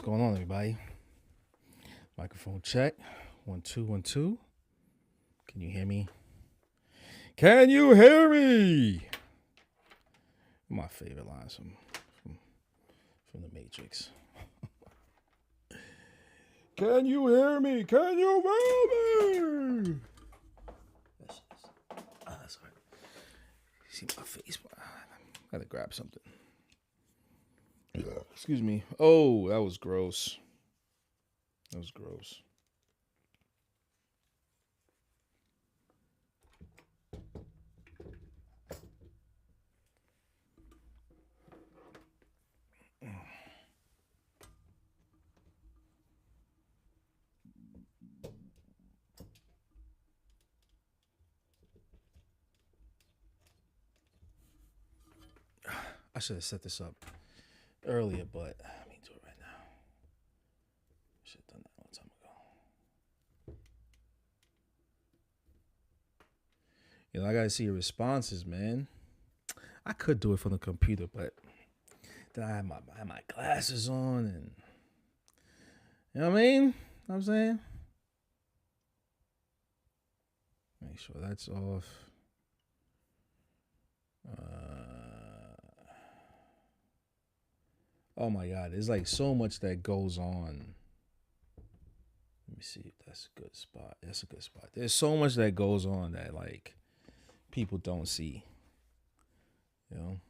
going on, everybody? Microphone check. 1 2 1 2. Can you hear me? Can you hear me? My favorite lines from the Matrix. Can you hear me? Can you hear me? That's right. See my face. I gotta grab something. Excuse me. Oh, that was gross. That was gross. I should have set this up earlier, but let me do it right now. Should have done that a long time ago. You know, I gotta see your responses, man. I could do it from the computer, but then I have my glasses on, and you know what I mean? You know what I'm saying? Make sure that's off. Oh my God, there's like so much that goes on. Let me see if that's a good spot. That's a good spot. There's so much that goes on that like people don't see. You know,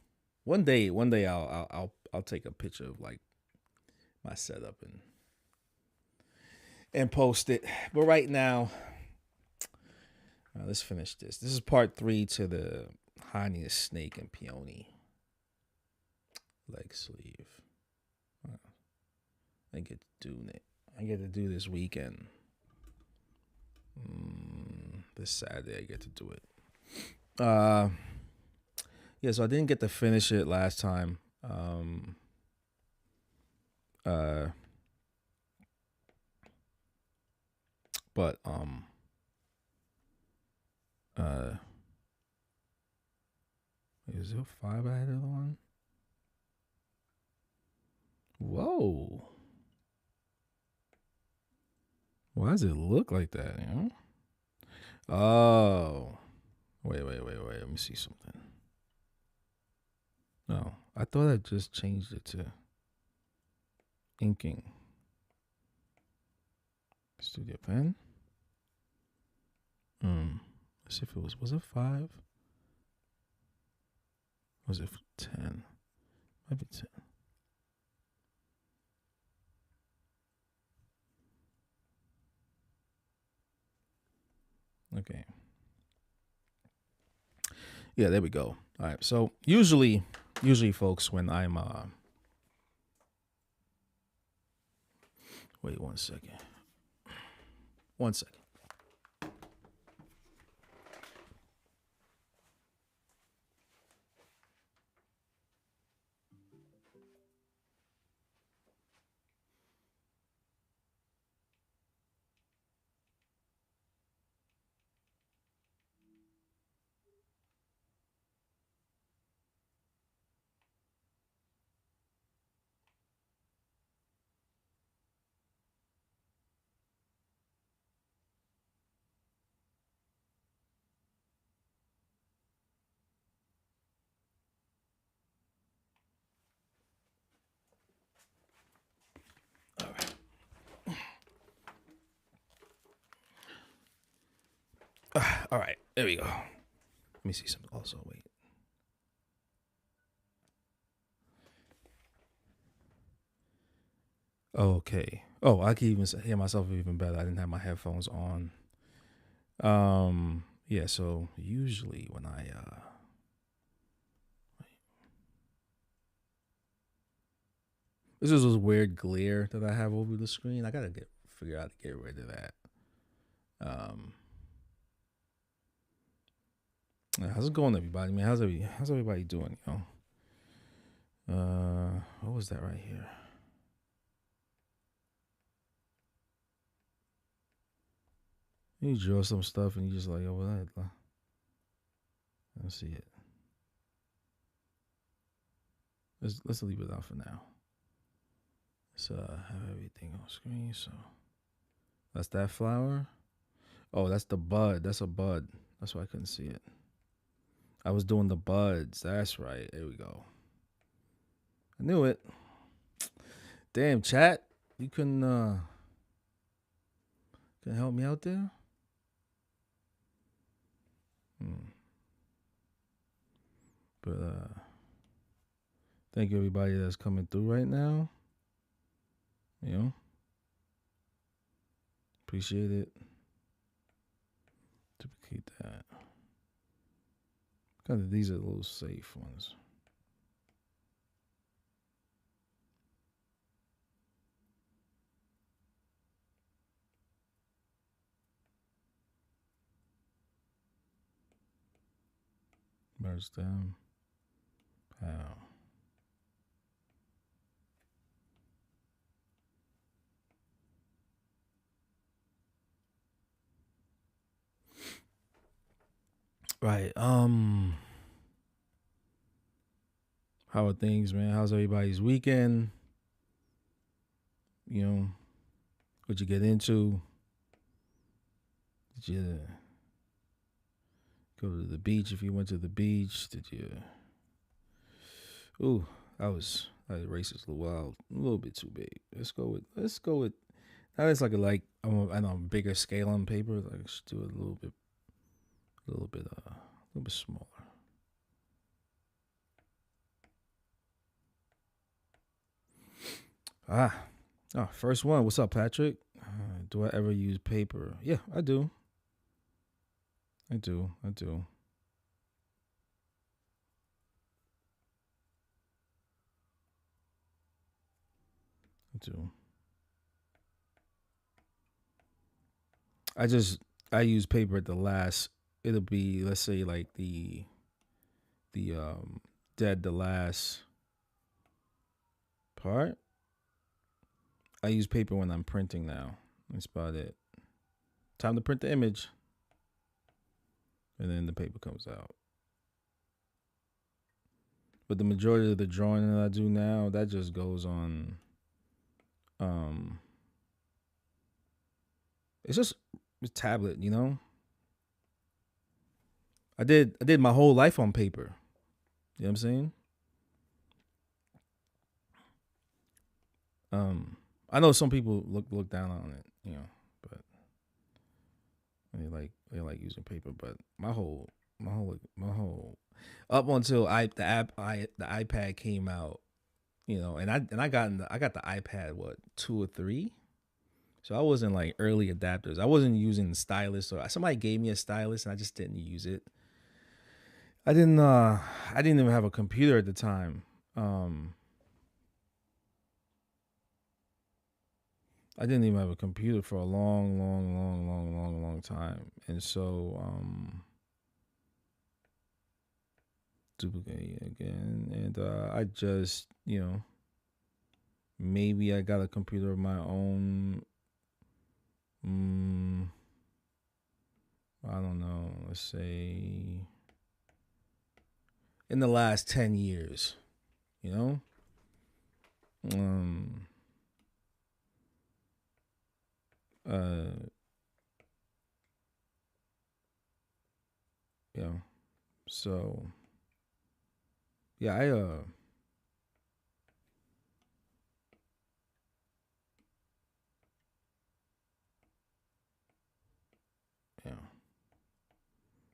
one day I'll take a picture of like my setup and post it. But right now, let's finish this. This is part 3 to the Hannya Snake and Peony leg sleeve. I get to do this weekend. This Saturday I get to do it. Yeah, so I didn't get to finish it last time. But is it 5 I had it on? Whoa. Why does it look like that, you know? Oh. Wait. Let me see something. No, I thought I just changed it to inking. Studio pen. Let's see if it was it 5? Was it 10? Might be 10. Okay. Yeah, there we go. All right. So usually, folks, when I'm wait 1 second. 1 second. All right, there we go. Let me see something. Also, wait. Okay. Oh, I can even hear myself even better. I didn't have my headphones on. Yeah. So usually when I this is this weird glare that I have over the screen. I gotta figure out to get rid of that. How's it going, everybody? Man, how's everybody doing? You know. What was that right here? You draw some stuff and you just like, oh, well, I don't see it. Let's leave it out for now. Let's have everything on screen. So that's that flower. Oh, that's the bud. That's a bud. That's why I couldn't see it. I was doing the buds. That's right. There we go. I knew it. Damn, chat. You couldn't help me out there? But thank you everybody that's coming through right now. You know, appreciate it. Duplicate that. Kind of, these are the little safe ones. Merge them. How? Right. How are things, man? How's everybody's weekend? You know, what'd you get into? Did you go to the beach if you went to the beach? Did you? Ooh, that racist a little bit too big. Let's go with. Now it's like I'm on a bigger scale on paper. Like, let's do it a little bit smaller. First one. What's up, Patrick? Do I ever use paper? Yeah, I do. I do. I use paper at the last. It'll be, let's say, like the last part. I use paper when I'm printing now. That's about it. Time to print the image. And then the paper comes out. But the majority of the drawing that I do now, that just goes on. It's just a tablet, you know. I did my whole life on paper. You know what I'm saying? I know some people look down on it, you know, but they like using paper. But my whole up until the iPad came out, you know, and I got the iPad 2 or 3. So I wasn't like early adapters. I wasn't using the stylus, or somebody gave me a stylus and I just didn't use it. I didn't even have a computer at the time. I didn't even have a computer for a long time. And so duplicate again, and I just, you know, maybe I got a computer of my own. I don't know, let's say in the last 10 years, you know? Yeah. So yeah, yeah.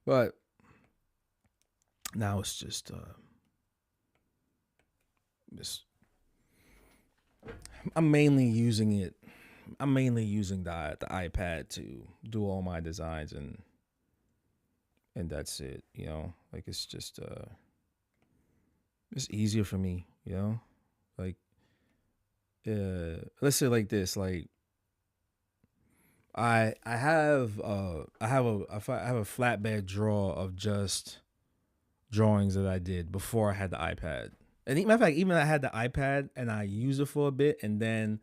But now it's just I'm mainly using the iPad to do all my designs, and that's it, you know. Like, it's just it's easier for me, you know. Like, let's say like this, like I have a flatbed drawer of just drawings that I did before I had the iPad. And matter of fact, even I had the iPad and I used it for a bit, and then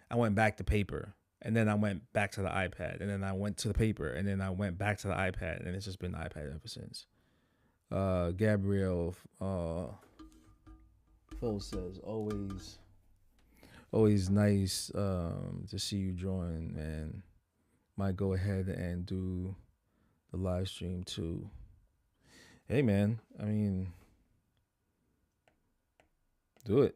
I went back to paper, and then I went back to the iPad, and then I went to the paper, and then I went back to the iPad, and it's just been the iPad ever since. Gabrielle Phil says always always nice to see you join, and might go ahead and do the live stream too. Hey man, I mean, do it.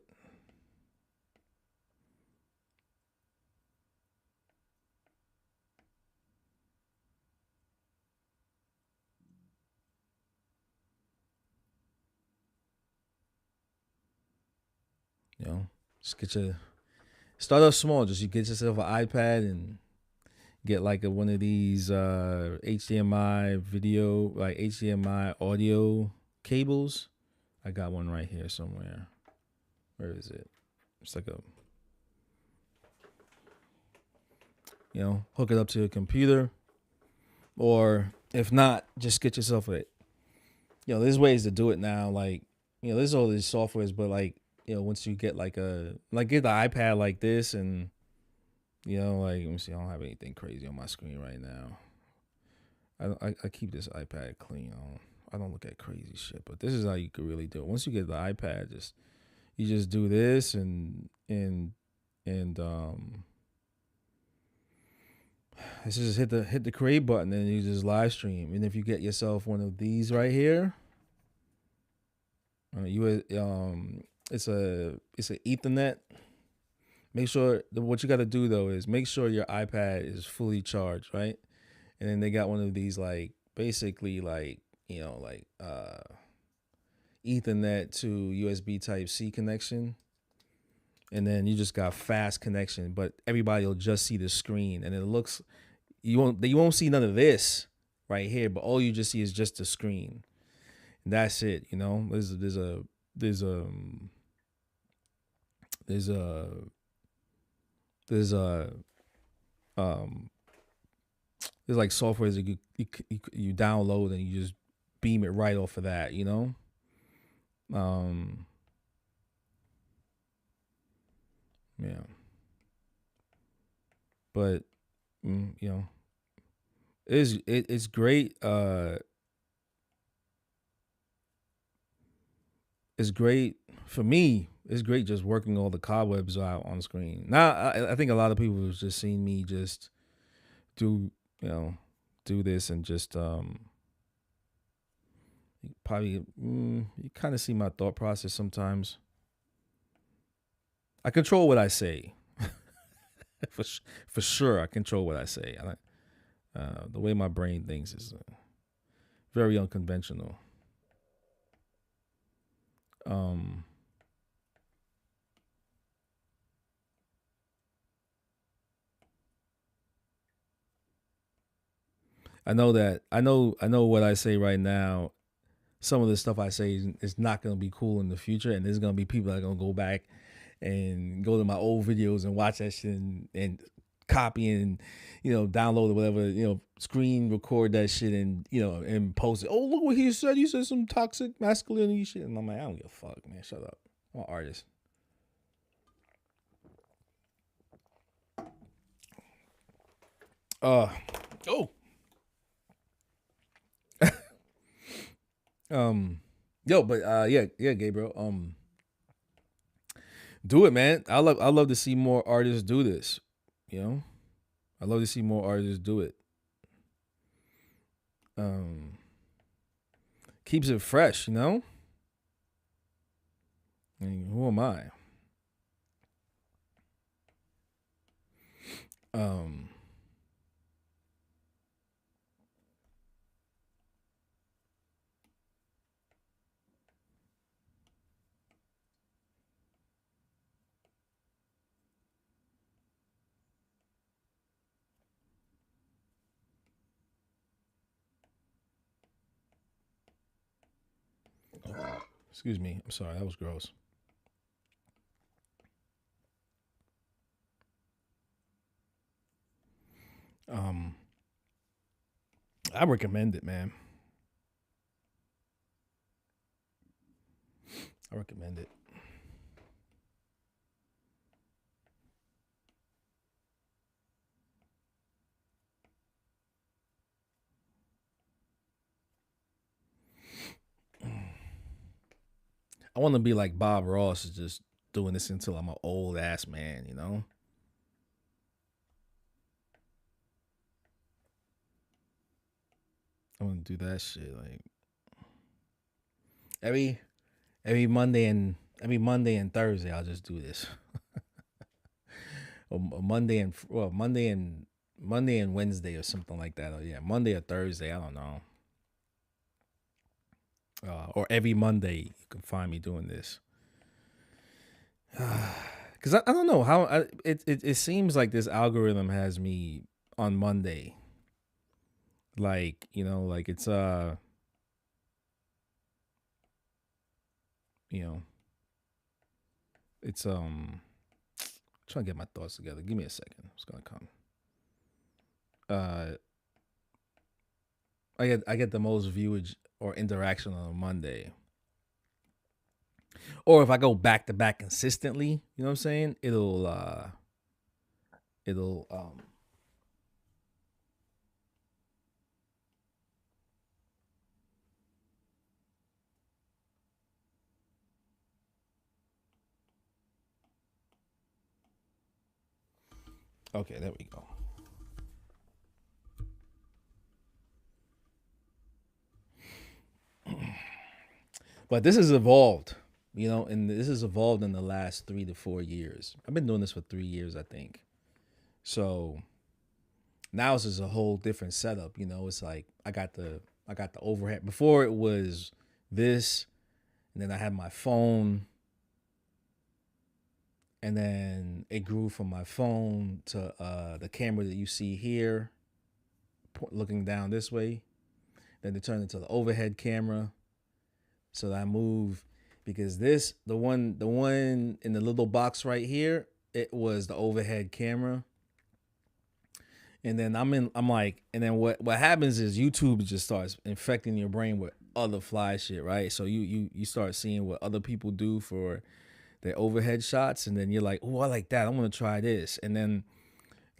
You know, just start off small. Just you get yourself an iPad and get like one of these HDMI video, like HDMI audio cables. I got one right here somewhere. Where is it? It's like hook it up to your computer, or if not, just get yourself there's ways to do it now. Like, there's all these softwares, but like, once you get get the iPad like this, and like, let me see, I don't have anything crazy on my screen right now. I keep this iPad clean. I don't look at crazy shit, but this is how you could really do it. Once you get the iPad, you just do this and it's just hit the create button, and you just live stream. And if you get yourself one of these right here, it's a Ethernet. Make sure what you got to do though is make sure your iPad is fully charged, right? And then they got one of these basically Ethernet to USB Type C connection. And then you just got fast connection, but everybody will just see the screen, and it looks, you won't see none of this right here, but all you just see is just the screen. And that's it. There's like softwares that you download, and you just beam it right off of that, yeah. But it's great. It's great for me. It's great just working all the cobwebs out on screen. Now I think a lot of people have just seen me just do this, and just probably you kind of see my thought process sometimes. I control what I say. for sure, I control what I say. The way my brain thinks is very unconventional. I know what I say right now. Some of the stuff I say is not going to be cool in the future, and there's going to be people that are going to go back and go to my old videos and watch that shit and copy and download or whatever, screen record that shit and post it. Oh, look what he said. He said some toxic masculinity shit, and I'm like, I don't give a fuck, man. Shut up. I'm an artist. Yeah, Gabriel. Do it, man. I love to see more artists do this. I love to see more artists do it. Keeps it fresh, I mean, who am I? Excuse me. I'm sorry. That was gross. I recommend it, man. I recommend it. I want to be like Bob Ross, is just doing this until I'm an old ass man, you know? I'm gonna do that shit like every Monday and Thursday. I'll just do this. Or Monday and Wednesday or something like that. Or yeah, Monday or Thursday. I don't know. Or every Monday you can find me doing this. Because I don't know how it seems like this algorithm has me on Monday. Like, you know, like it's you know, it's trying to get my thoughts together. Give me a second. It's gonna come. I get the most viewage or interaction on a Monday. Or if I go back to back consistently, you know what I'm saying? It'll okay, there we go. But this has evolved, you know, and this has evolved in the last 3 to 4 years. I've been doing this for 3 years, I think. So now it's just a whole different setup, you know. It's like I got the overhead. Before it was this, and then I had my phone, and then it grew from my phone to the camera that you see here, looking down this way. Then it turned into the overhead camera. So I move because the one in the little box right here, it was the overhead camera. And then and then what happens is YouTube just starts infecting your brain with other fly shit, right? So you start seeing what other people do for their overhead shots, and then you're like, oh, I like that. I want to try this. And then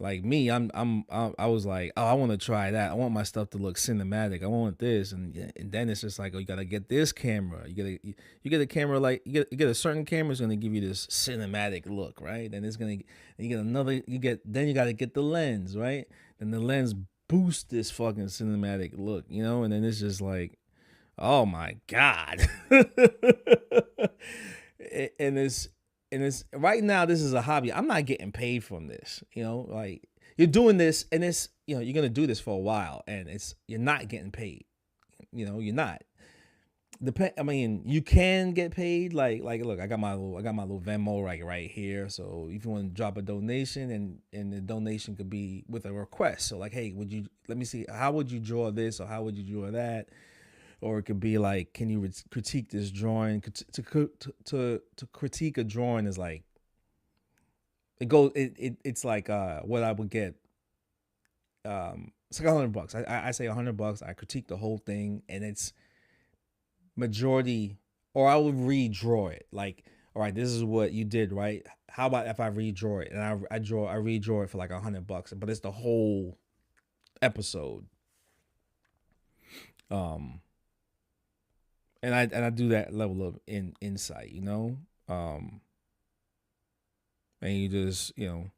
like me, I was like, oh, I want to try that. I want my stuff to look cinematic. I want this, and then it's just like, oh, you gotta get this camera. You get a camera like you get a certain camera is gonna give you this cinematic look, right? And it's gonna you get another then you gotta get the lens, right? And the lens boosts this fucking cinematic look, you know. And then it's just like, oh my god, and it's. And it's right now, this is a hobby. I'm not getting paid from this, you know, like you're doing this and it's, you know, you're going to do this for a while and you're not getting paid, you know, you're not. I mean, you can get paid. Like, look, I got my little Venmo right here. So if you want to drop a donation and the donation could be with a request. So like, hey, let me see, how would you draw this? Or how would you draw that? Or it could be like, can you critique this drawing? To critique a drawing is like, it's like what I would get. It's like $100. I say $100. I critique the whole thing, and it's majority, or I would redraw it. Like, all right, this is what you did, right? How about if I redraw it and I redraw it for like $100, but it's the whole episode. And I do that level of insight, you know, and you just, you know,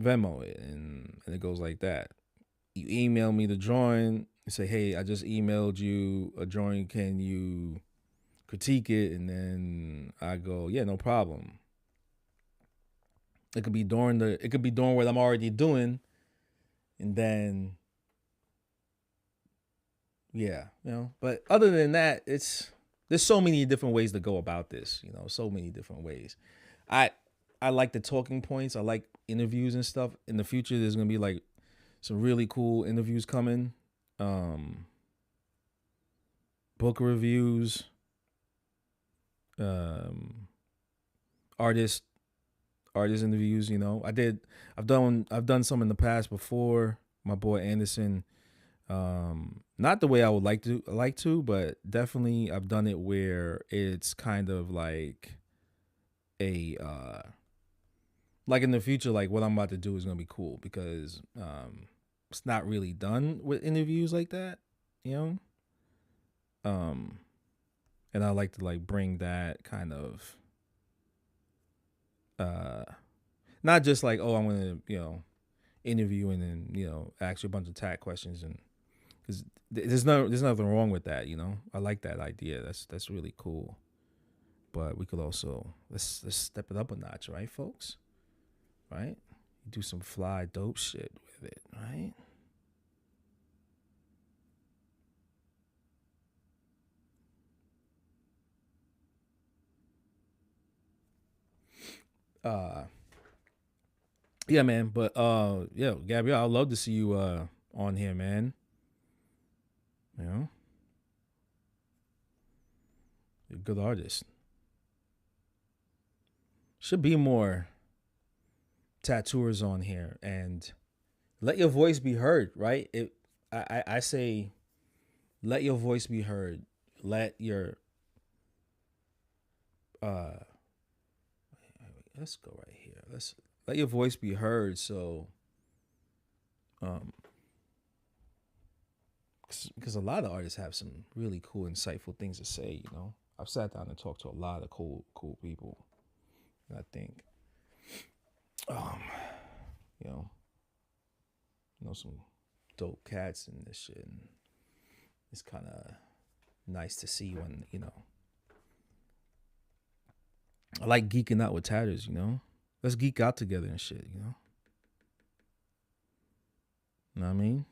Venmo it, and it goes like that. You email me the drawing, you say, hey, I just emailed you a drawing, can you critique it? And then I go, yeah, no problem. It could be during what I'm already doing, and then yeah, you know, but other than that, there's so many different ways to go about this, you know, so many different ways. I like the talking points. I like interviews and stuff. In the future, there's going to be like some really cool interviews coming. Book reviews, artist interviews, you know. I've done some in the past before. My boy Anderson, not the way I would like to, but definitely I've done it where it's kind of like a like in the future, like what I'm about to do is gonna be cool because it's not really done with interviews like that, you know. And I like to like bring that kind of Not just like, oh, I'm gonna, interview and then, ask you a bunch of tag questions, and because there's nothing wrong with that, I like that idea. That's really cool. But we could also let's step it up a notch, right, folks? Right? Do some fly dope shit with it, right? Yeah, man. But yeah, Gabrielle, I'd love to see you on here, man. You're a good artist. Should be more tattooers on here, and let your voice be heard, right? I say let your voice be heard. Let your let's go right here. Let's let your voice be heard. So because a lot of artists have some really cool, insightful things to say. I've sat down and talked to a lot of cool people, and I think some dope cats in this shit, and it's kind of nice to see when I like geeking out with tatters. Let's geek out together and shit. Know what I mean?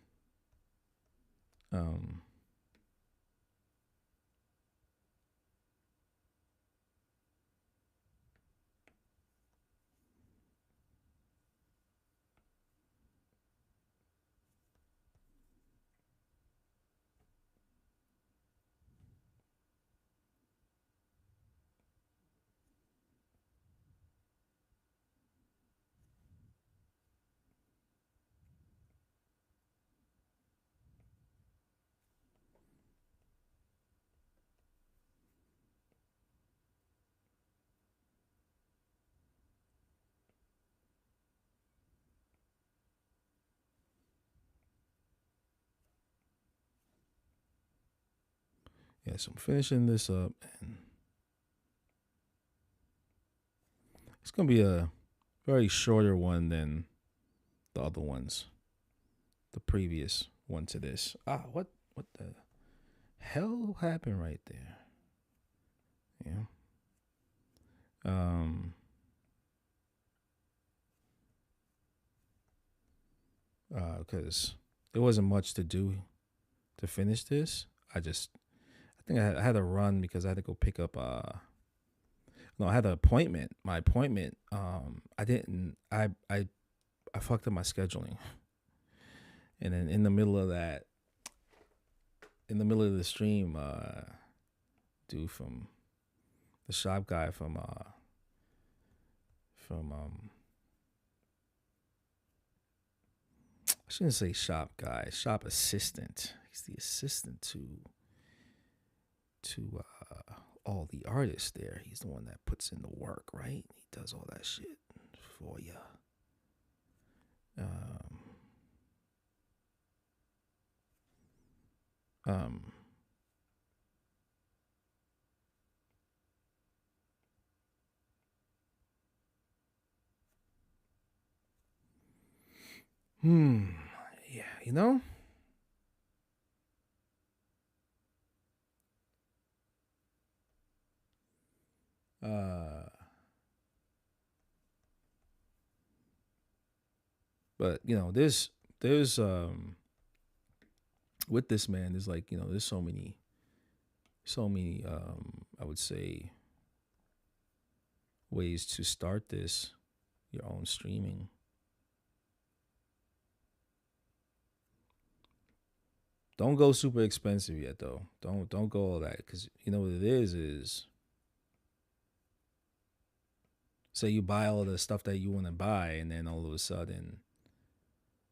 Yeah, so I'm finishing this up, and it's gonna be a very shorter one than the other ones. The previous one to this. What the hell happened right there? Because there wasn't much to do to finish this. I think I had to run because I had to go pick up no, I had an appointment. My appointment, I fucked up my scheduling. And then in the middle of that, in the middle of the stream, dude from the shop guy from I shouldn't say shop guy, shop assistant. He's the assistant to all the artists there. He's the one that puts in the work, right? He does all that shit for you. Yeah, but there's with this, man, there's like, there's so many I would say ways to start this, your own streaming. Don't go super expensive yet, though. Don't go all that, because you know what it is say you buy all the stuff that you want to buy, and then all of a sudden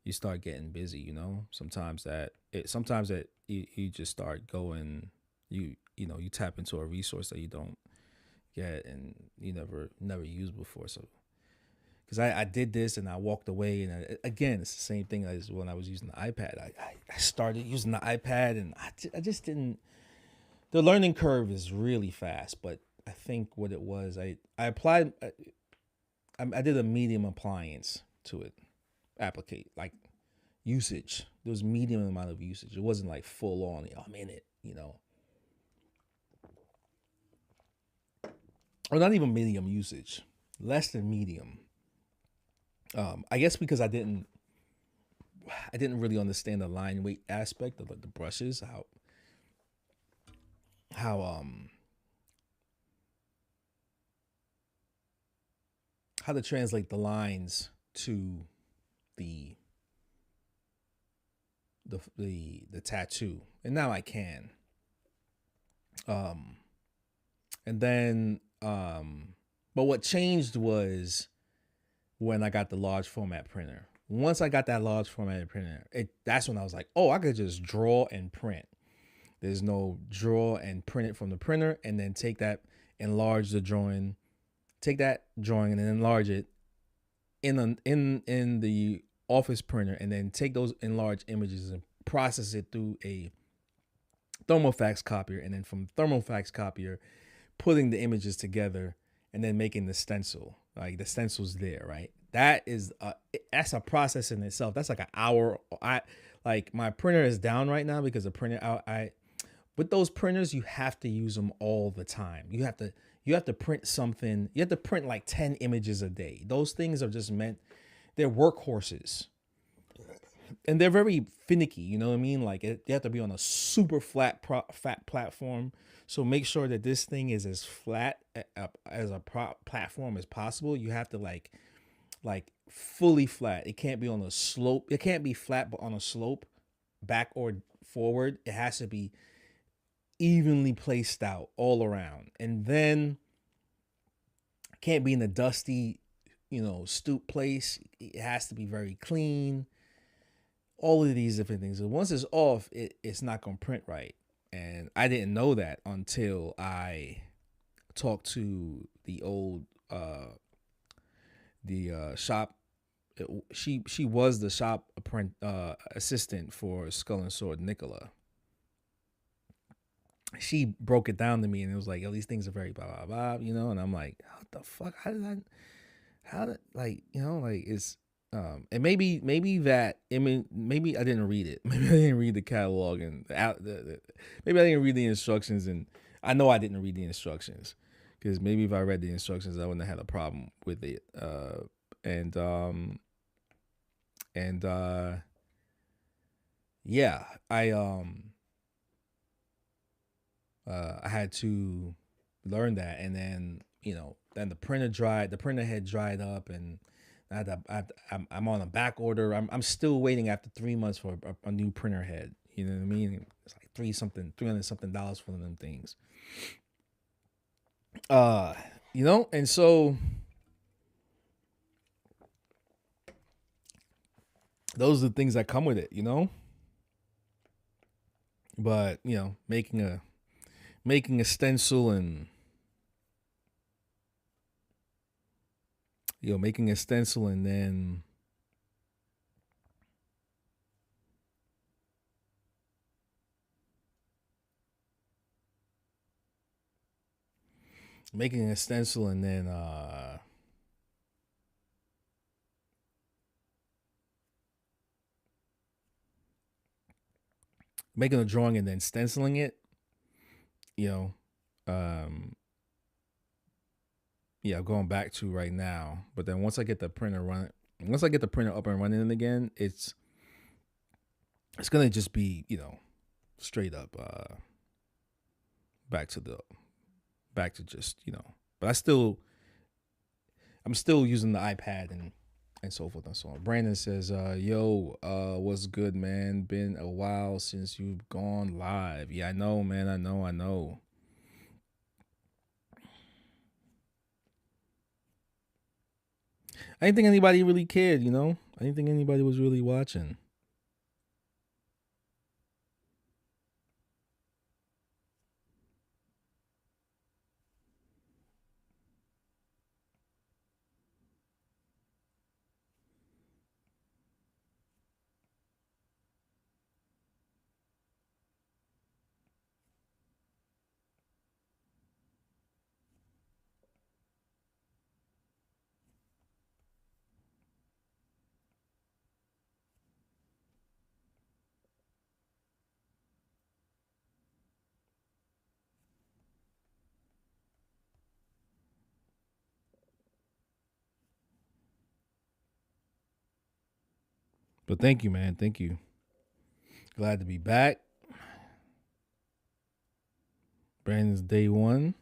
you start getting busy. Sometimes that you just start going, you tap into a resource that you don't get and you never used before. So because I did this and I walked away, and again, it's the same thing as when I was using the iPad. I started using the iPad, and I just didn't. The learning curve is really fast, but I think what it was, I applied. I did a medium appliance to it, applicate like usage. There was medium amount of usage. It wasn't like full on. I'm in it, you know. Or not even medium usage, less than medium. I guess because I didn't really understand the line weight aspect of like the brushes, how to translate the lines to the tattoo, and now I can. And then but what changed was when I got the large format printer. Once I got that large format printer, that's when I was like, oh, I could just draw and print. There's no draw and print it from the printer and then take that, enlarge the drawing, take that drawing and then enlarge it in the office printer, and then take those enlarged images and process it through a thermofax copier, and then from thermofax copier, putting the images together and then making the stencil. Like the stencil's there, right? That's a process in itself. That's like an hour. Like my printer is down right now because the printer with those printers, you have to use them all the time. You have to print something. You have to print like 10 images a day. Those things are just they're workhorses. And they're very finicky, you know what I mean? Like you have to be on a super fat platform. So make sure that this thing is as flat as a platform as possible. You have to like fully flat. It can't be on a slope. It can't be flat but on a slope, back or forward. It has to be evenly placed out all around. And then can't be in a dusty, stoop place. It has to be very clean. All of these different things. And once it's off, it's not going to print right. And I didn't know that until I talked to the old shop. She was the shop assistant for Skull and Sword Nicola. She broke it down to me and it was like, oh, these things are very blah blah blah, and I'm like, what the fuck? It's and maybe I didn't read it. Maybe I didn't read the catalog and maybe I didn't read the instructions, and I know I didn't read the instructions because maybe if I read the instructions, I wouldn't have had a problem with it. Yeah, I had to learn that, and then then the printer had dried up, and I'm on a back order. I'm still waiting after 3 months for a new printer head. You know what I mean? It's like $300 something for them things. And so those are the things that come with it, But making a stencil and making a stencil and then making a stencil and then making a drawing and then stenciling it, going back to right now. But then once I get the printer up and running again, it's gonna just be, straight up back to just, but I'm still using the iPad and so forth and so on. Brandon says, yo, what's good, man? Been a while since you've gone live. Yeah, I know, man. I know. I didn't think anybody really cared, I didn't think anybody was really watching. But thank you, man. Thank you. Glad to be back. Brandon's day one.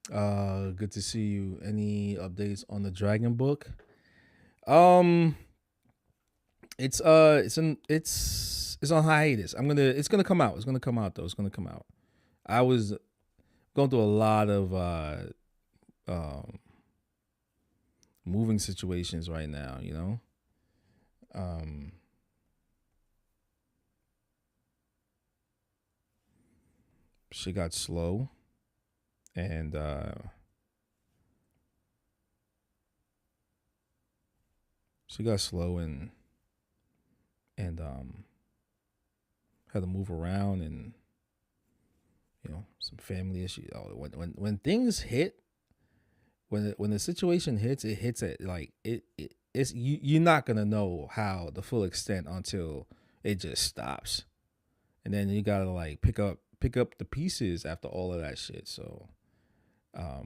Good to see you. Any updates on the Dragon book? It's on hiatus. It's gonna come out. It's gonna come out though. It's gonna come out. I was going through a lot of moving situations right now, you know. She got slow, and had to move around, and you know, some family issues. Oh, when things hit, when the situation hits, it hits at like it's you're not gonna know how the full extent until it just stops, and then you gotta like pick up the pieces after all of that shit. So, I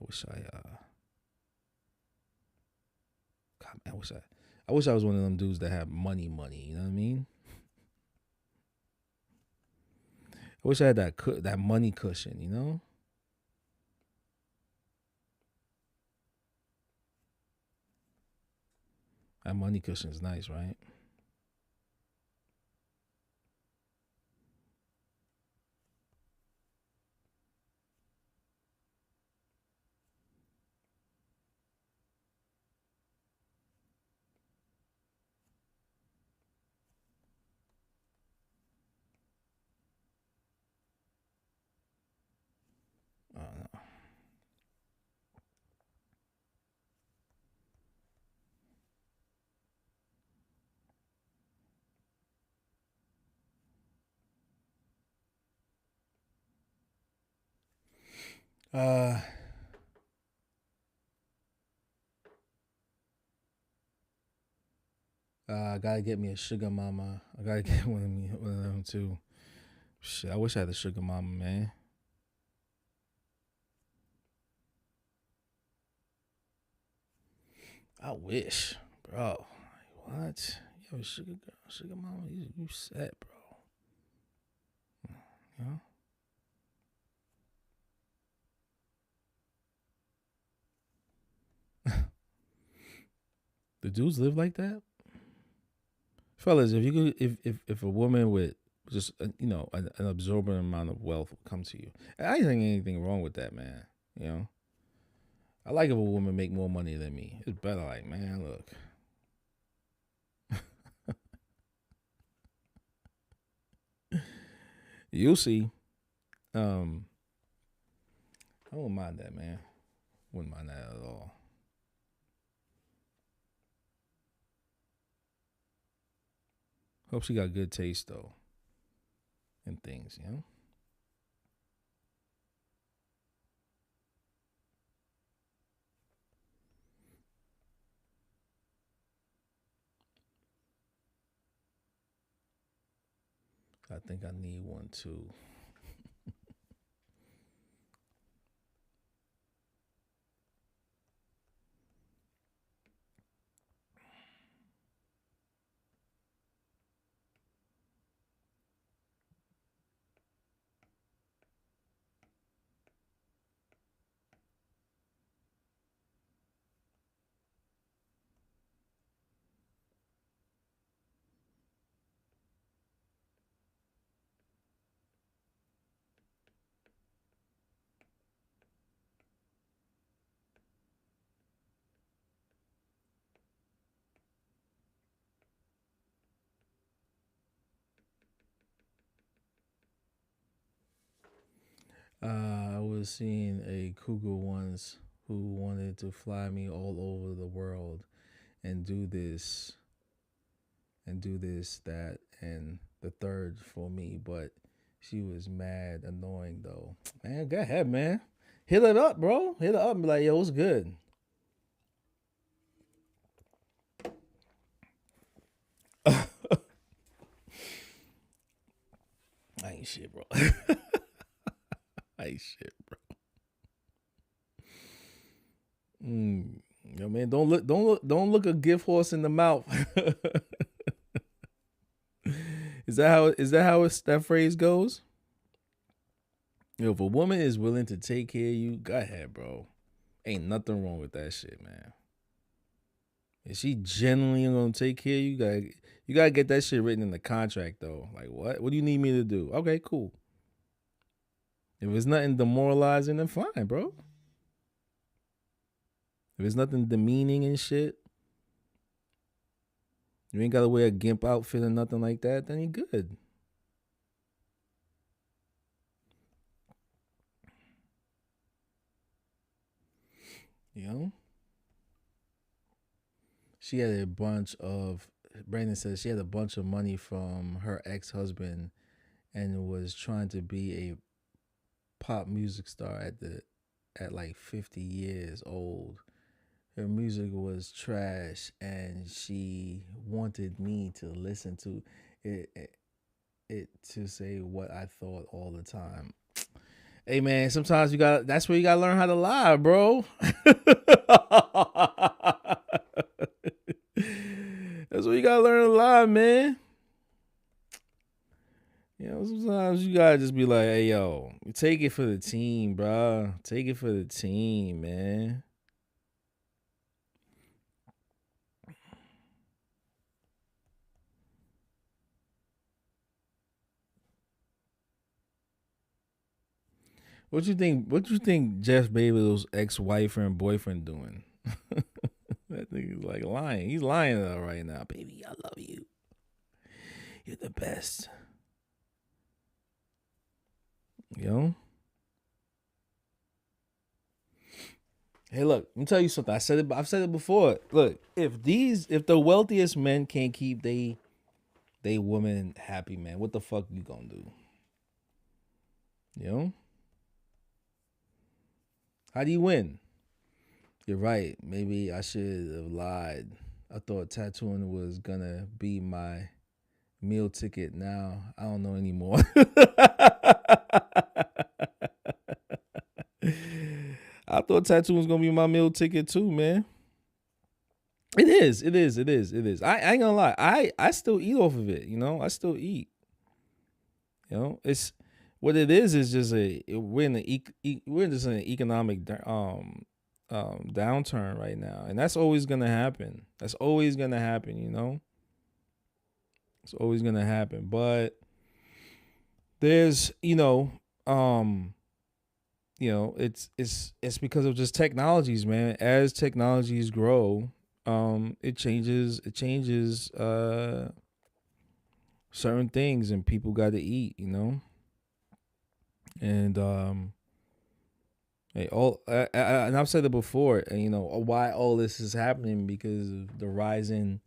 wish God, I wish I was one of them dudes that have money. You know what I mean? I wish I had that money cushion. You know? That money cushion is nice, right? I don't know. I gotta get me a sugar mama. I gotta get one of them too. Shit, I wish I had a sugar mama, man. I wish, bro. What? Yo, sugar mama, you set, bro. You know? The dudes live like that, fellas. If you could, if a woman with just an absorbent amount of wealth will come to you, I don't think anything wrong with that, man. You know, I like if a woman make more money than me. It's better, like, man, look. You'll see. I wouldn't mind that, man. Wouldn't mind that at all. Hope she got good taste though, and things, you know. I think I need one too. I was seeing a cougar once who wanted to fly me all over the world and do this that, and the third for me, but she was mad annoying though. Man, go ahead, man. Hit it up, bro. Hit it up and be like, yo, what's good? ain't shit, bro. I ain't shit, bro. Yo, man, don't look a gift horse in the mouth. Is that how that phrase goes? Yo, if a woman is willing to take care of you, go ahead, bro. Ain't nothing wrong with that shit, man. If she genuinely gonna take care of you, you gotta get that shit written in the contract though. Like what? What do you need me to do? Okay, cool. If it's nothing demoralizing, then fine, bro. If it's nothing demeaning and shit, you ain't gotta wear a gimp outfit or nothing like that, then you good. You know? She had a bunch of, Brandon says she had a bunch of money from her ex-husband and was trying to be a pop music star at like 50 years old. Her music was trash and she wanted me to listen to it to say what I thought all the time. Hey man, sometimes that's where you gotta learn how to lie, bro. That's where you gotta learn to lie, man. You know, sometimes you gotta just be like, hey yo, take it for the team, bro. Take it for the team, man. What you think Jeff Bezos' ex-wife and boyfriend doing? That nigga's like lying. He's lying to her right now. Baby, I love you. You're the best. You know? Hey, look, let me tell you something. I've said it before. Look, if the wealthiest men can't keep they woman happy, man, what the fuck you gonna do? You know? How do you win? You're right. Maybe I should have lied. I thought tattooing was gonna be my meal ticket. Now I don't know anymore. I thought tattooing was gonna be my meal ticket too, man. It is. I ain't gonna lie. I still eat off of it. You know, I still eat. You know, it's what it is just we're just in an economic downturn right now, and that's always gonna happen. That's always gonna happen. You know, it's always gonna happen. But there's it's because of just technologies, man. As technologies grow, it changes certain things, and people got to eat, you know. And and I've said it before, and you know why all this is happening, because of the rising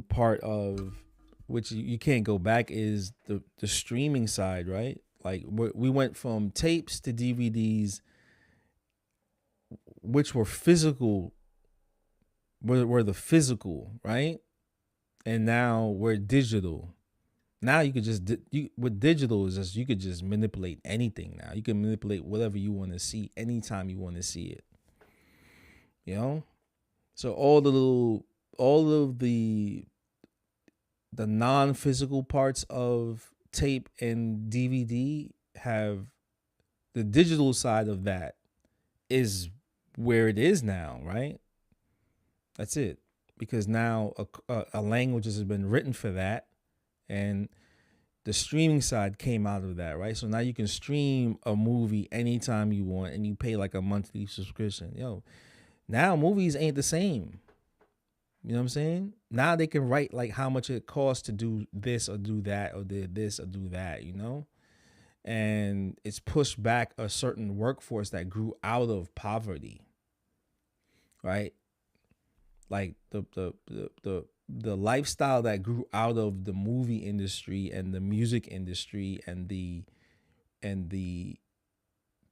part of which you can't go back is the streaming side, right? Like we went from tapes to DVDs, which were physical, were the physical, right? And now we're digital. Now you could just with digital is just you could just manipulate anything. Now you can manipulate whatever you want to see anytime you want to see it. You know, so all of the non-physical parts of tape and DVD have the digital side of that is where it is now, right? That's it. Because now a language has been written for that, and the streaming side came out of that, right? So now you can stream a movie anytime you want, and you pay like a monthly subscription. Yo, now movies ain't the same. You know what I'm saying? Now they can write like how much it costs to do this or do that or do this or do that, you know? And it's pushed back a certain workforce that grew out of poverty, right? Like the lifestyle that grew out of the movie industry and the music industry and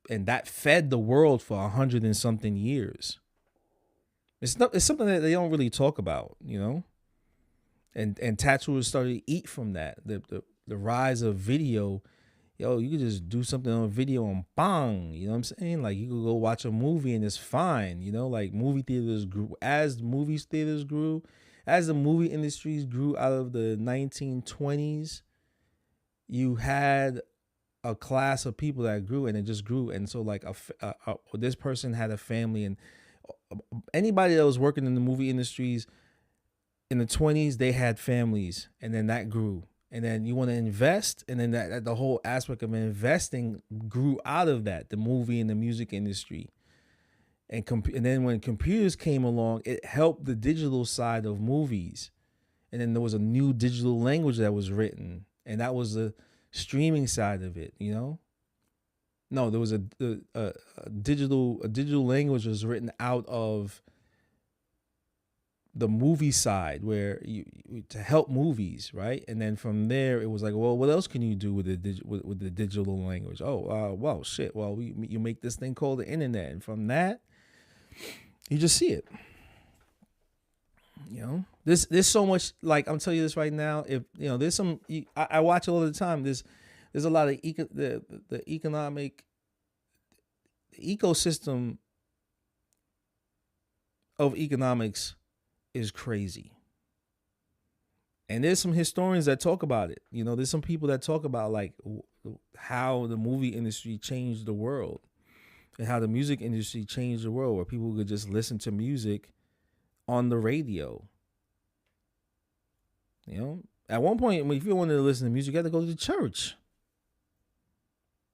that fed the world for 100 and something years. It's something that they don't really talk about, you know. And tattooers started to eat from that. the rise of video, yo, you could just do something on video and bang, you know what I'm saying? Like you could go watch a movie and it's fine, you know, like movie theaters grew as movie theaters grew, as the movie industries grew out of the 1920s, you had a class of people that grew and it just grew. And so like this person had a family, and anybody that was working in the movie industries in the 20s, they had families, and then that grew. And then you want to invest, and then that the whole aspect of investing grew out of that, the movie and the music industry. And then when computers came along, it helped the digital side of movies. And then there was a new digital language that was written, and that was the streaming side of it, you know? No, there was a digital language was written out of the movie side, where you to help movies, right? And then from there, it was like, well, what else can you do with the digital language? Oh, well, shit. Well, you make this thing called the internet, and from that, you just see it. You know, there's so much. Like I'm telling you this right now. If you know, there's some. I watch it all the time. There's a lot of the economic ecosystem of economics is crazy. And there's some historians that talk about it. You know, there's some people that talk about like how the movie industry changed the world and how the music industry changed the world, where people could just listen to music on the radio. You know, at one point, if you wanted to listen to music, you had to go to the church,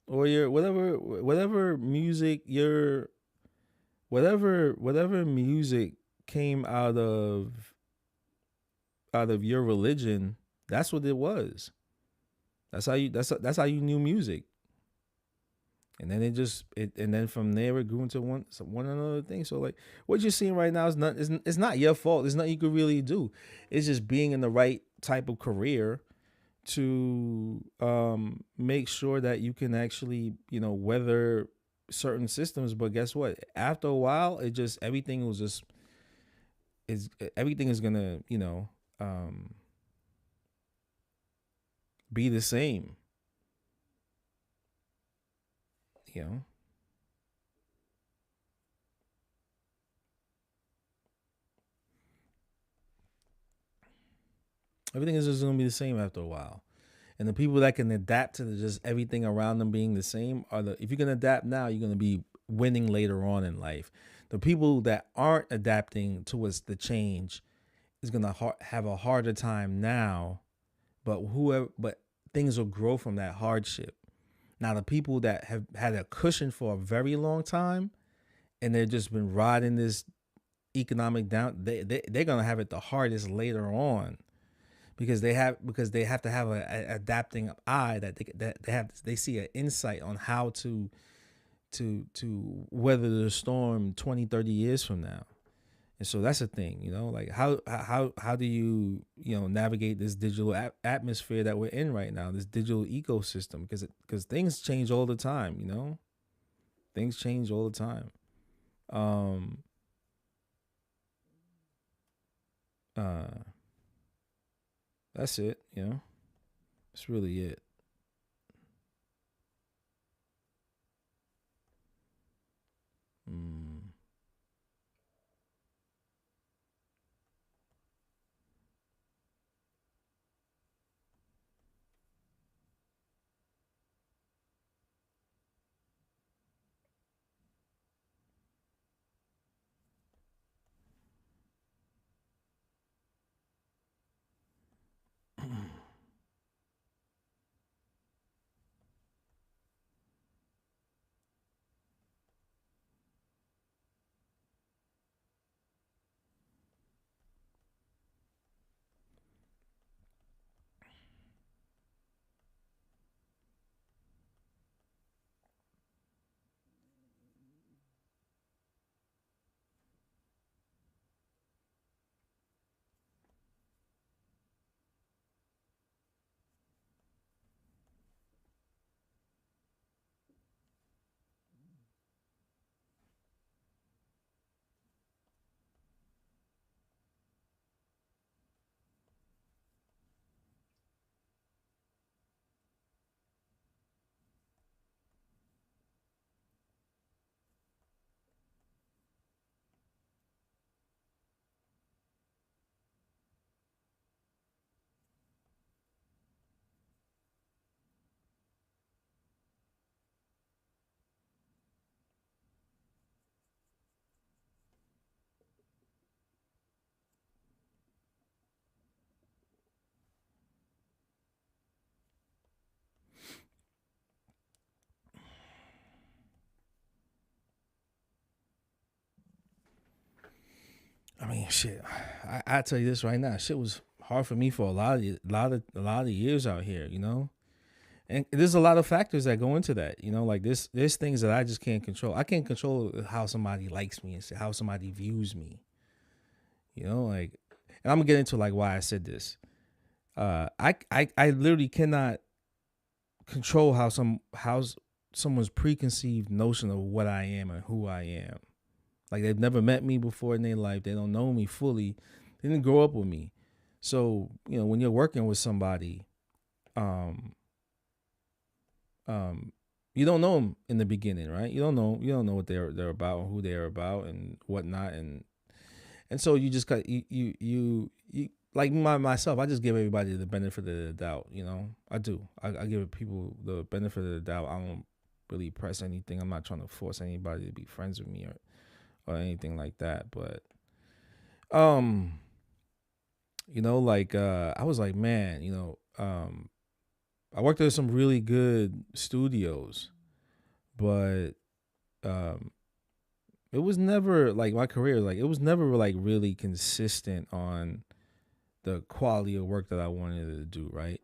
or your whatever music whatever music came out of your religion. That's what it was. That's how you knew music. And then and then from there it grew into one another thing. So like what you're seeing right now it's not your fault. There's nothing you could really do. It's just being in the right type of career to make sure that you can actually, you know, weather certain systems. But guess what? After a while, everything is gonna, you know, be the same. You know, everything is just gonna be the same after a while. And the people that can adapt to just everything around them being the same if you can adapt now, you're gonna be winning later on in life. The people that aren't adapting towards the change is gonna have a harder time now, but things will grow from that hardship. Now, the people that have had a cushion for a very long time and they've just been riding this economic down, they're gonna have it the hardest later on, because they have to have an adapting eye that they see an insight on how to weather the storm 20, 30 years from now. And so that's the thing, you know, like how do you navigate this digital atmosphere that we're in right now, this digital ecosystem, because things change all the time, you know, things change all the time. That's it, you know, that's really it. mean, shit. I tell you this right now. Shit was hard for me for a lot of years out here. You know, and there's a lot of factors that go into that. You know, like there's things that I just can't control. I can't control how somebody likes me and how somebody views me. You know, like, and I'm gonna get into like why I said this. I literally cannot control how someone's preconceived notion of what I am and who I am. Like, they've never met me before in their life. They don't know me fully. They didn't grow up with me. So, you know, when you're working with somebody, you don't know them in the beginning, right? You don't know what they're about and who they're about and whatnot. And so you just got, you like myself, I just give everybody the benefit of the doubt, you know? I do. I give people the benefit of the doubt. I don't really press anything. I'm not trying to force anybody to be friends with me or anything like that. But, you know, like, I was like, man, you know, I worked at some really good studios, but, it was never like my career, like it was never like really consistent on the quality of work that I wanted to do, right?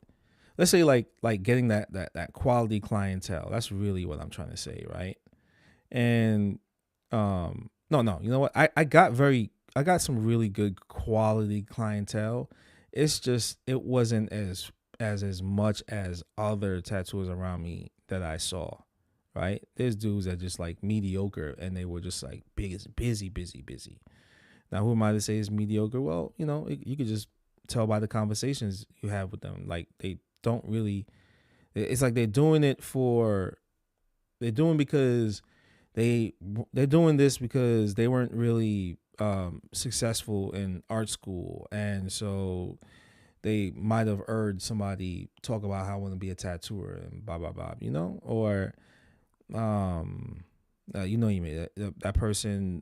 Let's say like getting that quality clientele. That's really what I'm trying to say, right? And no, you know what? I got some really good quality clientele. It's just it wasn't as much as other tattooers around me that I saw, right? There's dudes that just like mediocre and they were just like busy. Now, who am I to say is mediocre? Well, you know, you could just tell by the conversations you have with them. Like, they don't really, it's like they're doing because they're doing this because they weren't really successful in art school, and so they might have heard somebody talk about how I want to be a tattooer and blah blah blah, you know, or you know, you mean that person,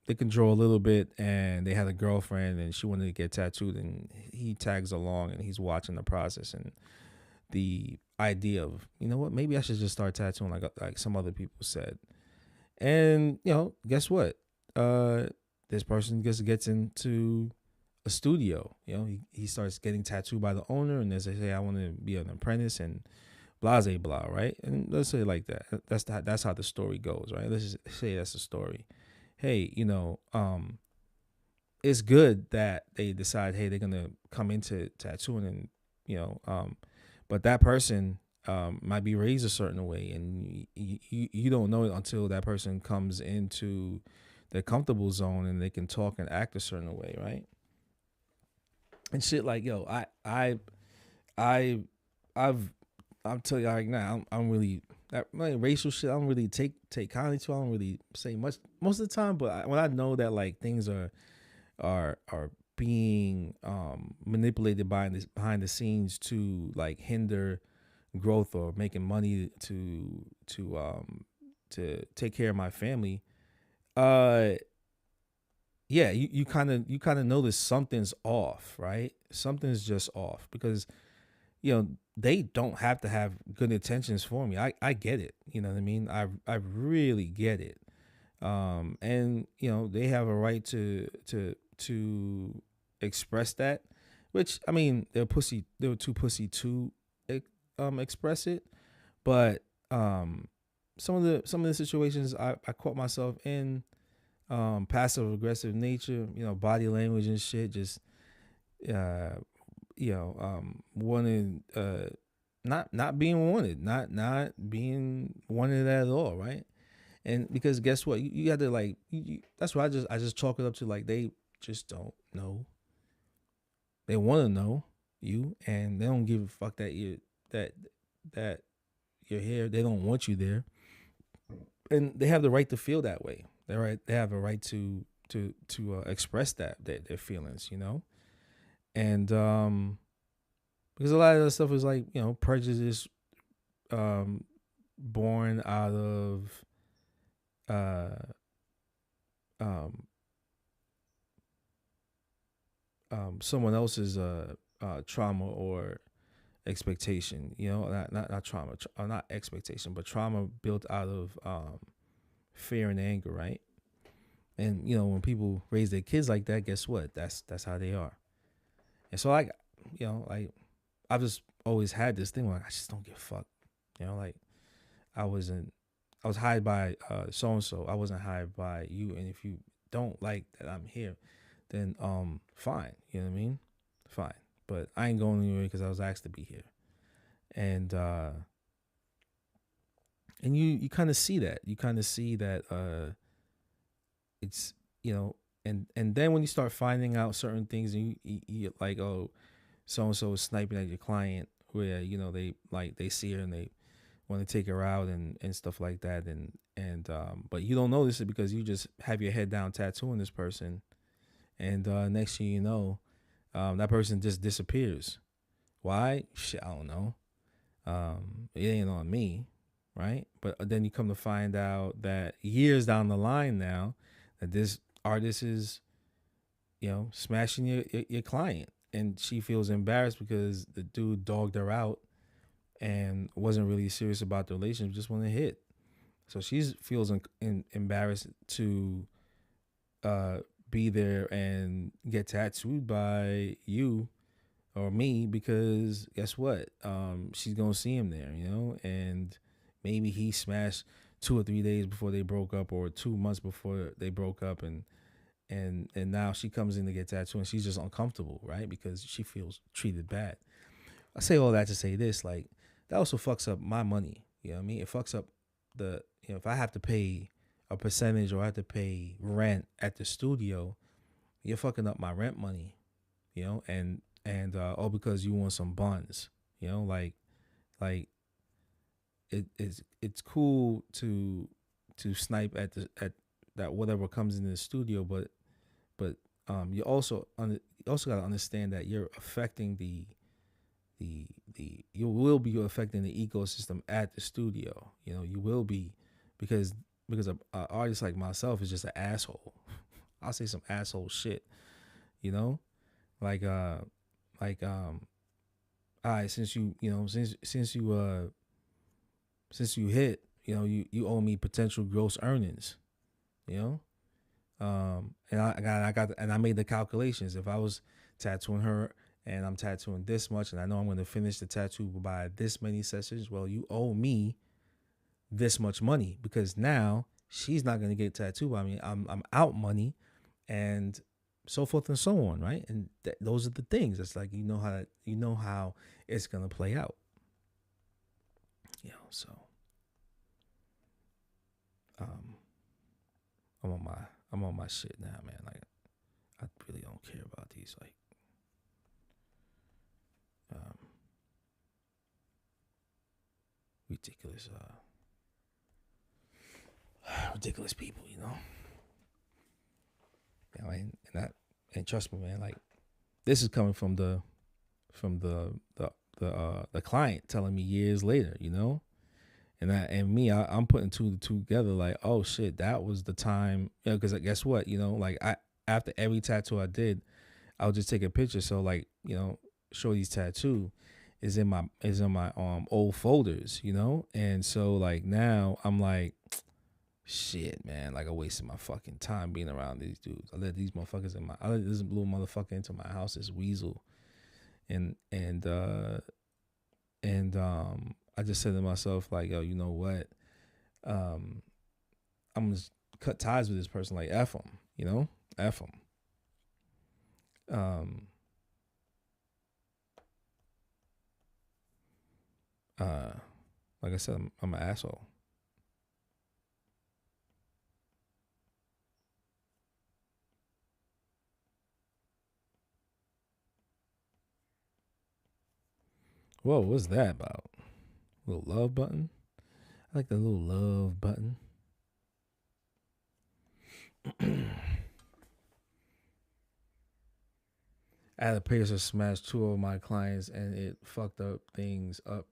they can draw a little bit and they had a girlfriend and she wanted to get tattooed, and he tags along and he's watching the process and the idea of, you know what, maybe I should just start tattooing like some other people said. And, you know, guess what? This person just gets into a studio, you know, he starts getting tattooed by the owner, and they say, I want to be an apprentice and blah, blah, right? And let's say like that. That's how the story goes, right? Let's just say that's the story. Hey, you know, it's good that they decide, hey, they're gonna come into tattooing, and you know, but that person might be raised a certain way, and you don't know it until that person comes into their comfortable zone and they can talk and act a certain way, right? And shit like, yo, I'm telling you right now, I'm really, that like, racial shit, I don't really take kindly to. I don't really say much most of the time, but when I know that like things are being manipulated behind the scenes to like hinder growth or making money to take care of my family, yeah, you kind of notice something's off, right? Something's just off, because, you know, they don't have to have good intentions for me. I get it. You know what I mean? I really get it. And you know, they have a right to express that, which, I mean, they were too pussy to express it. But some of the situations I caught myself in, passive aggressive nature, you know, body language and shit, just you know, wanted, not being wanted, not being wanted at all, right? And because guess what, you got to like, that's why I just chalk it up to like, they just don't know. They want to know you, and they don't give a fuck that you're here. They don't want you there, and they have the right to feel that way. They have a right to express their feelings, you know. And because a lot of that stuff is like, you know, prejudice, born out of someone else's trauma or expectation, you know, not trauma, not expectation, but trauma built out of fear and anger, right? And you know, when people raise their kids like that, guess what? That's how they are. And so like, you know, like I've just always had this thing where I just don't give a fuck. You know, like I was hired by so and so. I wasn't hired by you. And if you don't like that I'm here, then fine. You know what I mean? Fine. But I ain't going anywhere because I was asked to be here. And you kind of see that. You kind of see that it's, you know, and then when you start finding out certain things and you like, oh, so and so is sniping at your client, where, you know, they see her and they want to take her out and stuff like that, and but you don't notice it because you just have your head down tattooing this person, and next thing you know, that person just disappears. Why? Shit, I don't know. It ain't on me, right? But then you come to find out that years down the line now, that this artist is, you know, smashing your client, and she feels embarrassed because the dude dogged her out and wasn't really serious about the relationship, just wanted to hit. So she feels embarrassed to be there and get tattooed by you or me, because guess what? She's gonna see him there, you know, and maybe he smashed 2 or 3 days before they broke up, or 2 months before they broke up, and now she comes in to get tattooed and she's just uncomfortable, right? Because she feels treated bad. I say all that to say this, like, that also fucks up my money. You know what I mean? It fucks up the, you know, if I have to pay a percentage or I have to pay rent at the studio, you're fucking up my rent money, you know, and all because you want some buns, you know, like it's cool to snipe at that whatever comes in the studio, but you also got to understand that you're affecting the you will be affecting the ecosystem at the studio. You know, you will be, because an artist like myself is just an asshole. I'll say some asshole shit, you know, like all right, since you hit, you know, you owe me potential gross earnings, you know. And I made the calculations. If I was tattooing her and I'm tattooing this much, and I know I'm going to finish the tattoo by this many sessions, well, you owe me this much money, because now she's not going to get tattooed by me. I'm out money, and so forth and so on, right? And those are the things. It's like, you know how it's going to play out. You know, so I'm on my shit now, man. Like, I really don't care about these, like, ridiculous people, you know. Yeah, and trust me, man. Like, this is coming from the client telling me years later, you know. And I'm putting two to two together, like, oh shit, that was the time, you know, because guess what, you know, like, after every tattoo I did, I would just take a picture. So, like, you know, Shorty's tattoo is in my old folders, you know, and so, like, now I'm like, shit, man, like, I wasted my fucking time being around these dudes. I let these motherfuckers I let this blue motherfucker into my house, this weasel, and I just said to myself, like, yo, you know what? I'm gonna cut ties with this person. Like, F them, you know? F them. Like I said, I'm an asshole. Whoa, what's that about? Little love button? I like the little love button. I had a piercer smash 2 of my clients, and it fucked things up.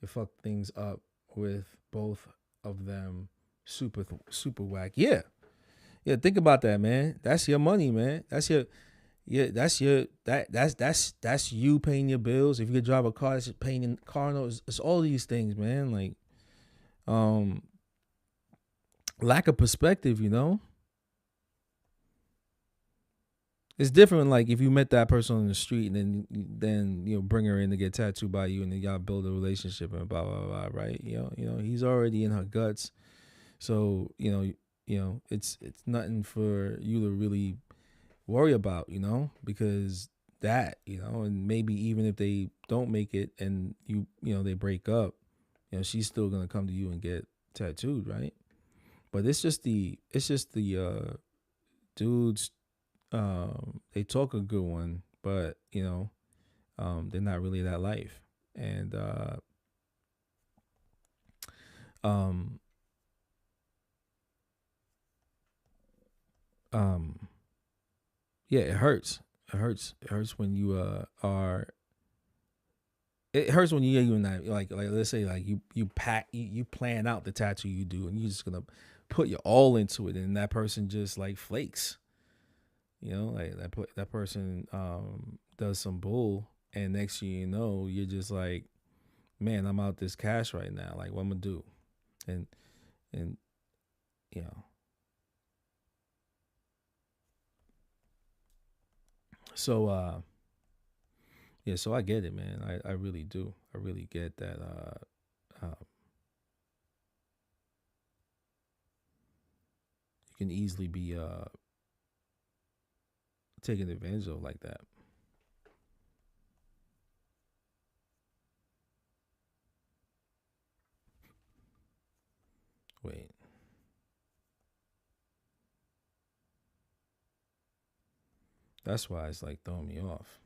It fucked things up with both of them. Super whack. Yeah. Think about that, man. That's your money, man. That's you paying your bills. If you could drive a car, that's paying your car notes. It's all these things, man. Like, lack of perspective, you know. It's different. Like if you met that person on the street and then you know bring her in to get tattooed by you, and then y'all build a relationship and blah blah blah. Right? You know he's already in her guts, so it's nothing for you to really worry about. You know, because that and maybe even if they don't make it and they break up, she's still gonna come to you and get tattooed, right? But it's just the dudes. They talk a good one, but they're not really that life. And um um yeah, it hurts. It hurts when you are. It hurts when you even like let's say like you plan out the tattoo you do and you're just gonna put your all into it, and that person just like flakes. Like that person does some bull, and next thing you know, you're just like, man, I'm out this cash right now. Like, what I'm gonna do? And you know, so yeah, so I get it, man. I really do. I really get that. You can easily be taken advantage of like that. Wait. That's why it's like throwing me off.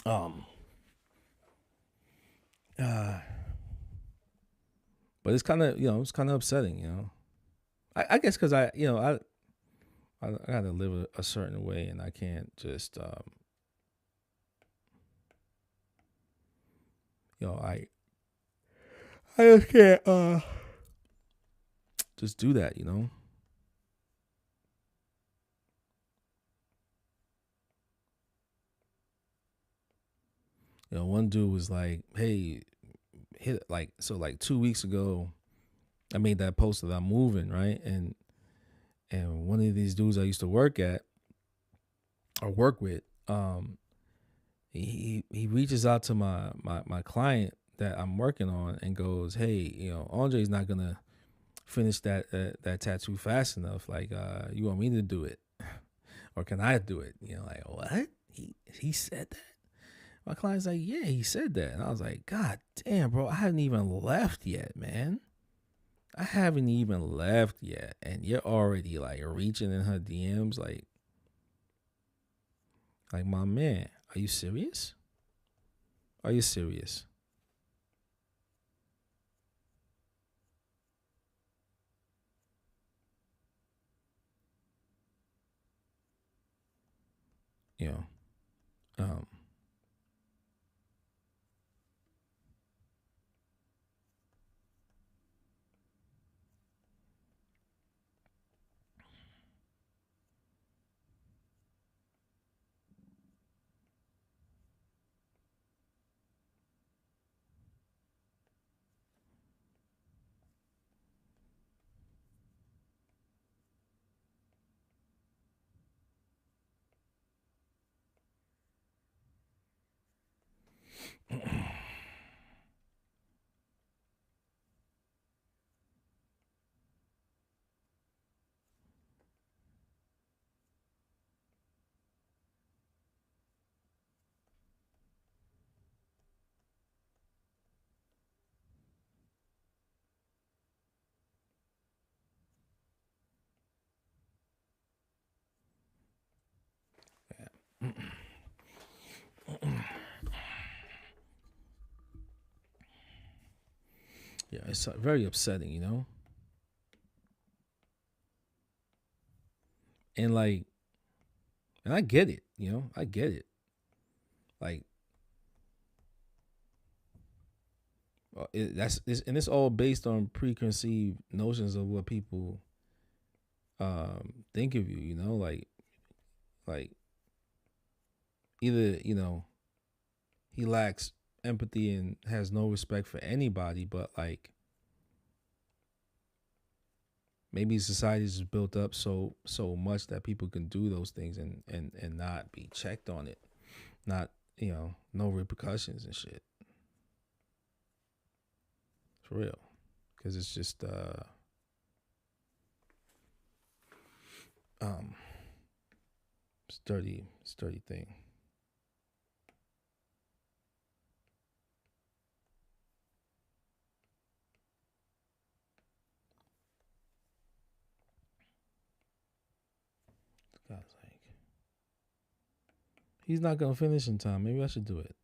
um uh but it's kind of it's kind of upsetting. I guess because I gotta live a certain way, and I can't just I just can't just do that. One dude was like, hey, hit like 2 weeks ago I made that post that I'm moving, right? And one of these dudes I used to work at or work with, he reaches out to my client that I'm working on and goes, hey, Andre's not gonna finish that tattoo fast enough. Like, you want me to do it, or can I do it? Like, what? He said that. My client's like, yeah, he said that, and I was like, God damn, bro, I haven't even left yet, man. I haven't even left yet, and you're already like reaching in her DMs, like my man, are you serious? Are you serious? You know, um, yeah, it's very upsetting, And like, and I get it, you know, I get it. Like, and it's all based on preconceived notions of what people think of you, you know, like either, you know, he lacks empathy and has no respect for anybody, but like maybe society's just built up so much that people can do those things and not be checked on it, not, you know, no repercussions and shit, for real, because it's just sturdy thing. God's like, he's not gonna finish in time. Maybe I should do it.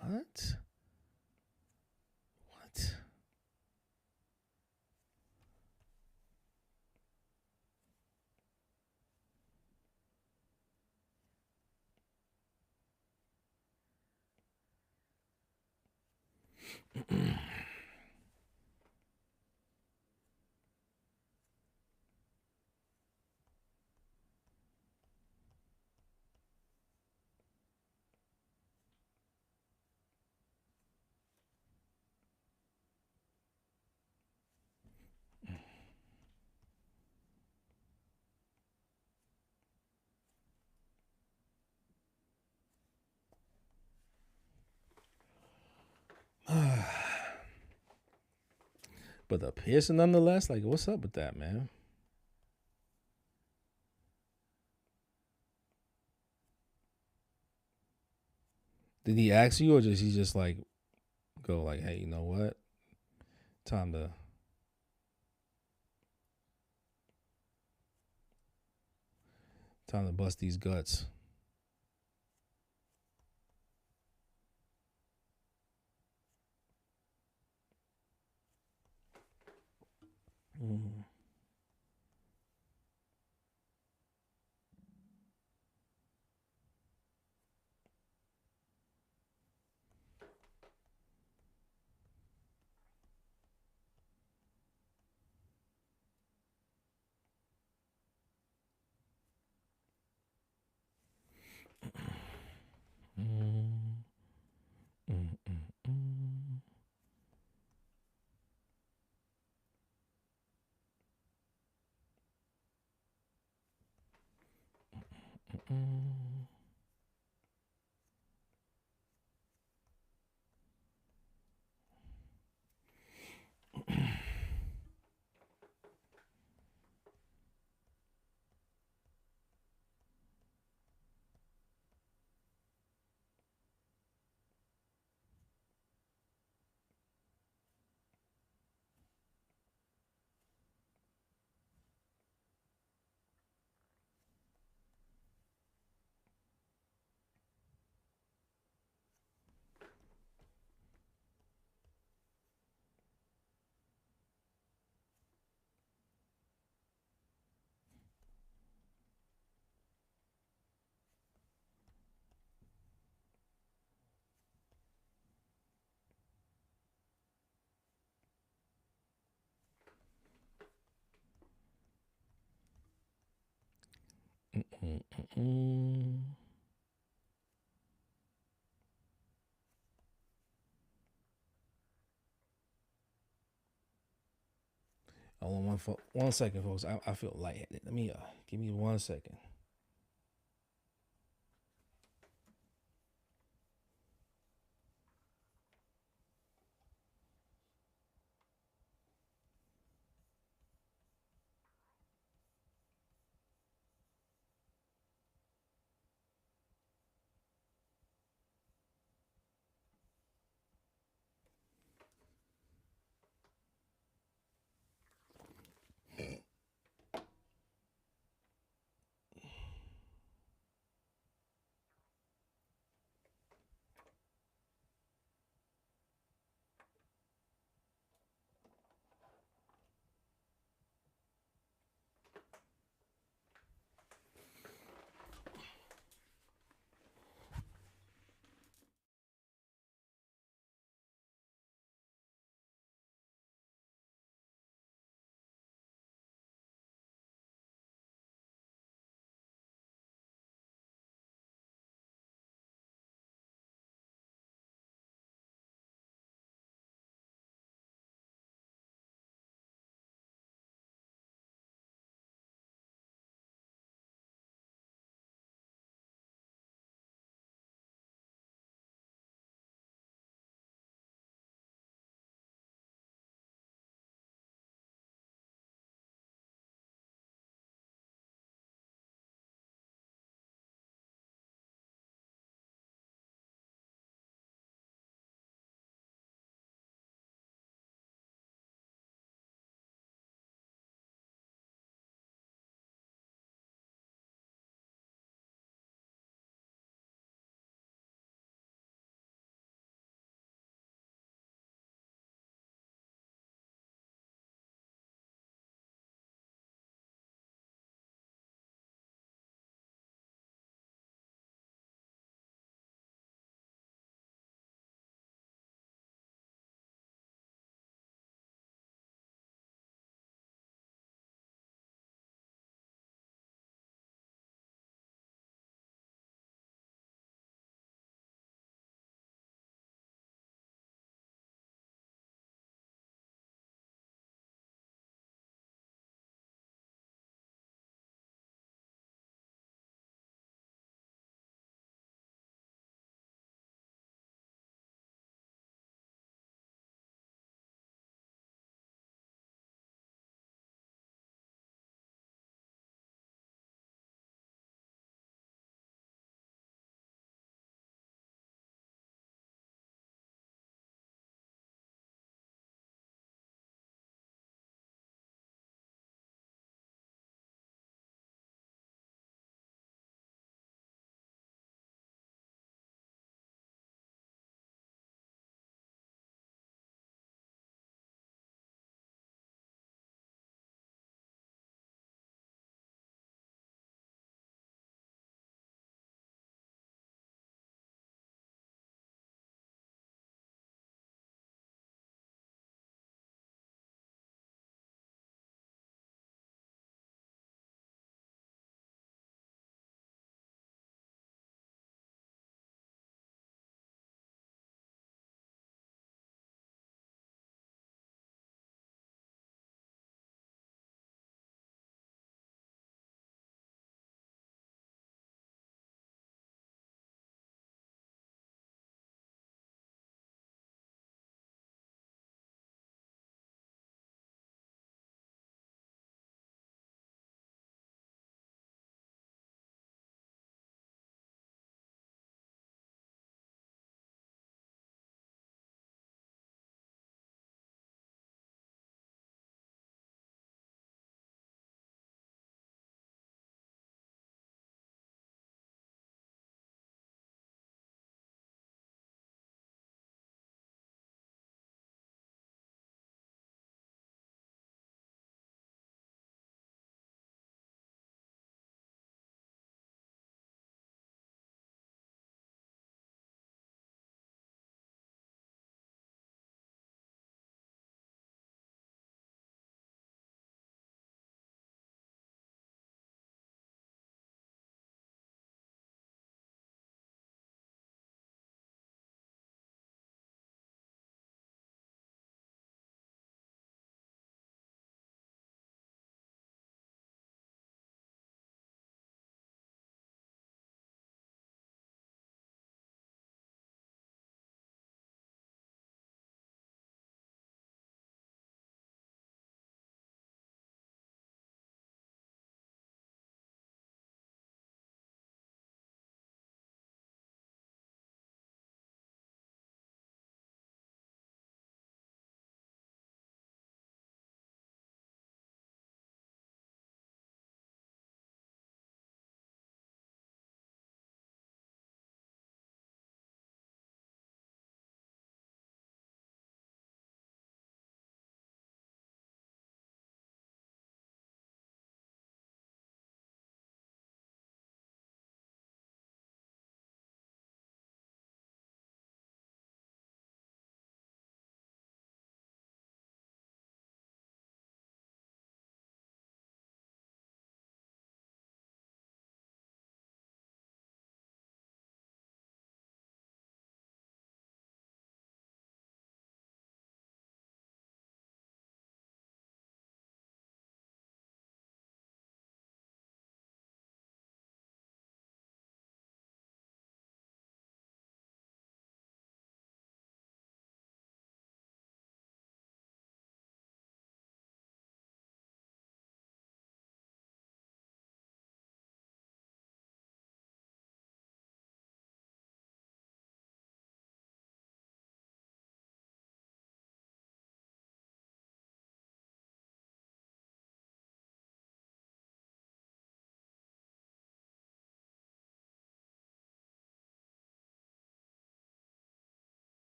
What? What? But the piercing, nonetheless, like, what's up with that, man? Did he ask you, or just he just like go like, hey, you know what? Time to bust these guts. Mm. Mm. Mm. Mm. Mm. Mm. Mm. Hold on one second, folks. I feel lightheaded. Let me give me 1 second.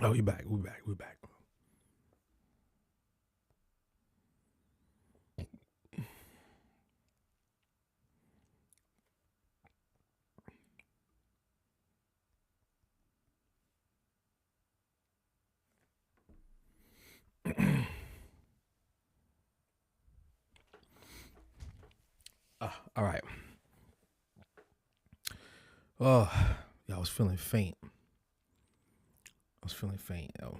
Oh, we back. We back. We back. All right. Oh, yeah, I was feeling faint. Yo.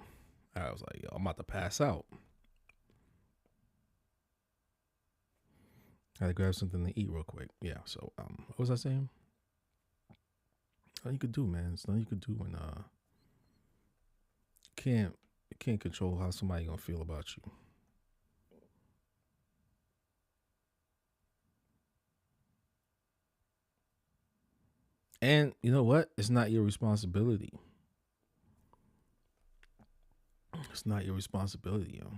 I was like, yo, I'm about to pass out. I had to grab something to eat real quick. Yeah. So, what was I saying? Nothing you could do, man. It's nothing you could do when you can't control how somebody gonna feel about you. And you know what? It's not your responsibility. It's not your responsibility, yo.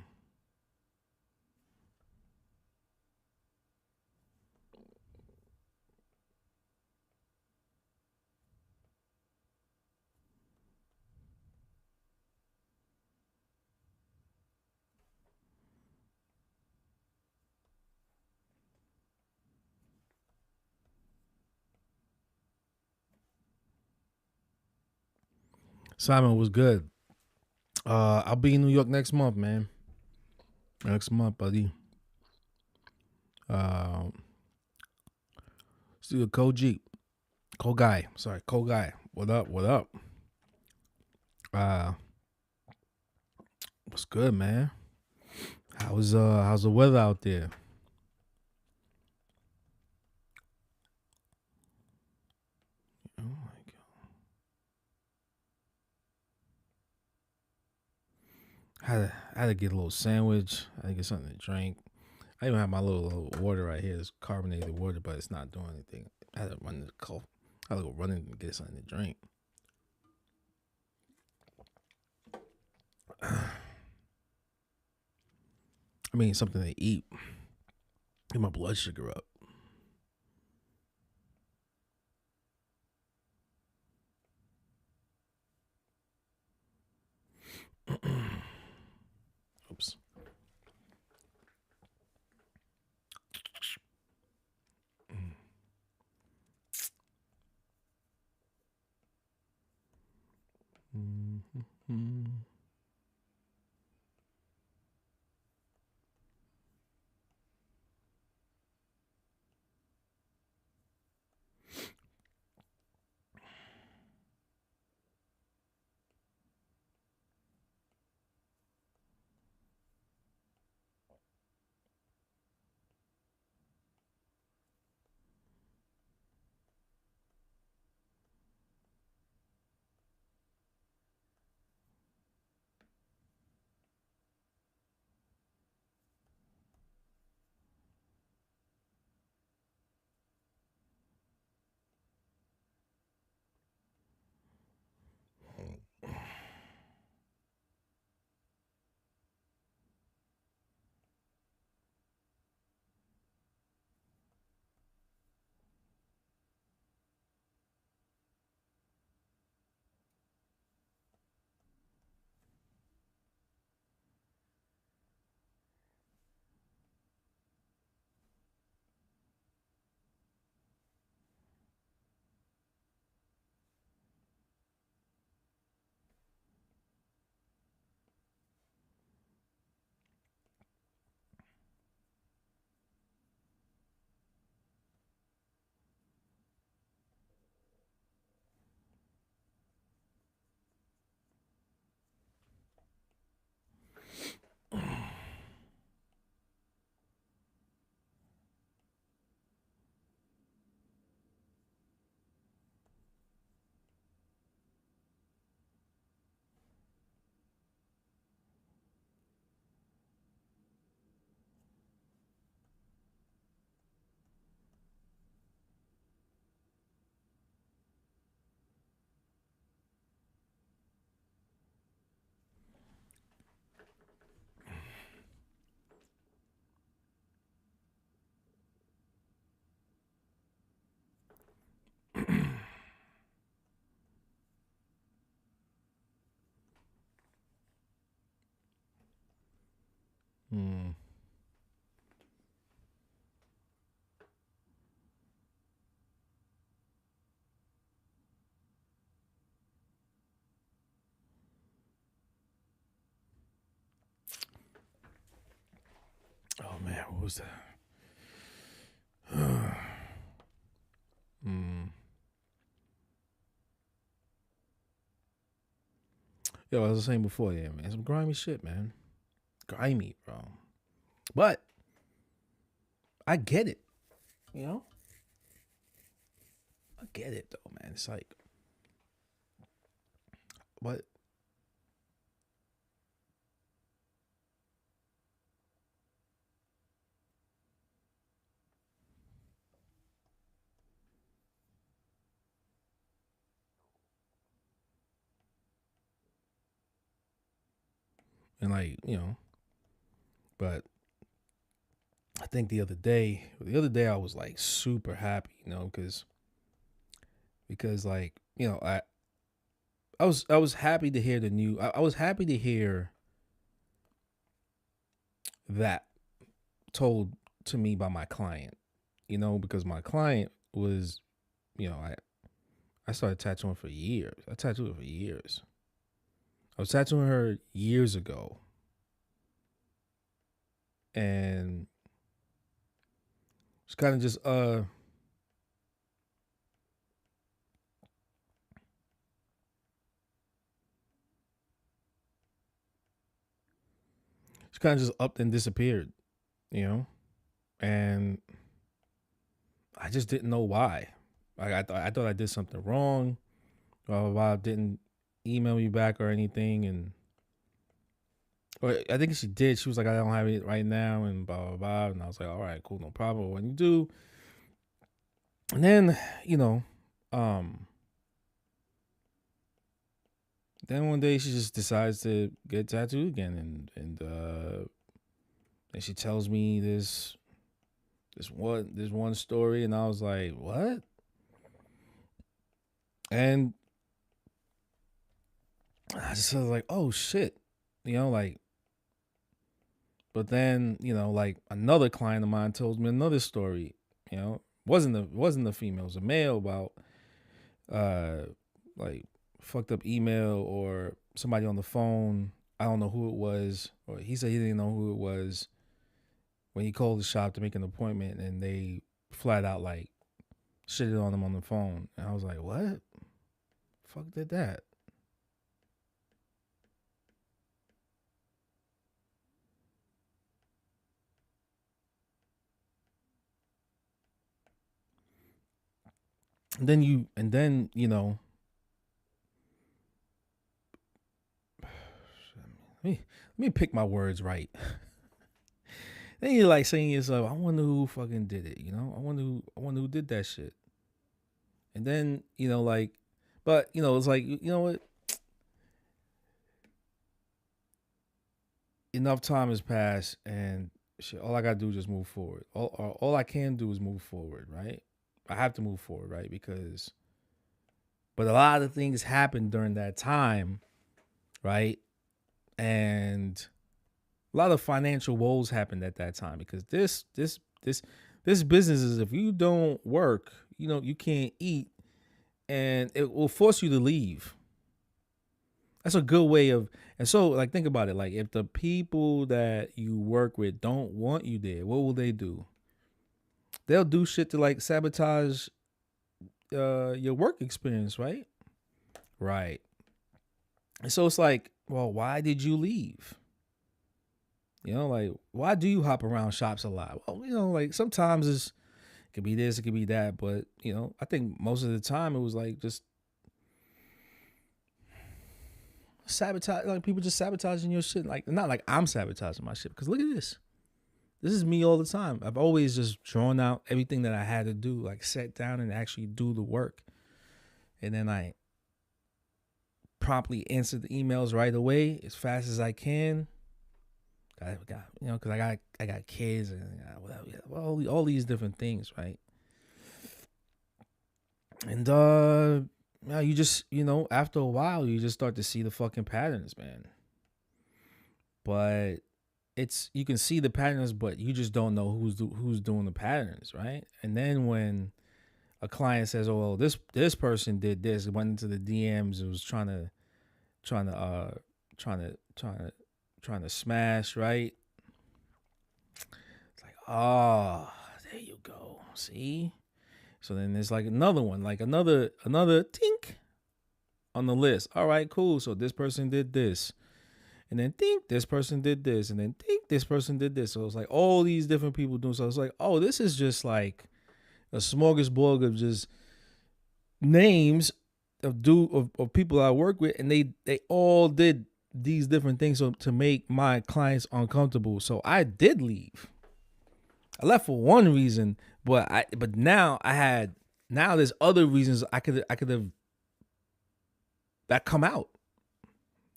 Simon was good. I'll be in New York next month, man. Next month, buddy. See Koji. Kogai. Sorry, Kogai. What up? What up? What's good, man? How's the weather out there? Oh my god. I had to get a little sandwich. I had to get something to drink. I even have my little water right here. It's carbonated water, but it's not doing anything. I had to run the cough. I had to go run and get something to drink. I mean, something to eat. Get my blood sugar up. Oops. Mm-hmm. Hmm. Oh man, what was that? Hmm. Yo, I was saying before, yeah, man, some grimy shit, man. Grimy, bro. But I get it, you know. I get it though, man. It's like, but and like, you know, but I think the other day I was like super happy, you know, because like, you know, I was happy to hear the new. I was happy to hear that told to me by my client, you know, because my client was, you know, I started tattooing for years. I tattooed her for years. I was tattooing her years ago, and it's kind of just she kind of just upped and disappeared, you know, and I just didn't know why. Like I thought I did something wrong. Blah blah blah. Didn't email me back or anything, and or I think she did. She was like, I don't have it right now, and blah blah blah. And I was like, all right, cool, no problem. When you do, and then you know, then one day she just decides to get tattooed again, and she tells me this one story, and I was like, what? And I just was like, oh shit, you know, like. But then, you know, like another client of mine told me another story. You know, wasn't the female, it was a male about like fucked up email or somebody on the phone. I don't know who it was, or he said he didn't know who it was when he called the shop to make an appointment, and they flat out like shitted on him on the phone. And I was like, what? Fuck did that? And then you know, let me pick my words right. Then you're like saying to yourself, I wonder who fucking did it, you know? I wonder who did that shit. And then, you know, like, but you know, it's like, you know what? Enough time has passed, and shit, all I gotta do is just move forward. All I can do is move forward, right? I have to move forward, right? Because, but a lot of things happened during that time, right? And a lot of financial woes happened at that time because this business is, if you don't work, you know, you can't eat, and it will force you to leave. That's a good way of, and so like think about it. Like if the people that you work with don't want you there, what will they do? They'll do shit to like sabotage your work experience, right? Right. And so it's like, well, why did you leave? You know, like why do you hop around shops a lot? Well, you know, like sometimes it could be this, it could be that, but you know, I think most of the time it was like just sabotage, like people just sabotaging your shit. Like not like I'm sabotaging my shit, because look at this. This is me all the time. I've always just drawn out everything that I had to do, like sat down and actually do the work. And then I promptly answer the emails right away as fast as I can. Got you know, because I got kids and all these different things, right? And yeah, you just, you know, after a while you just start to see the fucking patterns, man. But it's you can see the patterns, but you just don't know who's doing the patterns, right? And then when a client says, "Oh, well, this person did this," went into the DMs and was trying to smash, right? It's like, oh, there you go. See? So then there's like another one, like another tink on the list. All right, cool. So this person did this. And then think this person did this. And then think this person did this. So it's like all these different people doing. So it's like, oh, this is just like a smorgasbord of just names of people I work with. And they all did these different things to make my clients uncomfortable. So I did leave. I left for one reason, but now there's other reasons I could have that come out.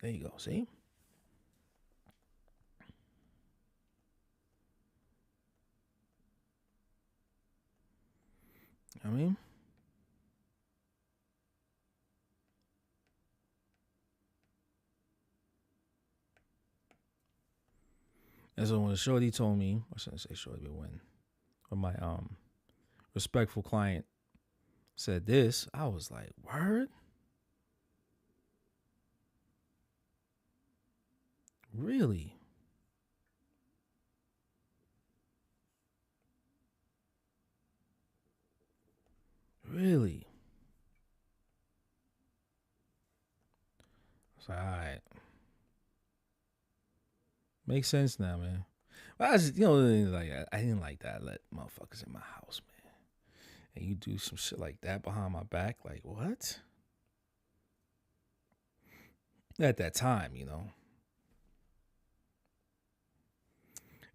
There you go. See? I mean, and so when Shorty told me, I shouldn't say Shorty, but when my respectful client said this, I was like, word? Really? Really? I was like, all right. Makes sense now, man. But I just, like I didn't like that. I let motherfuckers in my house, man. And you do some shit like that behind my back, like what? At that time,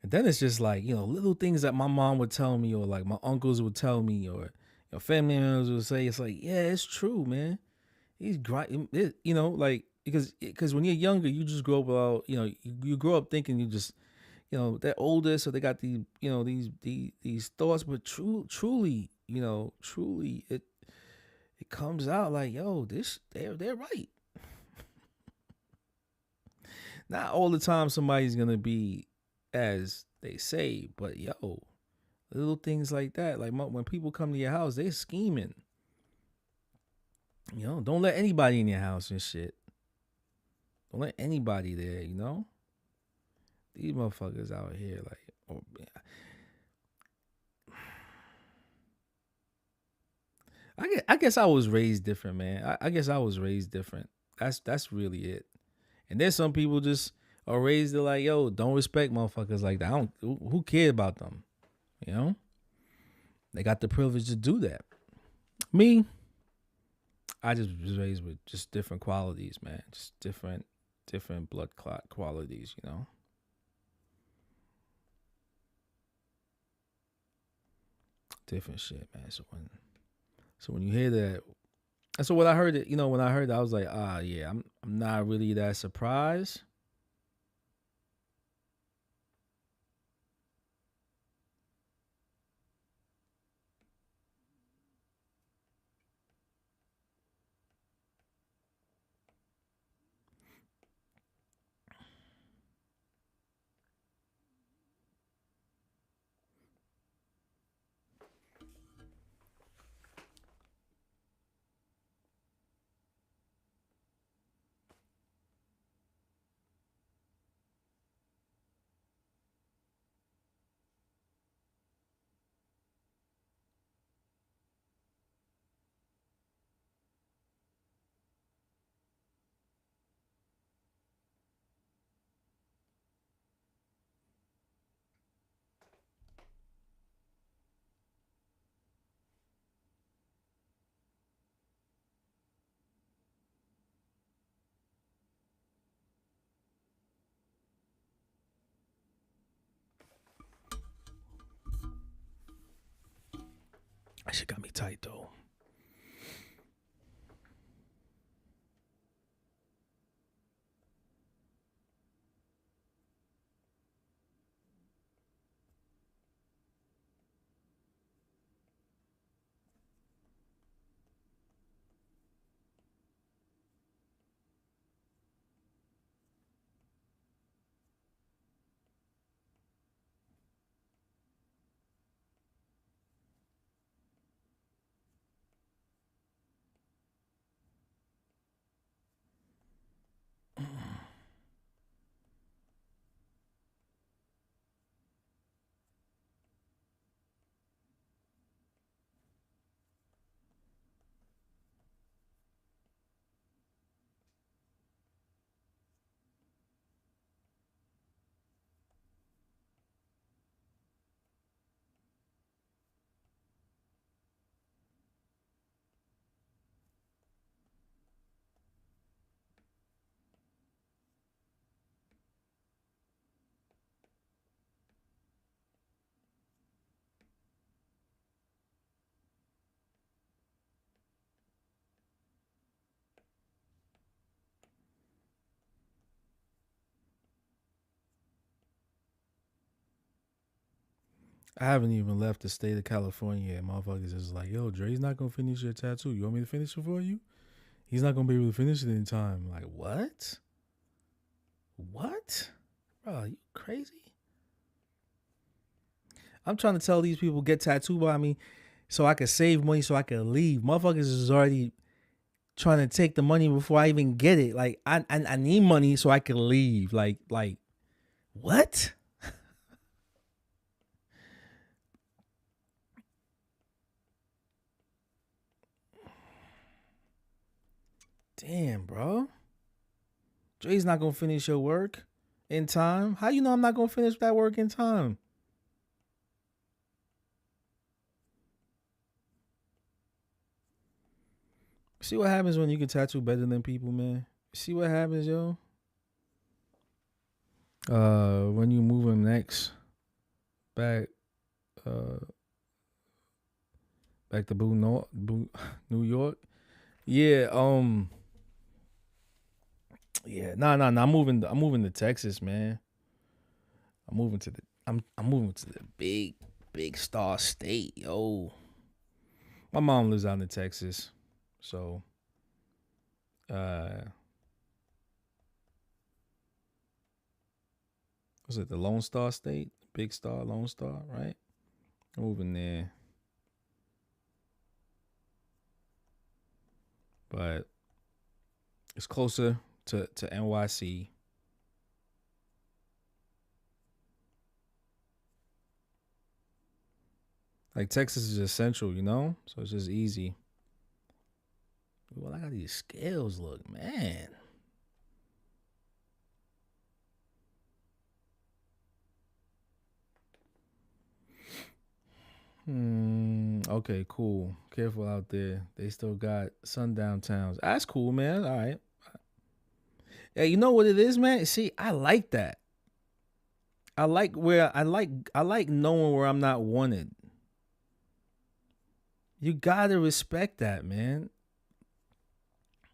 And then it's just like, little things that my mom would tell me or like my uncles would tell me or family members would say. It's like, yeah, it's true, man. He's grind, like because when you're younger, you just grow up about, you grow up thinking you just, they're older, so they got these thoughts, but truly, truly it comes out like, yo, they're right. Not all the time somebody's gonna be as they say, but yo, little things like that, like when people come to your house, they're scheming. Don't let anybody in your house and shit. Don't let anybody there, These motherfuckers out here, like, oh, I guess I was raised different, man. I guess I was raised different. That's really it. And there's some people just are raised to like, yo, don't respect motherfuckers like that. Who cares about them? They got the privilege to do that. Me, I just was raised with just different qualities, man. Just different blood clot qualities, Different shit, man. So when you hear that, so when I heard it, when I heard that, I was like, yeah, I'm not really that surprised. That shit got me tight though. I haven't even left the state of California yet. Motherfuckers is like, yo, Dre's not gonna finish your tattoo. You want me to finish it for you? He's not gonna be able to finish it in time. Like, what? What? Bro, are you crazy? I'm trying to tell these people get tattooed by me so I can save money so I can leave. Motherfuckers is already trying to take the money before I even get it. Like, I need money so I can leave. Like what? Damn, bro. Dre's not gonna finish your work in time. How you know I'm not gonna finish that work in time? See what happens when you can tattoo better than people, man. See what happens, yo. When you move him next, back to New York. Yeah, yeah, nah. I'm moving to Texas, man. I'm moving to the big star state, yo. My mom lives out in Texas, so was it the Lone Star State? Big Star, Lone Star, right? I'm moving there. But it's closer to NYC. Like, Texas is just central, you know? So it's just easy. Well, I got these scales, look, man. Okay, cool. Careful out there. They still got sundown towns. That's cool, man. All right. Yeah, you know what it is, man? See, I like that. I like knowing where I'm not wanted. You gotta respect that, man.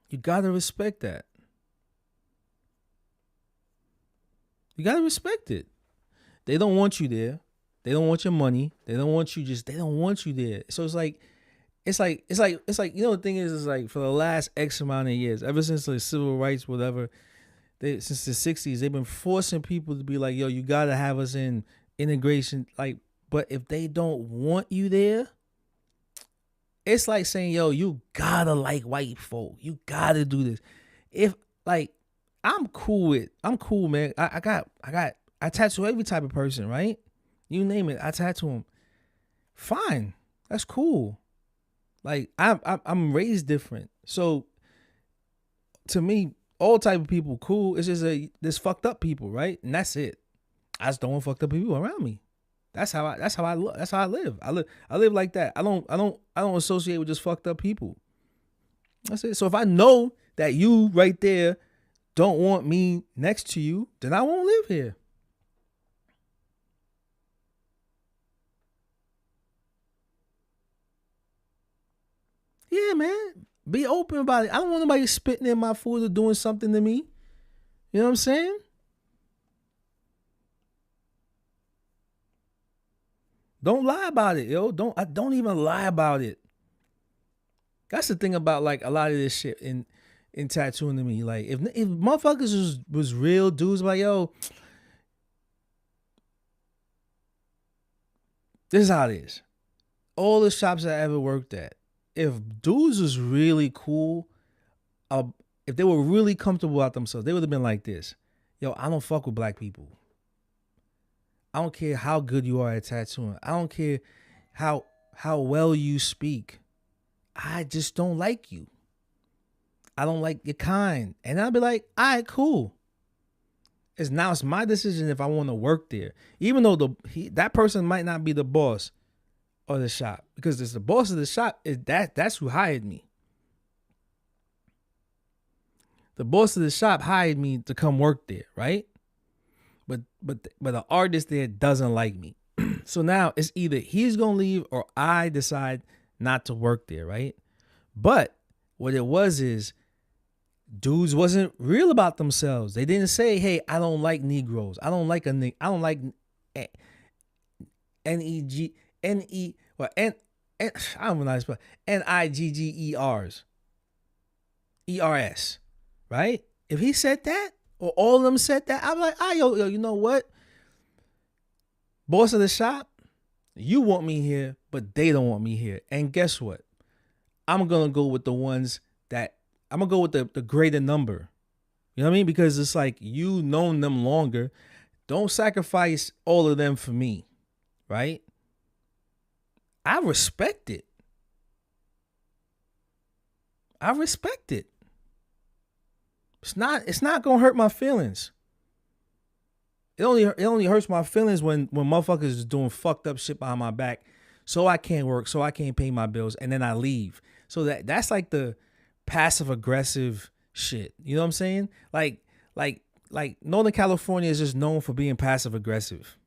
You gotta respect that. You gotta respect it. They don't want you there. They don't want your money. They don't want you there. So it's like, you know, the thing is like, for the last X amount of years, ever since like civil rights, whatever, since the 60s, they've been forcing people to be like, yo, you gotta have us in integration. Like, but if they don't want you there, it's like saying, yo, you gotta like white folk. You gotta do this. If like, I'm cool, man. I tattoo every type of person, right? You name it, I tattoo them. Fine, that's cool. Like, I'm raised different, so to me, all type of people cool. It's just there's fucked up people, right? And that's it. I just don't want fucked up people around me. That's how I live. I live like that. I don't associate with just fucked up people. That's it. So if I know that you right there don't want me next to you, then I won't live here. Yeah, man. Be open about it. I don't want nobody spitting in my food or doing something to me. You know what I'm saying? Don't lie about it, yo. Don't even lie about it. That's the thing about like a lot of this shit in tattooing to me. Like, if motherfuckers was real dudes, like, yo, this is how it is. All the shops I ever worked at, if dudes was really cool, if they were really comfortable about themselves, they would have been like this. Yo, I don't fuck with black people. I don't care how good you are at tattooing. I don't care how well you speak. I just don't like you. I don't like your kind. And I'll be like, all right, cool. It's my decision if I want to work there. Even though that person might not be the boss of the shop, because it's the boss of the shop, that's who hired me. The boss of the shop hired me to come work there, right? But the artist there doesn't like me. So now it's either he's gonna leave or I decide not to work there, right? But what it was is, dudes wasn't real about themselves. They didn't say, hey, I don't like Negroes. I don't like N-E-G, N-E, well, N, I don't know how to spell Niggers, E-R-S, right? If he said that, or all of them said that, I'm like, yo, you know what? Boss of the shop, you want me here, but they don't want me here. And guess what? I'm going to go with the ones that, I'm going to go with the greater number. You know what I mean? Because it's like, you known them longer. Don't sacrifice all of them for me, right? I respect it. I respect it. It's not gonna hurt my feelings. It only hurts my feelings when motherfuckers is doing fucked up shit behind my back, so I can't work, so I can't pay my bills, and then I leave. So that's like the passive aggressive shit. You know what I'm saying? Like Northern California is just known for being passive aggressive.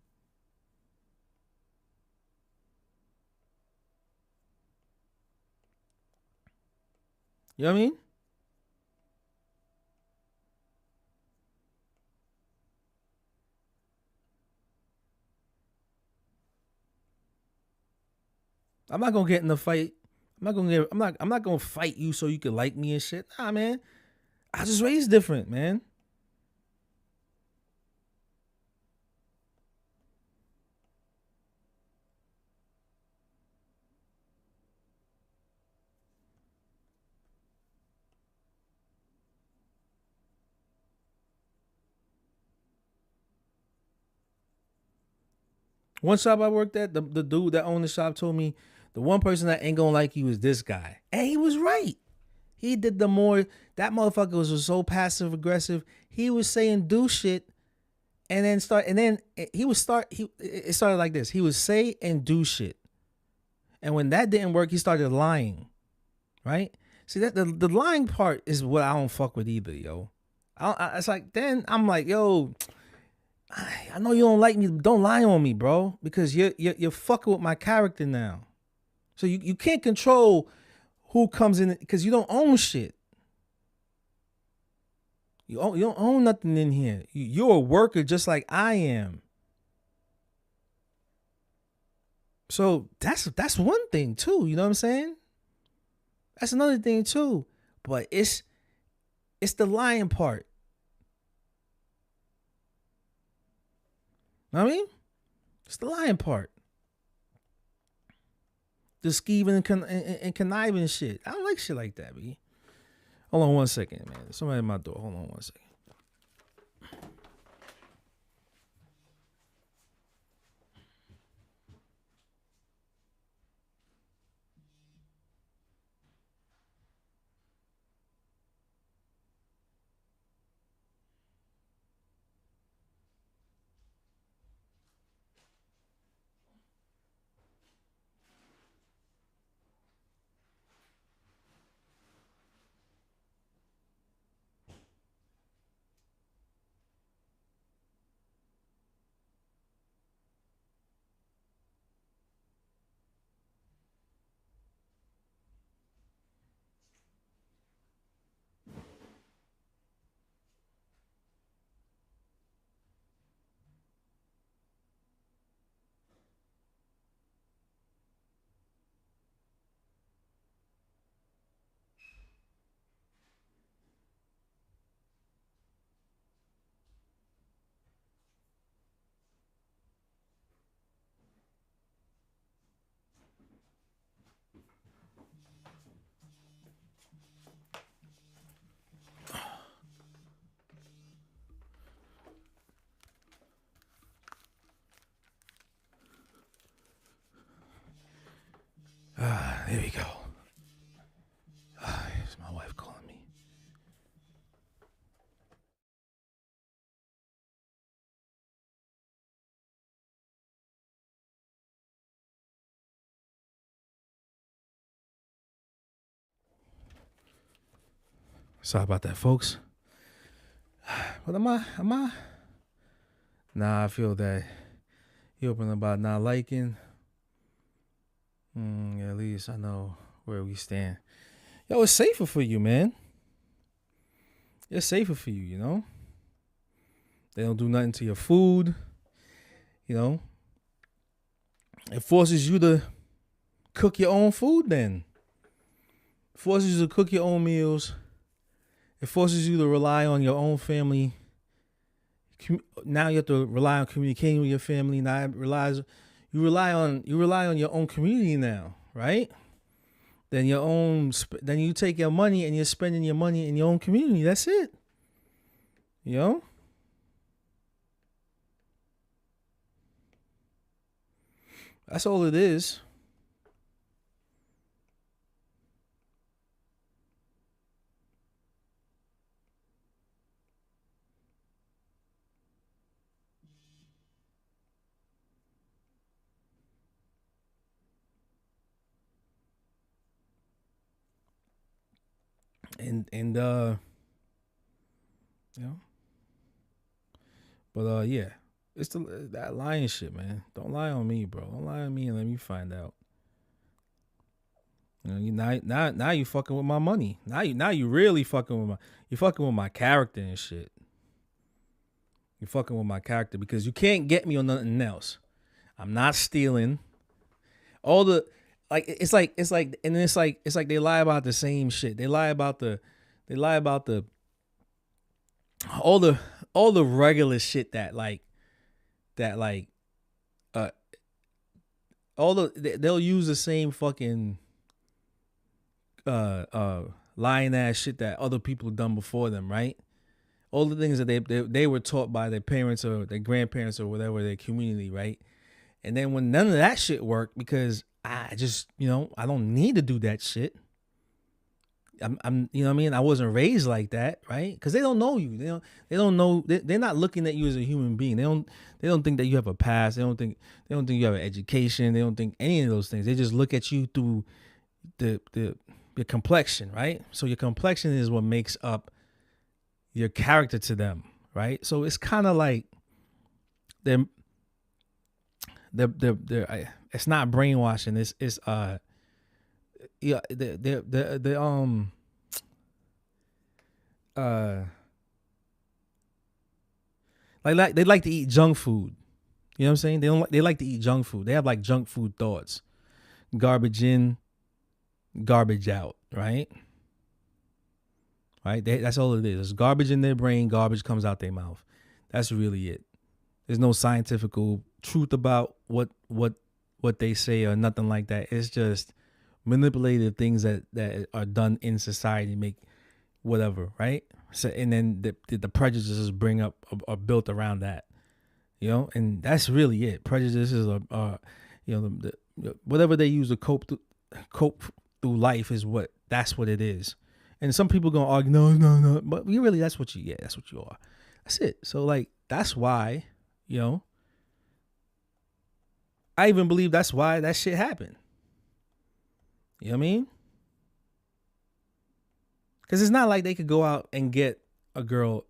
You know what I mean? I'm not gonna get in a fight. I'm not gonna fight you so you can like me and shit. Nah, man. I just raised different, man. One shop I worked at, the dude that owned the shop told me the one person that ain't gonna like you is this guy. And he was right. He did the more, that motherfucker was so passive aggressive. He was saying do shit and then it started like this. He would say and do shit. And when that didn't work, he started lying. Right? See, that the lying part is what I don't fuck with either, yo. It's like, then I'm like, yo, I know you don't like me. Don't lie on me, bro, because you're fucking with my character now. So you can't control who comes in because you don't own shit. You don't own nothing in here. You're a worker just like I am. So that's one thing too. You know what I'm saying? That's another thing too. But it's the lying part. Know what I mean? It's the lying part. The scheming and conniving shit. I don't like shit like that, B. Hold on one second, man. Somebody at my door. Hold on one second. There we go. It's my wife calling me. Sorry about that, folks. But am I? Nah, I feel that he open about not liking. At least I know where we stand. Yo, it's safer for you, man. It's safer for you, you know? They don't do nothing to your food, you know? It forces you to cook your own food then. It forces you to cook your own meals. It forces you to rely on your own family. Now you have to rely on communicating with your family. Now you rely on your own community now, right? Then then you take your money and you're spending your money in your own community. That's it. You know? That's all it is. And you know, but yeah, it's that lying shit, man. Don't lie on me, bro. Don't lie on me and let me find out. You know, now you fucking with my money. Now you really fucking with my character and shit. You fucking with my character because you can't get me on nothing else. I'm not stealing. All the it's like they lie about the same shit. They lie about the all the regular shit that they'll use the same fucking lying ass shit that other people have done before them, right? All the things that they were taught by their parents or their grandparents or whatever, their community, right? And then when none of that shit worked because I just, I don't need to do that shit. I'm you know what I mean? I wasn't raised like that, right? Because they don't know you. They don't know. They're not looking at you as a human being. They don't think that you have a past. They don't think you have an education. They don't think any of those things. They just look at you through your complexion, right? So your complexion is what makes up your character to them, right? So it's kind of like they're it's not brainwashing. It's yeah, like they like to eat junk food. You know what I'm saying? They like to eat junk food. They have like junk food thoughts. Garbage in, garbage out, right? Right? That's all it is. There's garbage in their brain, garbage comes out their mouth. That's really it. There's no scientific truth about what they say or nothing like that. It's just manipulative things that are done in society, make whatever, right? So, and then the prejudices bring up are built around that, and that's really it. Prejudices are whatever they use to cope through life is that's what it is. And some people gonna argue, no, but you really that's what you are. That's it. So like that's why, I even believe that's why that shit happened. You know what I mean? Because it's not like they could go out and get a girl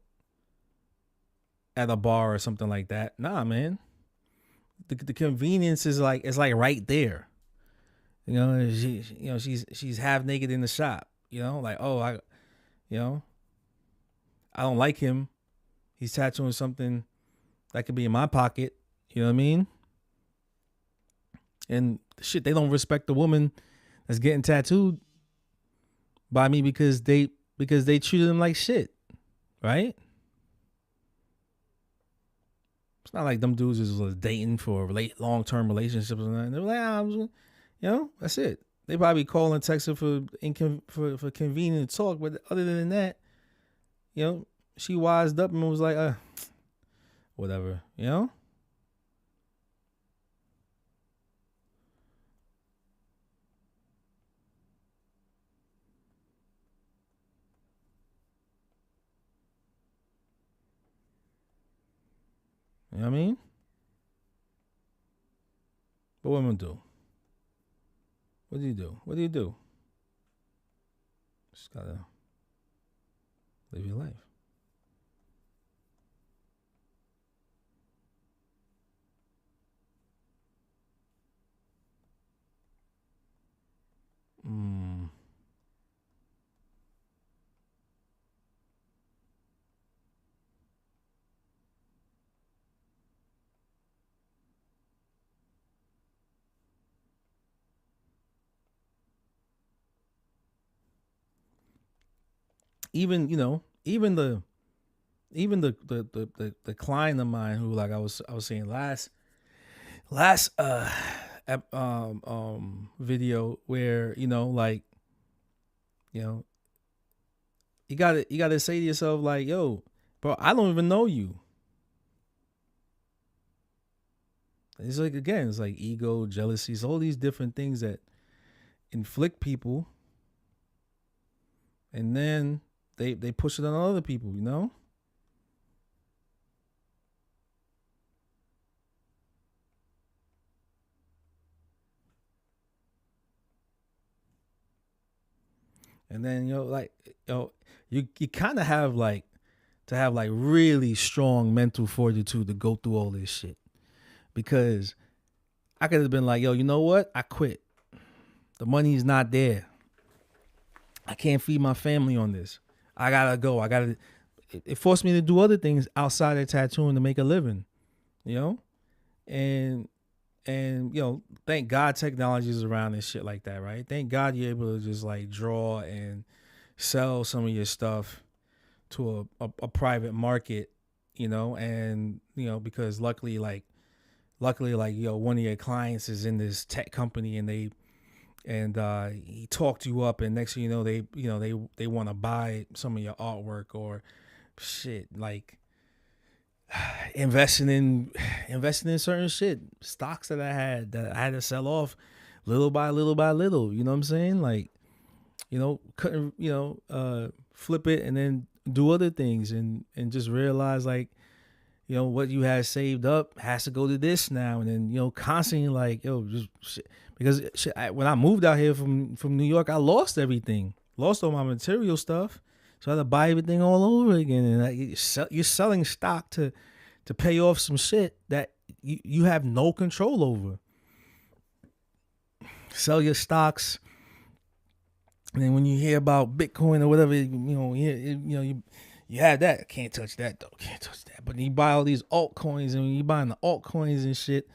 at a bar or something like that. Nah, man. The convenience is like right there. She's half naked in the shop. Like, oh, I don't like him. He's tattooing something that could be in my pocket. You know what I mean? And shit, they don't respect the woman that's getting tattooed by me because they treated them like shit, right? It's not like them dudes was dating for long-term relationships and nothing. They were like, that's it. They probably call and text her for convenient talk, but other than that, she wised up and was like, whatever, You know what I mean? What women do? What do you do? What do you do? Just gotta live your life. even, you know, even the client of mine who, like I was saying last video, where, you know, like, you know, you gotta say to yourself, like, yo, bro, I don't even know you. It's like, again, it's like ego, jealousies, all these different things that inflict people, and then they push it on other people, you know. And then, you know, like, you know, you kind of have like to have like really strong mental fortitude to go through all this shit, because I could have been like, yo, you know what? I quit. The money's not there. I can't feed my family on this. I gotta go. It forced me to do other things outside of tattooing to make a living, you know? And you know, thank God technology is around and shit like that, right? Thank God you're able to just like draw and sell some of your stuff to a private market, you know, and, you know, because luckily, like, you know, one of your clients is in this tech company, and he talked you up, and next thing you know, they want to buy some of your artwork, or shit, like investing in certain shit, stocks that I had to sell off little by little by little, you know what I'm saying? Like, you know, couldn't, you know, flip it and then do other things, and just realize, like, you know, what you had saved up has to go to this now. And then, you know, constantly like, yo, just shit. Because shit, when I moved out here from New York, I lost everything, lost all my material stuff. So I had to buy everything all over again. And like, you're selling stock to pay off some shit that you have no control over. Sell your stocks. And then when you hear about Bitcoin or whatever, you have that. Can't touch that though. Can't touch that. But you buy all these altcoins, and when you buying the altcoins and shit,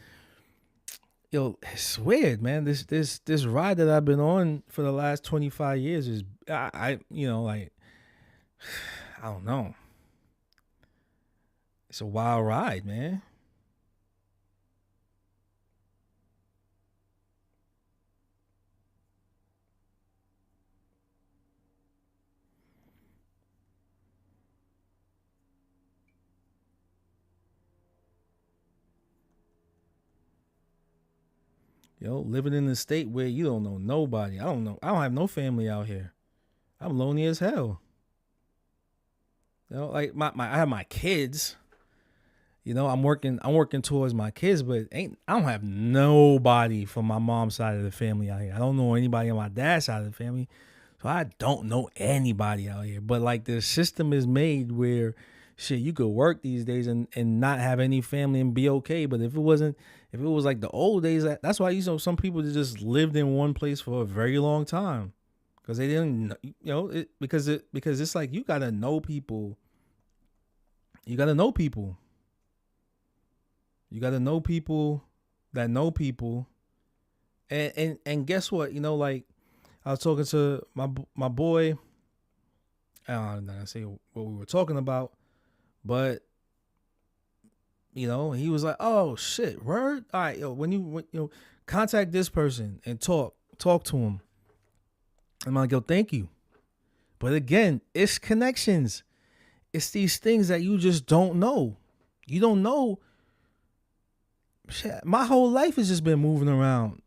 yo, it's weird, man. This ride that I've been on for the last 25 years is, I you know, like, I don't know. It's a wild ride, man. You know, living in a state where you don't know nobody. I don't have no family out here. I'm lonely as hell. You know, like I have my kids. You know, I'm working towards my kids, but I don't have nobody from my mom's side of the family out here. I don't know anybody on my dad's side of the family. So I don't know anybody out here. But like, the system is made where shit, you could work these days and not have any family and be okay. But if it was like the old days, that's why, you know, some people just lived in one place for a very long time, because they didn't, you know, because it's like, you gotta know people. You gotta know people. You gotta know people that know people. And guess what? You know, like, I was talking to my boy. I'm not gonna say what we were talking about, but, you know, he was like, "Oh shit, word. All right, yo, when you know, contact this person and talk to him." I'm like, "Yo, thank you." But again, it's connections. It's these things that you just don't know. You don't know. Shit, my whole life has just been moving around,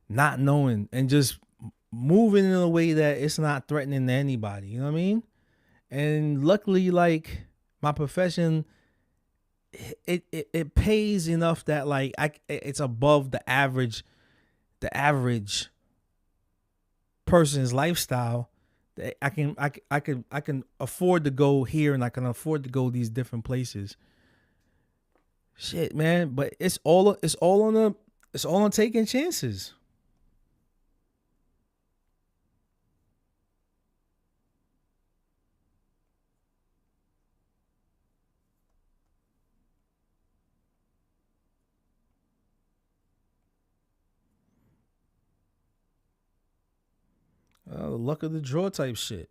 not knowing, and just moving in a way that it's not threatening to anybody. You know what I mean? And luckily, like, my profession, it pays enough that, like, it's above the average person's lifestyle, that I can afford to go here, and I can afford to go these different places. Shit, man, but it's all on taking chances. The luck of the draw type shit.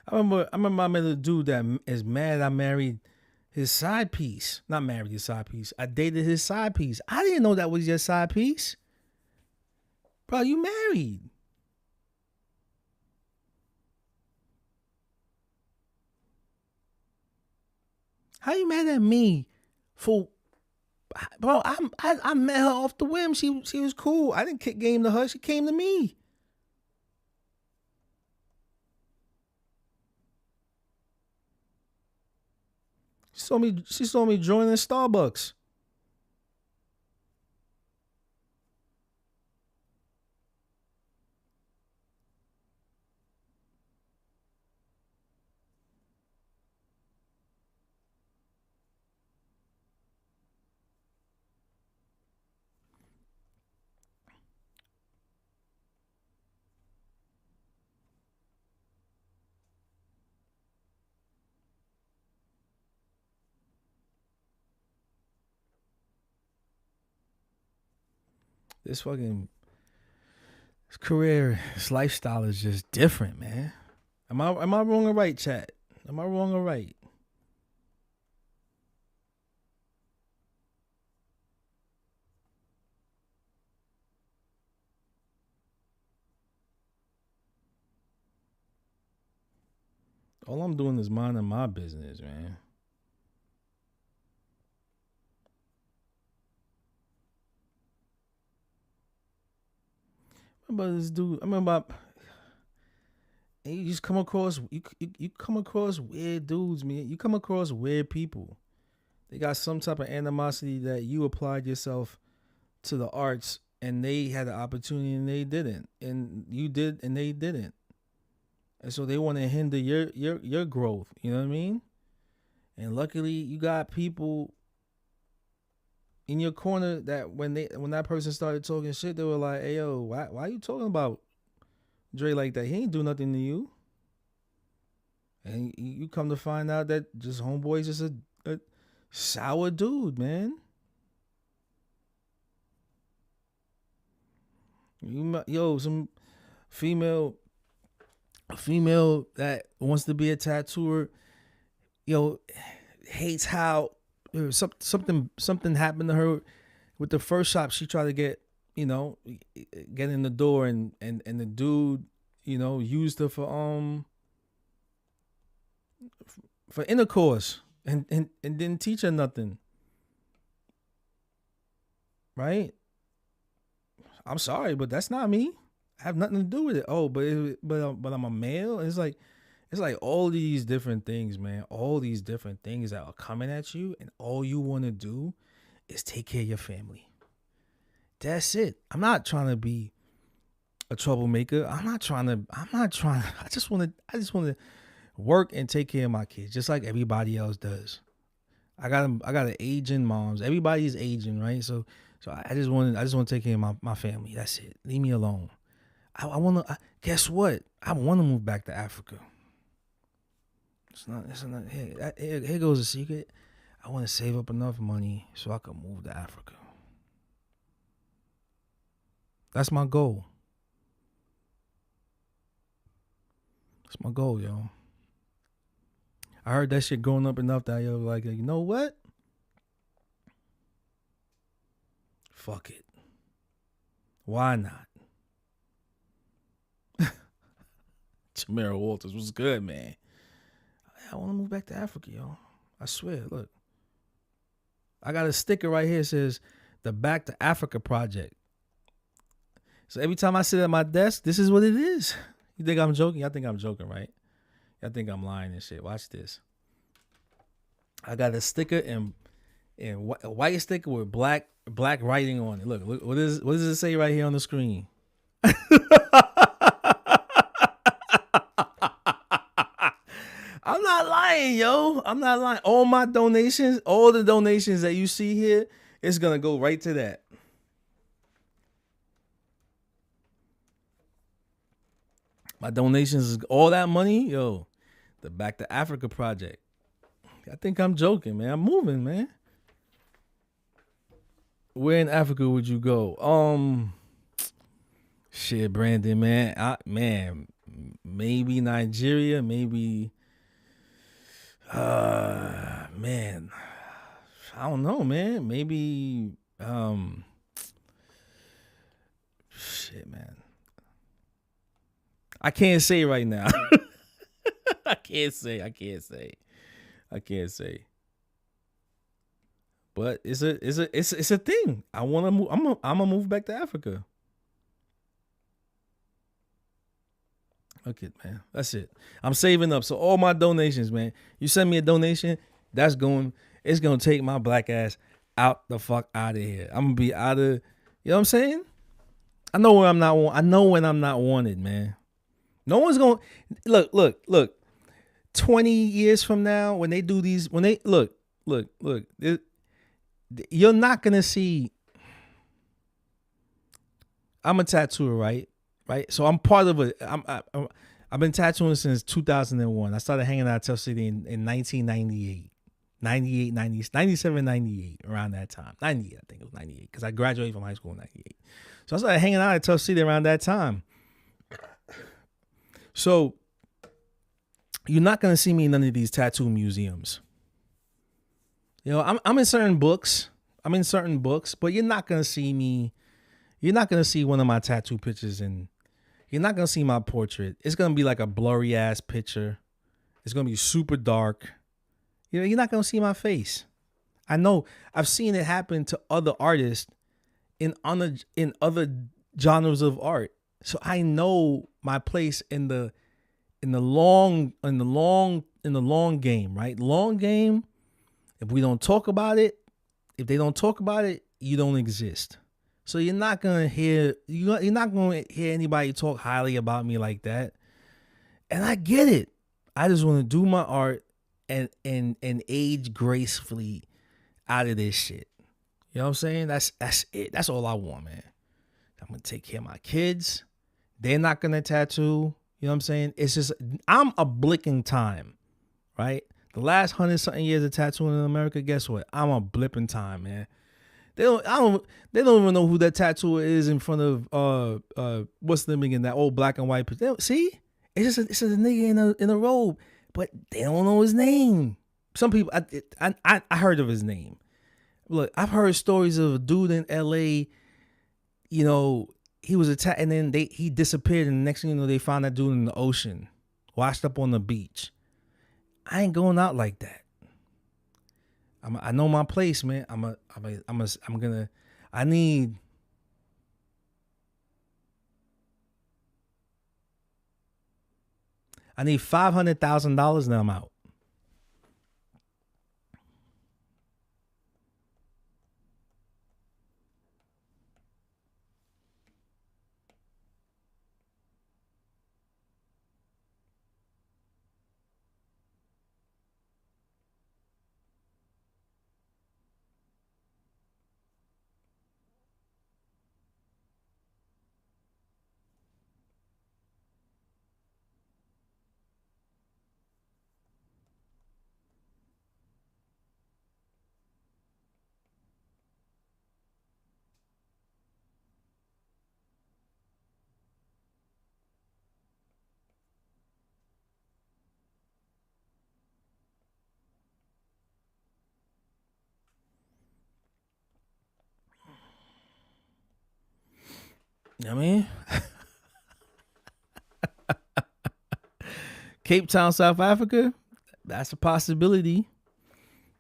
I met a dude that is mad I married his side piece. Not married his side piece. I dated his side piece. I didn't know that was your side piece. Bro, you married. How you mad at me for? Bro, I met her off the whim. She was cool. I didn't kick game to her. She came to me. She saw me joining Starbucks. This career, this lifestyle is just different, man. Am I wrong or right, chat? Am I wrong or right? All I'm doing is minding my business, man. I remember this dude. I remember you just come across you come across weird dudes, man. You come across weird people. They got some type of animosity that you applied yourself to the arts, and they had the opportunity and they didn't, and you did and they didn't, and so they want to hinder your growth. You know what I mean? And luckily, you got people in your corner that when that person started talking shit, they were like, "Hey yo, why you talking about Dre like that? He ain't do nothing to you." And you come to find out that just homeboy's just a sour dude, man. Some female that wants to be a tattooer, hates how something happened to her with the first shop she tried to get in the door, and the dude used her for intercourse and didn't teach her nothing, right? I'm sorry, but that's not me. I have nothing to do with it. Oh, but I'm a male. It's like all these different things, man. All these different things that are coming at you, and all you want to do is take care of your family. That's it. I'm not trying to be a troublemaker. I just want to work and take care of my kids, just like everybody else does. I got an aging moms. Everybody's aging, right? So I just want to take care of my family. That's it. Leave me alone. I want to. Guess what? I want to move back to Africa. It's not. Here goes a secret. I want to save up enough money so I can move to Africa. That's my goal. That's my goal, yo. I heard that shit growing up enough that yo, like, you know what? Fuck it. Why not? Jamera Walters was good, man. I want to move back to Africa, yo. I swear. Look, I got a sticker right here that says the Back to Africa Project. So every time I sit at my desk, this is what it is. You think I'm joking? I think I'm joking, right? I think I'm lying and shit. Watch this. I got a sticker and a white sticker with black writing on it. Look, what does it say right here on the screen? I'm not lying, yo. I'm not lying. All the donations that you see here, it's gonna go right to that. My donations is all that money, yo. The Back to Africa Project. I think I'm joking, man. I'm moving, man. Where in Africa would you go? Shit, Brandon, man. maybe Nigeria, maybe man, I don't know, man. Maybe shit, man. I can't say right now. I can't say. But it's a thing. I want to move. I'm gonna move back to Africa. Okay, man. That's it. I'm saving up. So all my donations, man. You send me a donation, it's gonna take my black ass out the fuck out of here. I'm gonna be out of, you know what I'm saying? I know when I'm not wanted, man. No one's gonna look. 20 years from now, when they do these, when they look, you're not gonna see. I'm a tattooer, right? So I'm part of I've been tattooing since 2001. I started hanging out at Tough City in 1998. 97, 98, around that time. 98, I think it was 98, because I graduated from high school in 98. So I started hanging out at Tough City around that time. So you're not going to see me in none of these tattoo museums. You know, I'm in certain books. But you're not going to see me. You're not going to see one of my tattoo pictures, and you're not going to see my portrait. It's going to be like a blurry ass picture. It's going to be super dark. You know, you're not going to see my face. I know. I've seen it happen to other artists in other genres of art. So I know my place in the long game, right? Long game. If we don't talk about it, if they don't talk about it, you don't exist. So you're not gonna hear anybody talk highly about me like that. And I get it. I just want to do my art and age gracefully out of this shit. You know what I'm saying? That's it. That's all I want, man. I'm gonna take care of my kids. They're not gonna tattoo. You know what I'm saying? It's just, I'm a blink in time, right? The last 100-something years of tattooing in America, guess what? I'm a blip in time, man. They don't even know who that tattooer is in front of what's the name again? That old black and white. See, it's just a nigga in a robe, but they don't know his name. Some people, I heard of his name. Look, I've heard stories of a dude in L.A. You know, he was attacked, and then he disappeared, and the next thing you know, they found that dude in the ocean, washed up on the beach. I ain't going out like that. I know my place, man. I need $500,000 and I'm out. You know what I mean? Cape Town, South Africa, that's a possibility.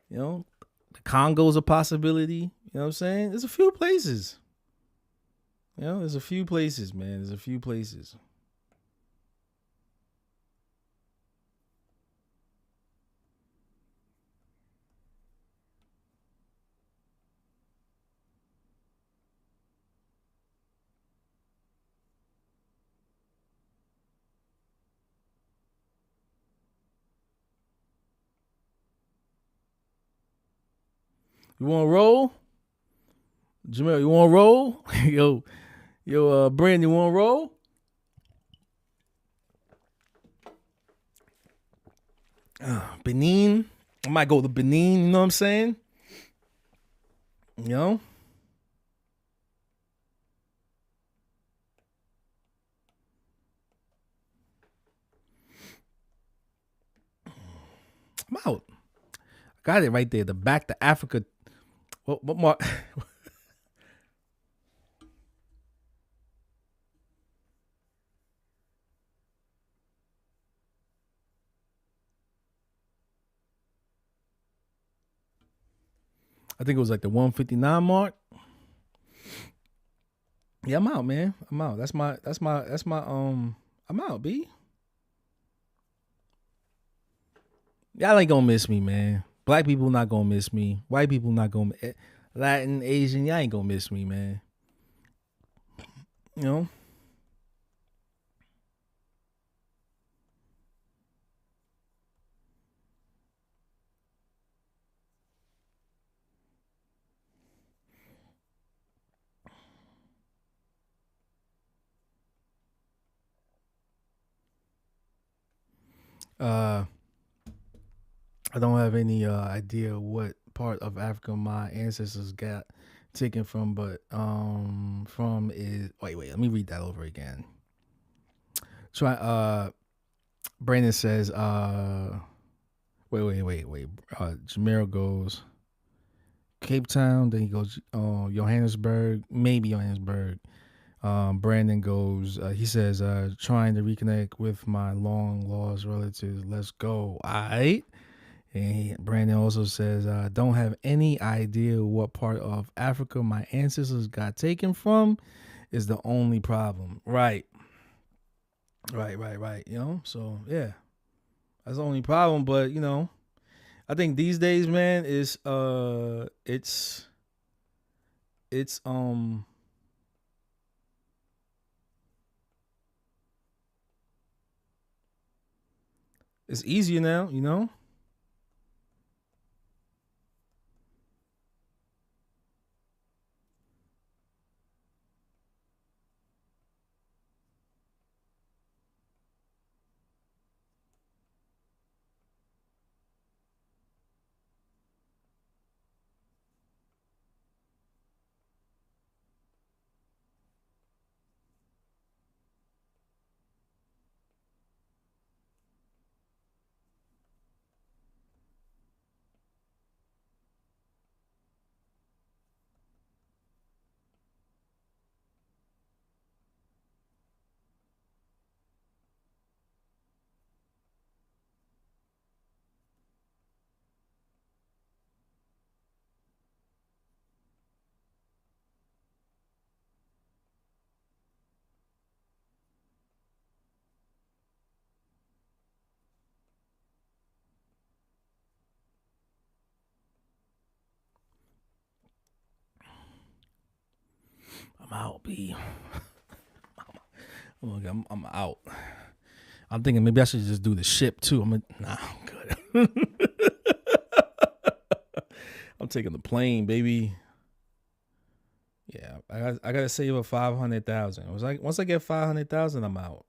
You know, the Congo's a possibility. You know what I'm saying? There's a few places. You know, there's a few places, man. There's a few places. You want to roll? Jamel, you want to roll? yo, Brandon, you want to roll? Benin. I might go to Benin, you know what I'm saying? You know? out. Got it right there. The Back to Africa. What more? I think it was like the 159 mark. Yeah, I'm out, man. I'm out. That's my I'm out, B. Y'all ain't gonna miss me, man. Black people not gonna miss me. White people not gonna Latin, Asian, y'all ain't gonna miss me, man. You know? I don't have any idea what part of Africa my ancestors got taken from, but from is wait, let me read that over again. Try Brandon says wait. Jamiro goes Cape Town, then he goes Johannesburg, maybe Johannesburg. Brandon goes, he says, trying to reconnect with my long lost relatives. Let's go. All right. And Brandon also says, don't have any idea what part of Africa my ancestors got taken from is the only problem. Right. You know, so yeah, that's the only problem. But, you know, I think these days, man, is it's it's easier now, you know. I'm out, B. I'm out. I'm thinking maybe I should just do the ship too. I'm good. I'm taking the plane, baby. Yeah, I gotta save up 500,000. It was like once I get 500,000, I'm out.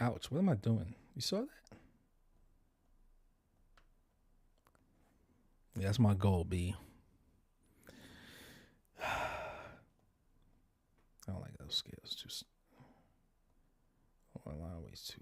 Ouch! What am I doing? You saw that? Yeah, that's my goal, B. I don't like those scales. Just a lot of ways to.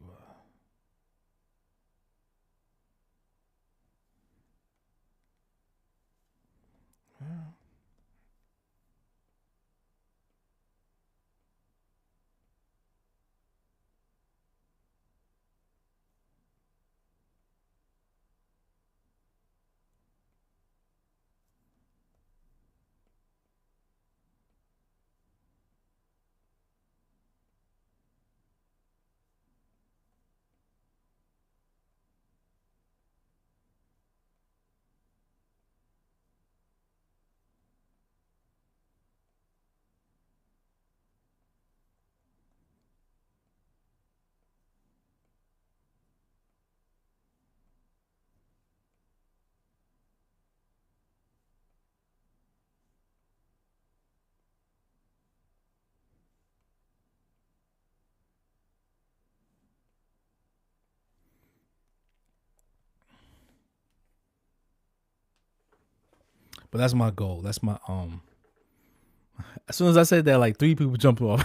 But that's my goal. That's my As soon as I said that, like 3 people jumped off.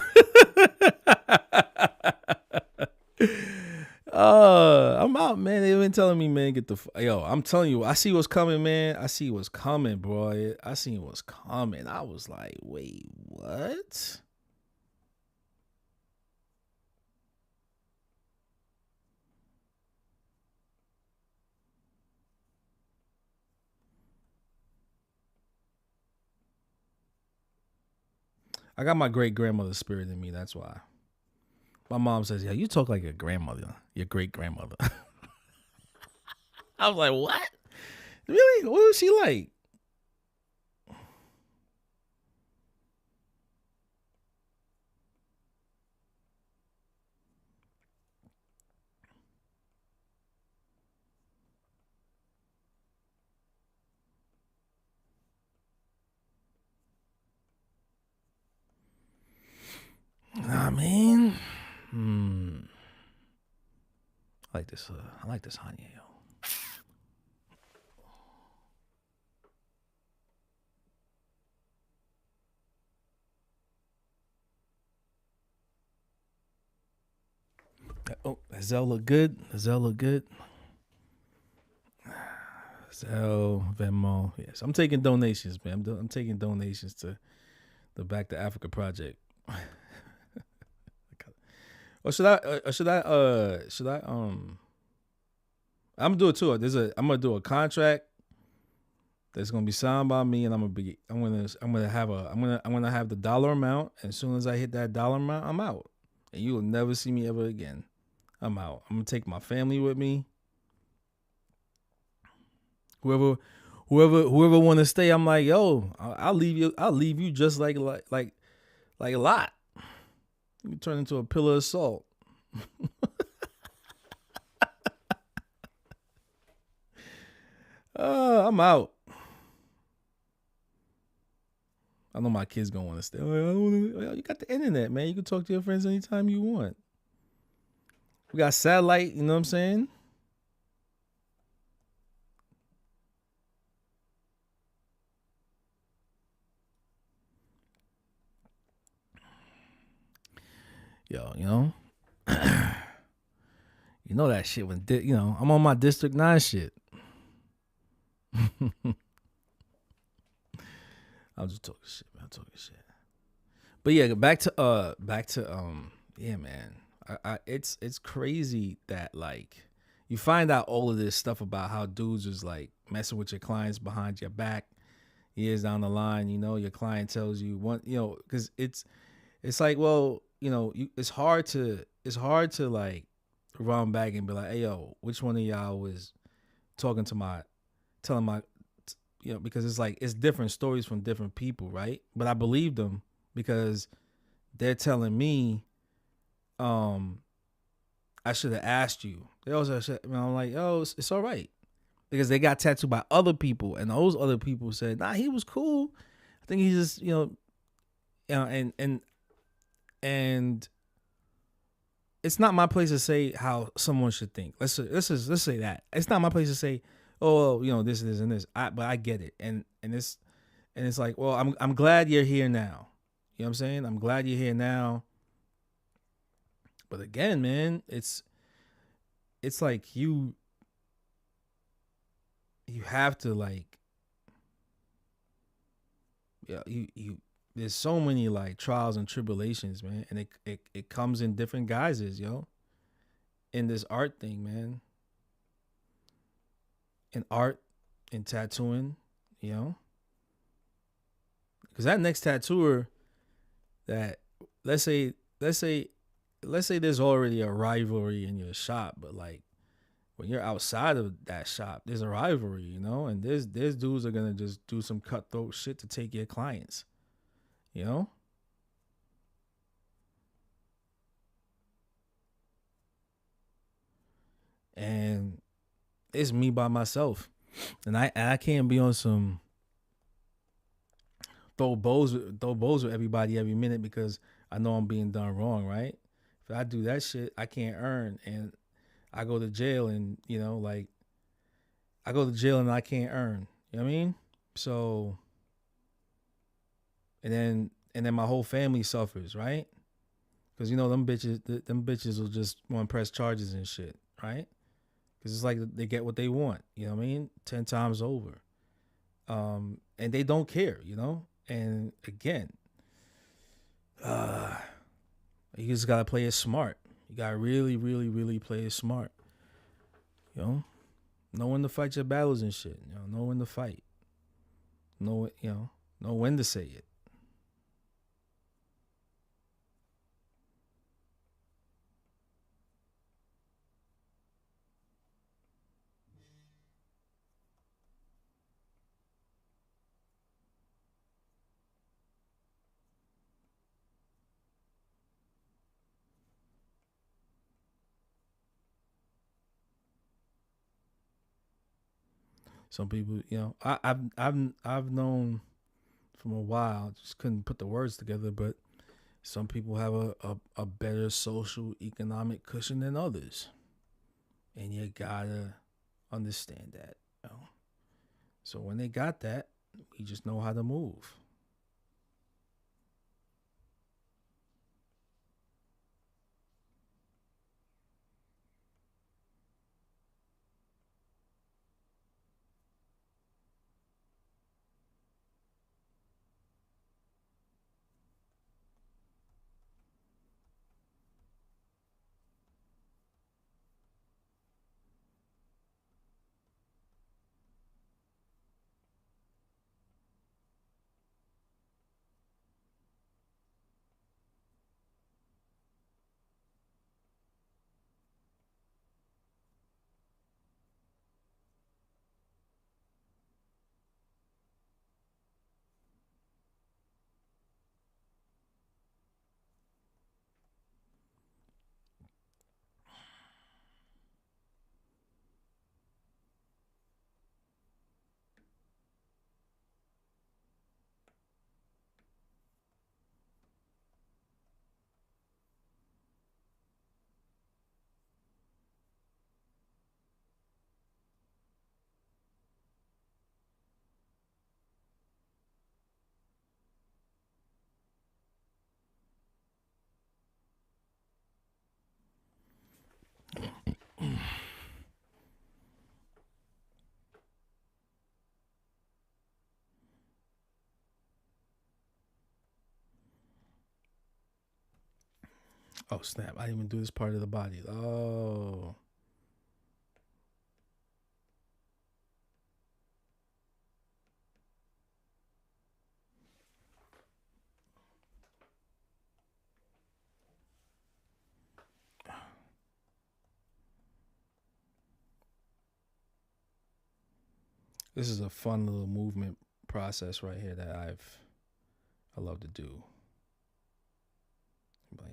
I'm out, man. They've been telling me, man, get the yo. I'm telling you, I see what's coming, man. I see what's coming, bro. I see what's coming. I was like, wait, what? I got my great grandmother's spirit in me. That's why. My mom says, "Yeah, you talk like your grandmother, your great grandmother." I was like, "What? Really? What was she like?" I mean, I like this. I like this Hannya, yo. Oh, does Zell look good? Does Zell look good? Zell, Venmo. Yes, I'm taking donations, man. I'm taking donations to the Back to Africa project. Or should I? I'm gonna do it too. I'm gonna do a contract that's gonna be signed by me, and I'm gonna have the dollar amount. As soon as I hit that dollar amount, I'm out, and you will never see me ever again. I'm out. I'm gonna take my family with me. Whoever want to stay, I'm like, yo, I'll leave you. I'll leave you just like a lot. You turn into a pillar of salt. I'm out. I know my kids gonna want to stay. You got the internet, man. You can talk to your friends anytime you want. We got satellite. You know what I'm saying? Yo, you know, you know that shit when I'm on my District 9 shit. I'm just talking shit, man. I'm talking shit. But yeah, back to yeah, man. It's crazy that like you find out all of this stuff about how dudes is like messing with your clients behind your back years down the line. You know, your client tells you because it's like, well, it's hard to like run back and be like, hey yo, which one of y'all was telling my because it's like it's different stories from different people, right? But I believe them because they're telling me I should have asked you. They also said, I'm like, oh, it's all right. Because they got tattooed by other people, and those other people said, nah, he was cool. I think he just, and it's not my place to say how someone should think. Let's say that. It's not my place to say, oh, this and this. But I get it. And it's like, well, I'm glad you're here now. You know what I'm saying? I'm glad you're here now. But again, man, it's like you have to like, you there's so many like trials and tribulations, man, and it comes in different guises, in this art thing, man. In art, in tattooing, because that next tattooer that let's say there's already a rivalry in your shop, but like when you're outside of that shop, there's a rivalry, and there's dudes are gonna just do some cutthroat shit to take your clients, and it's me by myself, and I can't be on some throw bows with everybody every minute because I know I'm being done wrong, right? If I do that shit, I can't earn, and I go to jail, and I go to jail and I can't earn. You know what I mean? So, and then my whole family suffers, right? Because you know them bitches will just want to press charges and shit, right? Because it's like they get what they want, you know what I mean? 10 times over. And they don't care, you know? And again, you just gotta play it smart. You gotta really, really, really play it smart. You know when to fight your battles and shit. You know when to fight. Know when to say it. Some people, I've known from a while, just couldn't put the words together, but some people have a better social economic cushion than others. And you gotta understand that. You know? So when they got that, we just know how to move. Oh snap! I didn't even do this part of the body. Oh, this is a fun little movement process right here that I love to do. But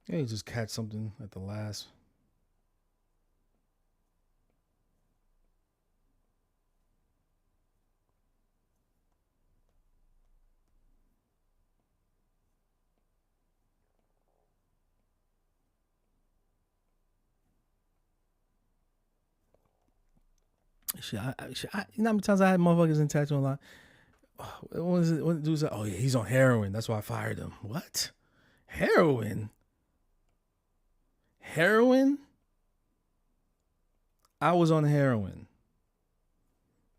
yeah, you just catch something at the last. You know how many times I had motherfuckers in tattoo line? What was it? What dude said? Oh yeah, he's on heroin. That's why I fired him. What? Heroin? Heroin? I was on heroin.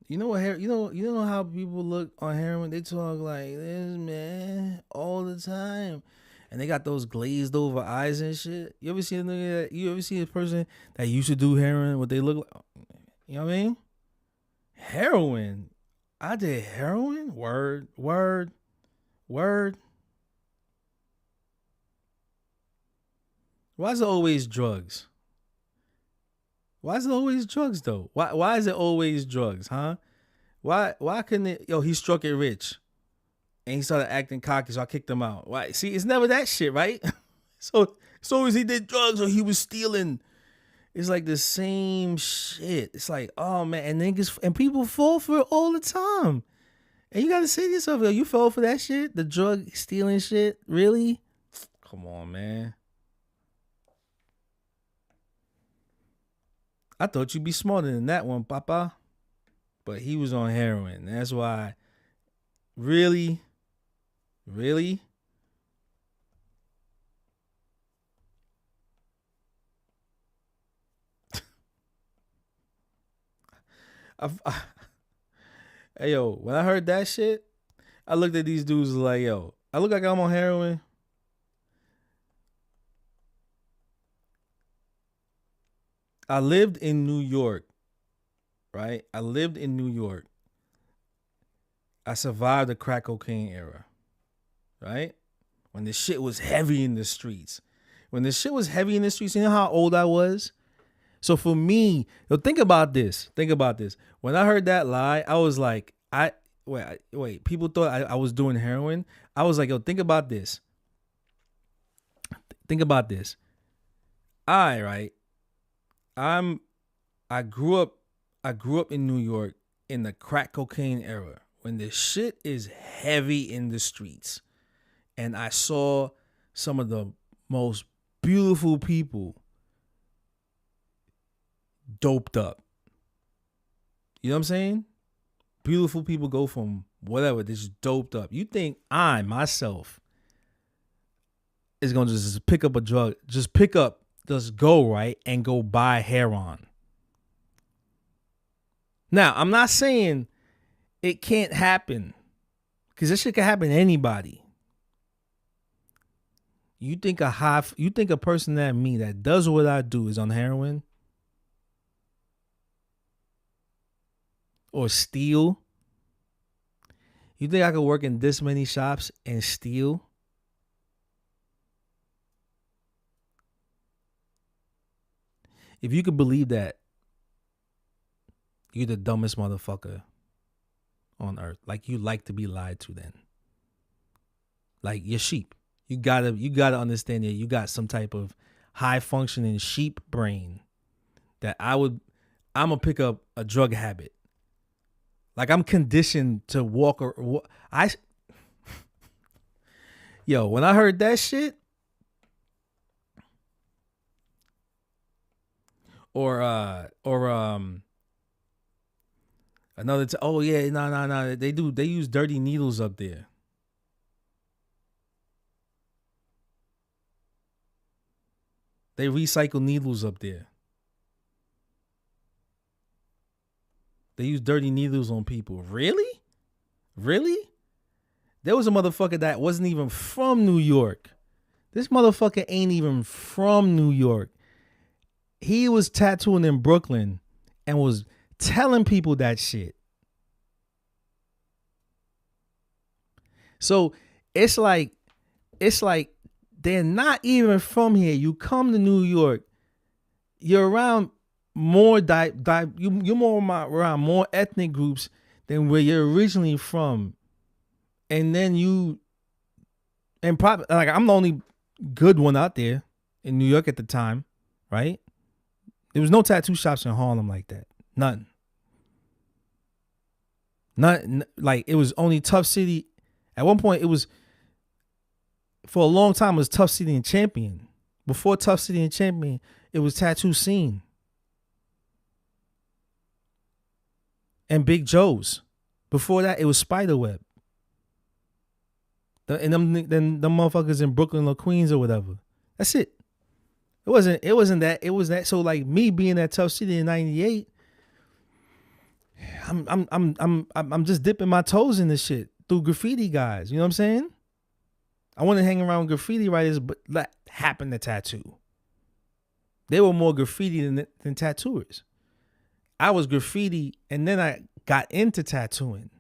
You know what? You know how people look on heroin? They talk like this, man, all the time, and they got those glazed over eyes and shit. You ever see a nigga that? You ever see a person that used to do heroin? What they look like? You know what I mean? Heroin. I did heroin. Word. Why is it always drugs? Why is it always drugs though? Why is it always drugs, huh? Why couldn't it? Yo, he struck it rich, and he started acting cocky, so I kicked him out. Why? See, it's never that shit, right? So as he did drugs or he was stealing, it's like the same shit. It's like, oh man, and niggas and people fall for it all the time, and you gotta say to yourself, yo, you fell for that shit, the drug stealing shit, really? Come on, man. I thought you'd be smarter than that one, Papa. But he was on heroin. That's why. Really? Hey, yo, when I heard that shit, I looked at these dudes like, yo, I look like I'm on heroin. I lived in New York, right? I survived the crack cocaine era, right? When the shit was heavy in the streets. You know how old I was? So for me, yo, think about this. When I heard that lie, I was like, wait. People thought I was doing heroin. I was like, yo, think about this. I grew up in New York in the crack cocaine era when the shit is heavy in the streets. And I saw some of the most beautiful people doped up. You know what I'm saying? Beautiful people go from whatever, this doped up. You think I myself is gonna just pick up a drug, just go right and go buy heroin. Now, I'm not saying it can't happen, because this shit can happen to anybody. You think a person like me that does what I do is on heroin? Or steal? You think I could work in this many shops and steal? If you could believe that, you're the dumbest motherfucker on earth. Like, you like to be lied to then. Like, you're sheep. You gotta understand that you got some type of high functioning sheep brain that I'm gonna pick up a drug habit. Like, I'm conditioned to walk. Yo, when I heard that shit, or another. Oh yeah, no. They use dirty needles up there. They recycle needles up there. They use dirty needles on people. Really? There was a motherfucker that wasn't even from New York. This motherfucker ain't even from New York. He was tattooing in Brooklyn and was telling people that shit. So it's like they're not even from here. You come to New York, you're around more you're more around more ethnic groups than where you're originally from, and then probably like I'm the only good one out there in New York at the time, right? There was no tattoo shops in Harlem like that. None. Like, it was only Tough City. At one point, it was, for a long time, it was Tough City and Champion. Before Tough City and Champion, it was Tattoo Scene. and Big Joe's. Before that, it was Spiderweb. And them motherfuckers in Brooklyn or Queens or whatever. That's it. It wasn't that. It was that. So like me being at Tough City in '98, I'm just dipping my toes in this shit through graffiti guys. You know what I'm saying? I want to hang around with graffiti writers, but that happened to tattoo. They were more graffiti than tattooers. I was graffiti, and then I got into tattooing.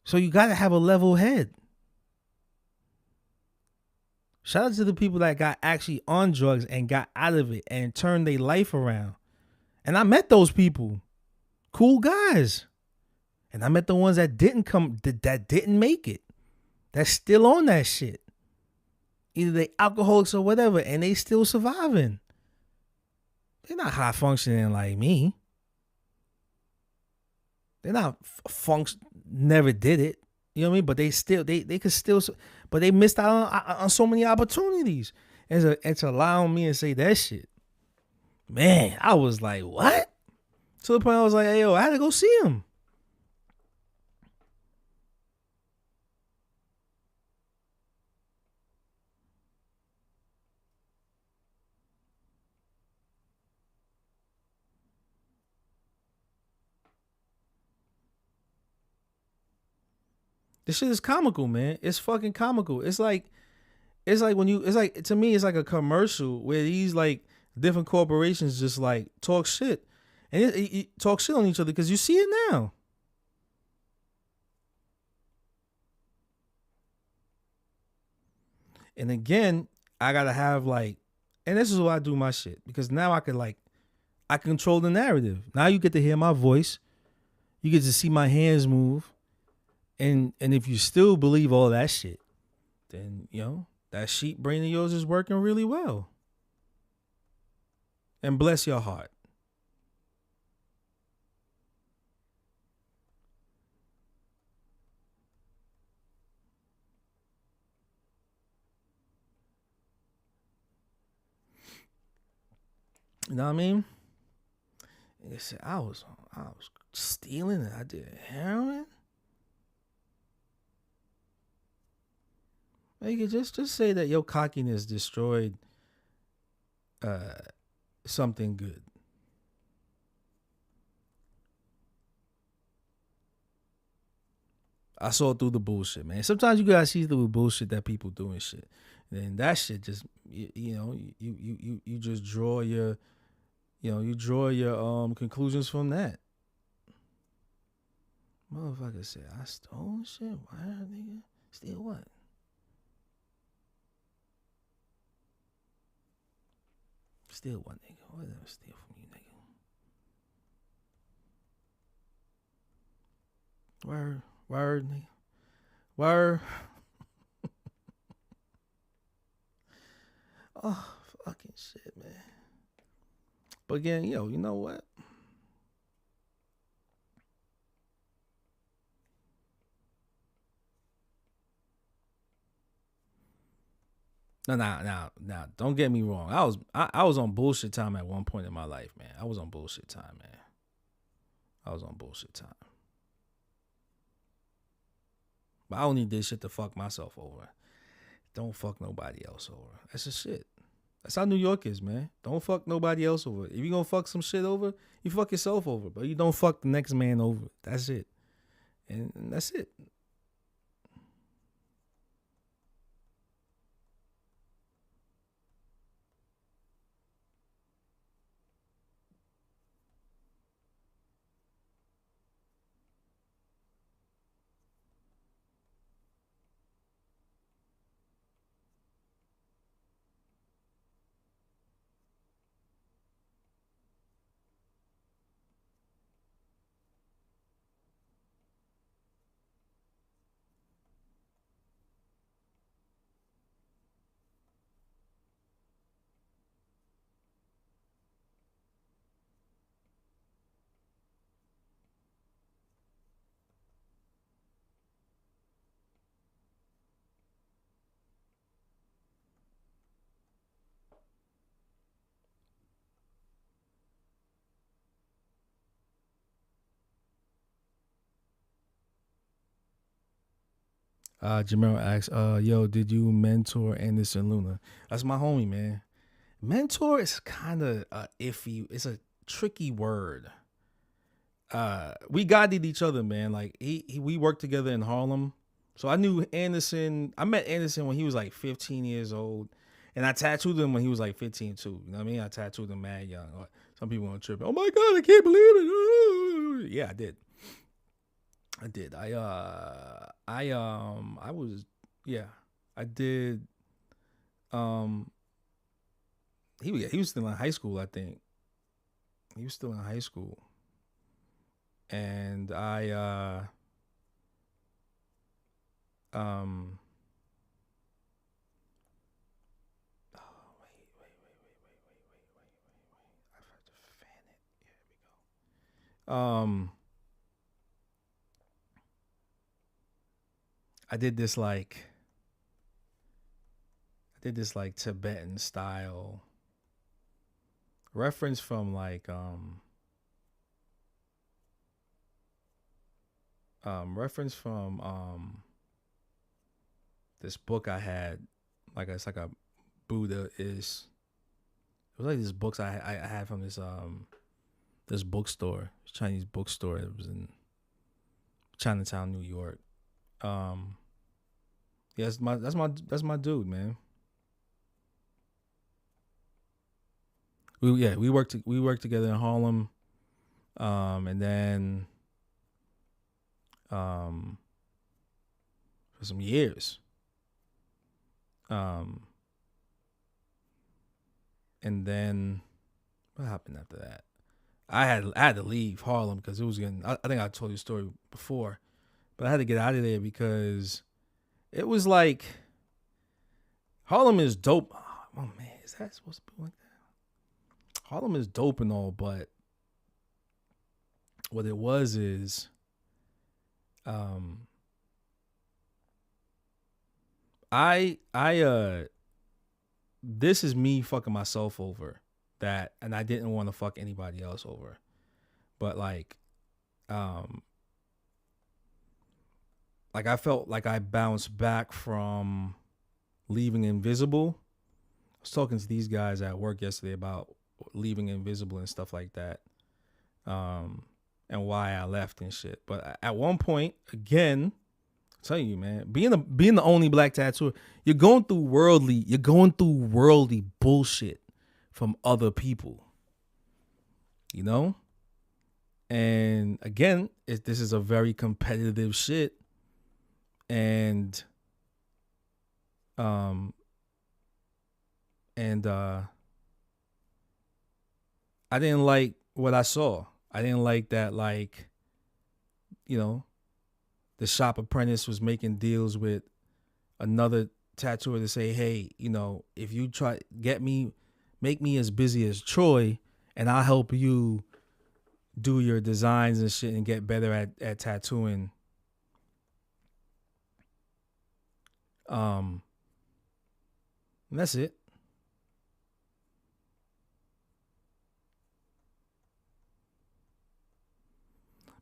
So you got to have a level head. Shout out to the people that got actually on drugs and got out of it and turned their life around. And I met those people. Cool guys. And I met the ones that didn't make it. That's still on that shit. Either they alcoholics or whatever, and they still surviving. They're not high functioning like me. They're not never did it. You know what I mean? But they still, they could still, but they missed out on so many opportunities. And to lie on me and say that shit. Man, I was like, what? To the point I was like, hey, yo, I had to go see him. This shit is comical, man. It's fucking comical. It's like to me, it's like a commercial where these like different corporations just like talk shit and it talk shit on each other because you see it now. And again, I gotta have like, and this is why I do my shit because now I control the narrative. Now you get to hear my voice, you get to see my hands move. And if you still believe all that shit, then, you know, that sheep brain of yours is working really well. And bless your heart. You know what I mean? And they said I was stealing and I did heroin. Nigga, just say that your cockiness destroyed something good. I saw through the bullshit, man. Sometimes you gotta see through the bullshit that people do and shit. And that shit just you just draw your conclusions from that. Motherfucker said I stole shit. Why, nigga? Steal what? Steal what, nigga? What did I steal from you, nigga? Word, nigga. Word. Oh, fucking shit, man. But again, you know what? Now, don't get me wrong. I was on bullshit time at one point in my life, man. I was on bullshit time, man. But I only did shit to fuck myself over. Don't fuck nobody else over. That's just shit. That's how New York is, man. Don't fuck nobody else over. If you gonna fuck some shit over, you fuck yourself over. But you don't fuck the next man over. That's it. And that's it. Jamel asks, yo, did you mentor Anderson Luna? That's my homie, man. Mentor is kind of iffy. It's a tricky word. We guided each other, man. Like we worked together in Harlem. So I knew Anderson. I met Anderson when he was like 15 years old. And I tattooed him when he was like 15 too. You know what I mean? I tattooed him mad young. Some people on trip. Oh my God, I can't believe it. Yeah, I did. I did. He was still in high school, I think. He was still in high school. And I did this like Tibetan style reference from like this book I had, like it's like a Buddha is. It was like these books I had from this bookstore, Chinese bookstore. It was in Chinatown, New York. Yeah, that's my dude, man. We worked together in Harlem, and then for some years, and then what happened after that? I had to leave Harlem because it was getting. I think I told you the story before, but I had to get out of there because it was like Harlem is dope. Oh man, is that supposed to be like that? Harlem is dope and all, but what it was is, this is me fucking myself over that, and I didn't want to fuck anybody else over, but like I felt like I bounced back from leaving Invisible. I was talking to these guys at work yesterday about leaving Invisible and stuff like that, and why I left and shit. But at one point, again, I'm telling you, man, being the only black tattooer, you're going through worldly bullshit from other people, you know. And again, this is a very competitive shit, and I didn't like what I saw. I didn't like that, like, you know, the shop apprentice was making deals with another tattooer to say, hey, you know, if you try make me as busy as Troy, and I'll help you do your designs and shit and get better at tattooing. And that's it.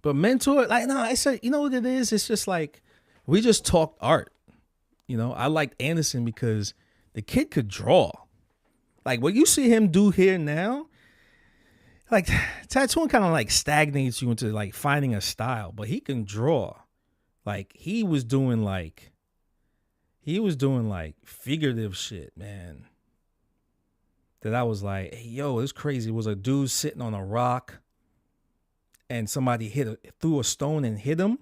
But mentor, like, no, I said, you know what it is? It's just like, we just talked art. You know, I liked Anderson because the kid could draw. Like, what you see him do here now, like, tattooing kind of like stagnates you into like finding a style, but he can draw. Like, he was doing like figurative shit, man. That I was like, hey, yo, it's crazy. It was a dude sitting on a rock and somebody threw a stone and hit him.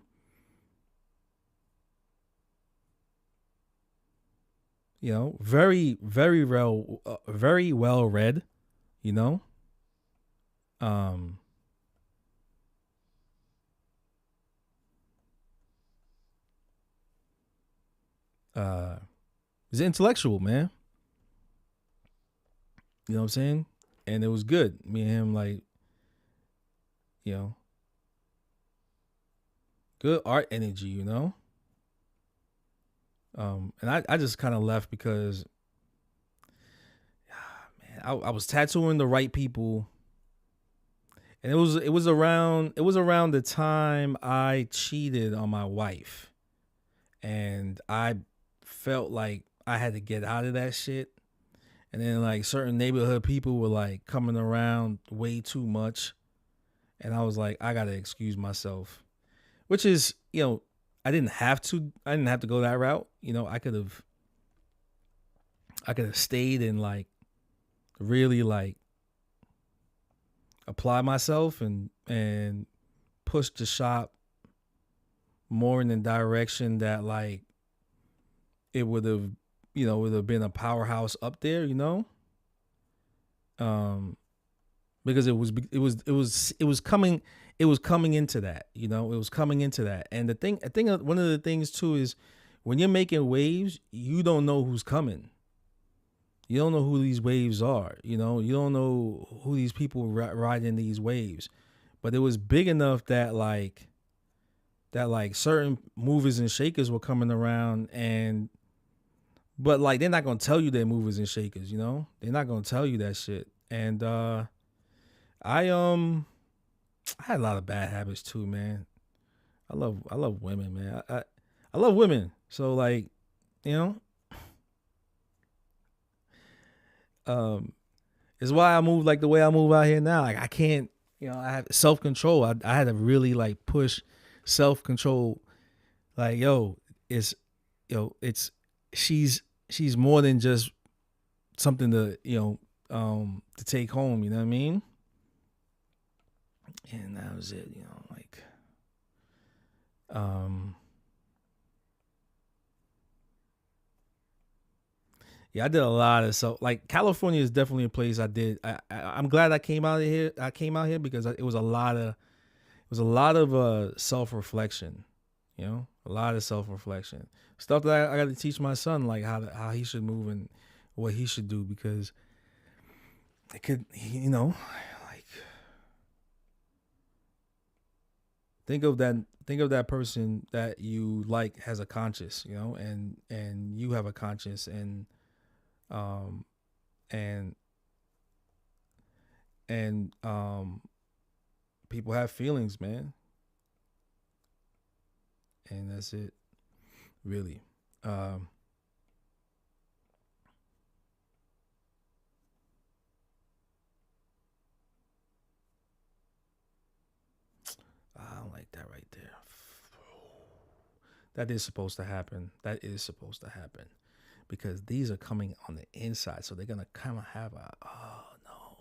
You know, very, very well read, you know. He's intellectual, man. You know what I'm saying? And it was good. Me and him, like, you know, good art energy, you know. And I just kind of left because, man, I was tattooing the right people, and it was around the time I cheated on my wife, and I felt like I had to get out of that shit. And then like certain neighborhood people were like coming around way too much, and I was like, I gotta excuse myself, which is, I didn't have to. I didn't have to go that route. I could have. I could have stayed and like really like apply myself and push the shop more in the direction that like it would have, would have been a powerhouse up there, because it was coming into that, it was coming into that. And I think one of the things too is when you're making waves, you don't know who's coming. You don't know who these waves are, you don't know who these people riding these waves. But it was big enough that like certain movers and shakers were coming around, but like they're not gonna tell you they're movers and shakers, they're not gonna tell you that shit. And I had a lot of bad habits too, man. I love women, man. I love women. So like, it's why I move like the way I move out here now. Like I can't, I have self-control. I had to really like push self-control. Like, it's she's more than just something to, to take home, you know what I mean? And that was it, like, yeah, I did a lot of like California is definitely a place I did. I'm glad I came out of here. I came out here because it was a lot of self-reflection, a lot of self-reflection stuff that I got to teach my son, like how he should move and what he should do, because it could, like think of that person that you like has a conscience, and you have a conscience, and people have feelings, man, and that's it, really. I don't like that right there. That is supposed to happen. Because these are coming on the inside, so they're gonna kind of have oh no,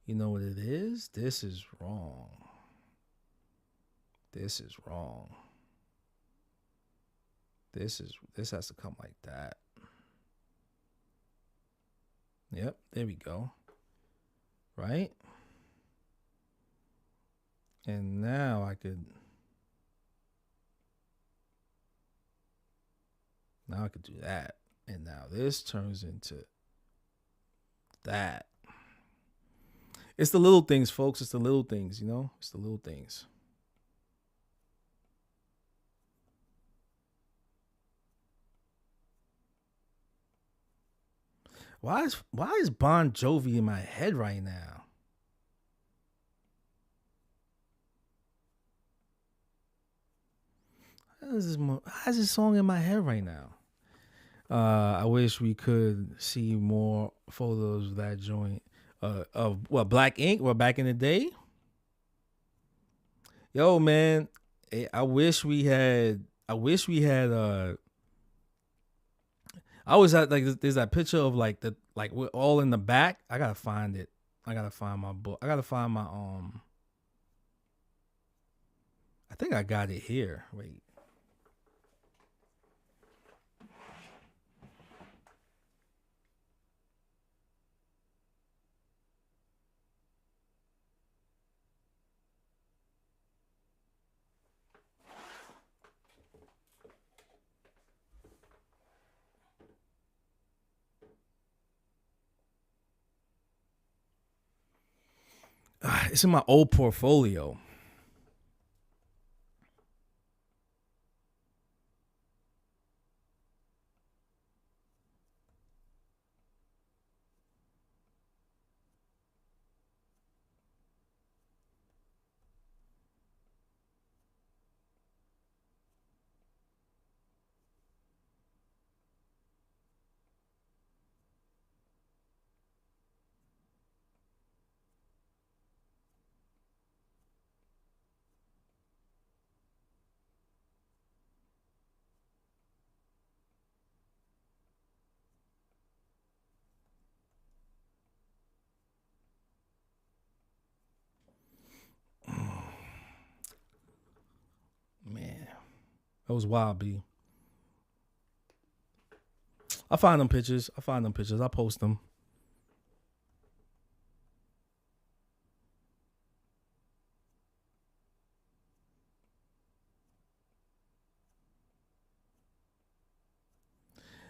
you know what it is? This is wrong. This has to come like that. Yep, there we go. Right? And now I could do that. And now this turns into that. It's the little things, folks. It's the little things, It's the little things. Why is Bon Jovi in my head right now? How is this song in my head right now? I wish we could see more photos of that joint. Of what, Black Ink? What, back in the day? Yo, man, I wish we had. I always had like there's that picture of like we're all in the back. I gotta find it. I gotta find my book. I gotta find my I think I got it here. Wait. It's in my old portfolio. That was wild, B. I find them pictures. I post them.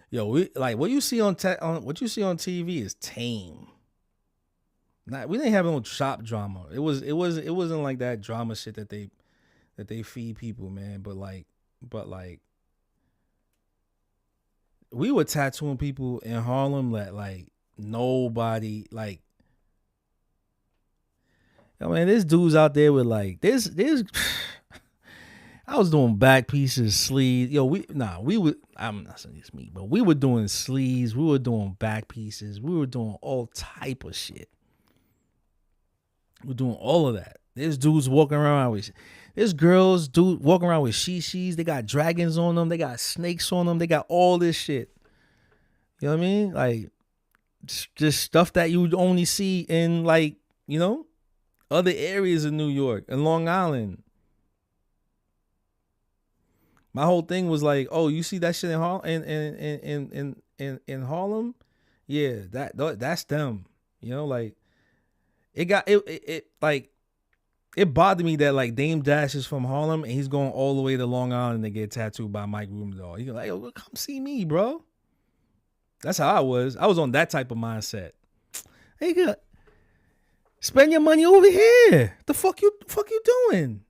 Yo, we like what you see on what you see on TV is tame. We didn't have no shop drama. It wasn't like that drama shit that they feed people, man. But like we were tattooing people in Harlem that like nobody like. I mean, there's dudes out there with like there's I was doing back pieces, sleeves. Yo, I'm not saying it's me, but we were doing sleeves. We were doing back pieces. We were doing all type of shit. We're doing all of that. There's dudes walking around with, there's girls, walking around with shishis. They got dragons on them. They got snakes on them. They got all this shit. You know what I mean? Like, just stuff that you would only see in like, you know, other areas of New York and Long Island. My whole thing was like, oh, you see that shit in Harlem? Yeah, that's them. You know, like it bothered me that like Dame Dash is from Harlem and he's going all the way to Long Island to get tattooed by Mike Rubendahl. He's like, yo, come see me, bro. That's how I was. I was on that type of mindset. Hey, good. Spend your money over here. The fuck you doing?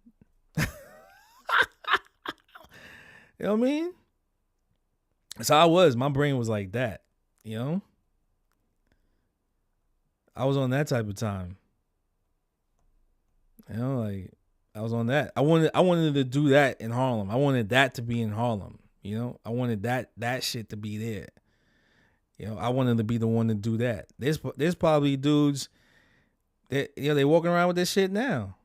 You know what I mean? That's how I was. My brain was like that. You know? I was on that type of time. You know, like I was on that. I wanted to do that in Harlem. I wanted that to be in Harlem. You know, I wanted that shit to be there. You know, I wanted to be the one to do that. There's probably dudes that, you know, they walking around with this shit now.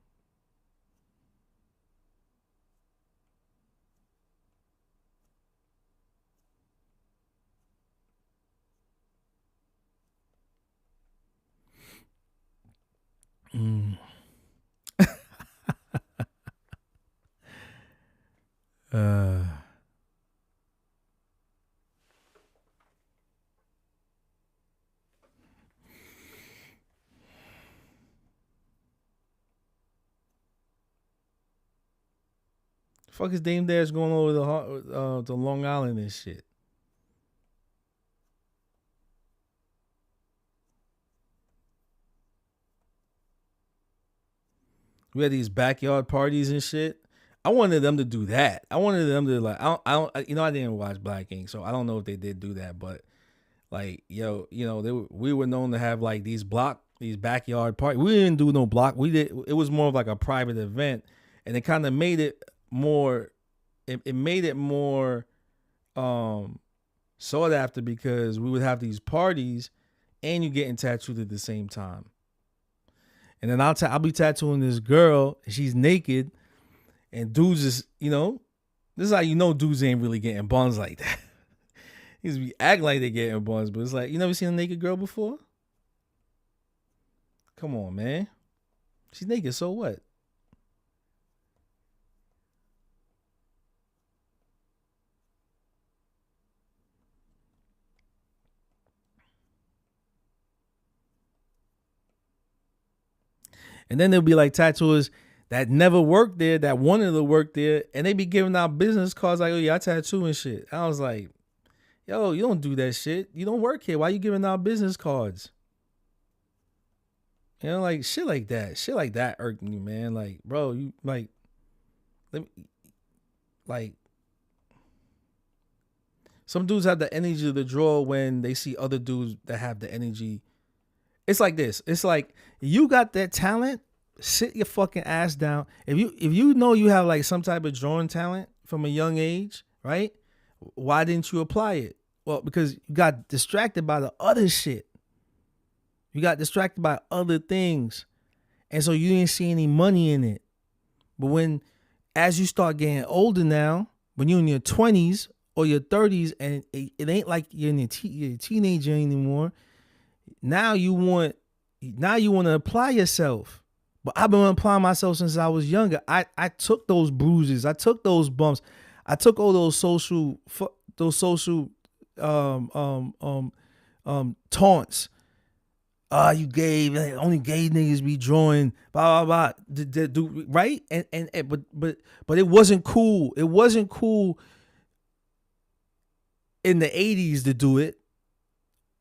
Fuck is Dame Dash going over to Long Island and shit? We had these backyard parties and shit. I wanted them to do that. I wanted them to like. I don't. You know, I didn't watch Black Ink, so I don't know if they did do that. But like, yo, you know, we were known to have like these backyard parties. We didn't do no block. We did. It was more of like a private event, and it kind of made it more. It made it more sought after because we would have these parties, and you getting tattooed at the same time. And then I'll be tattooing this girl. She's naked. And dudes is, you know, this is how you know dudes ain't really getting buns like that. He's be acting like they getting buns, but it's like, you never seen a naked girl before? Come on, man. She's naked, so what? And then there'll be like tattooers that never worked there, that wanted to work there, and they be giving out business cards like, oh yeah, I tattoo and shit. I was like, yo, you don't do that shit. You don't work here. Why you giving out business cards? You know, like shit like that. Shit like that irked me, man. Like, bro, you like, some dudes have the energy to draw when they see other dudes that have the energy. It's like this. It's like you got that talent. Sit your fucking ass down. If you know you have like some type of drawing talent from a young age, right? Why didn't you apply it? Well, because you got distracted by the other shit. You got distracted by other things. And so you didn't see any money in it. But as you start getting older now, when you're in your 20s or your 30s and it ain't like you're a teenager anymore, now you want to apply yourself. But I've been applying myself since I was younger. I took those bruises. I took those bumps. I took all those social um um um taunts. You gay, like, only gay niggas be drawing, blah blah blah, right? And but it wasn't cool. It wasn't cool in the 80s to do it,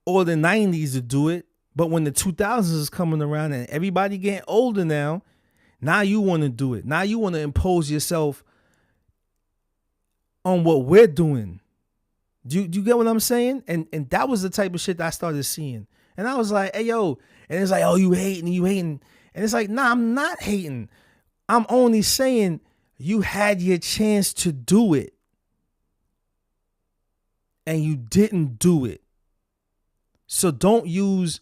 or the 90s to do it. But when the 2000s is coming around and everybody getting older now you want to do it. Now you want to impose yourself on what we're doing. Do you get what I'm saying? And that was the type of shit that I started seeing. And I was like, hey, yo. And it's like, oh, you hating. And it's like, nah, I'm not hating. I'm only saying you had your chance to do it. And you didn't do it. So don't use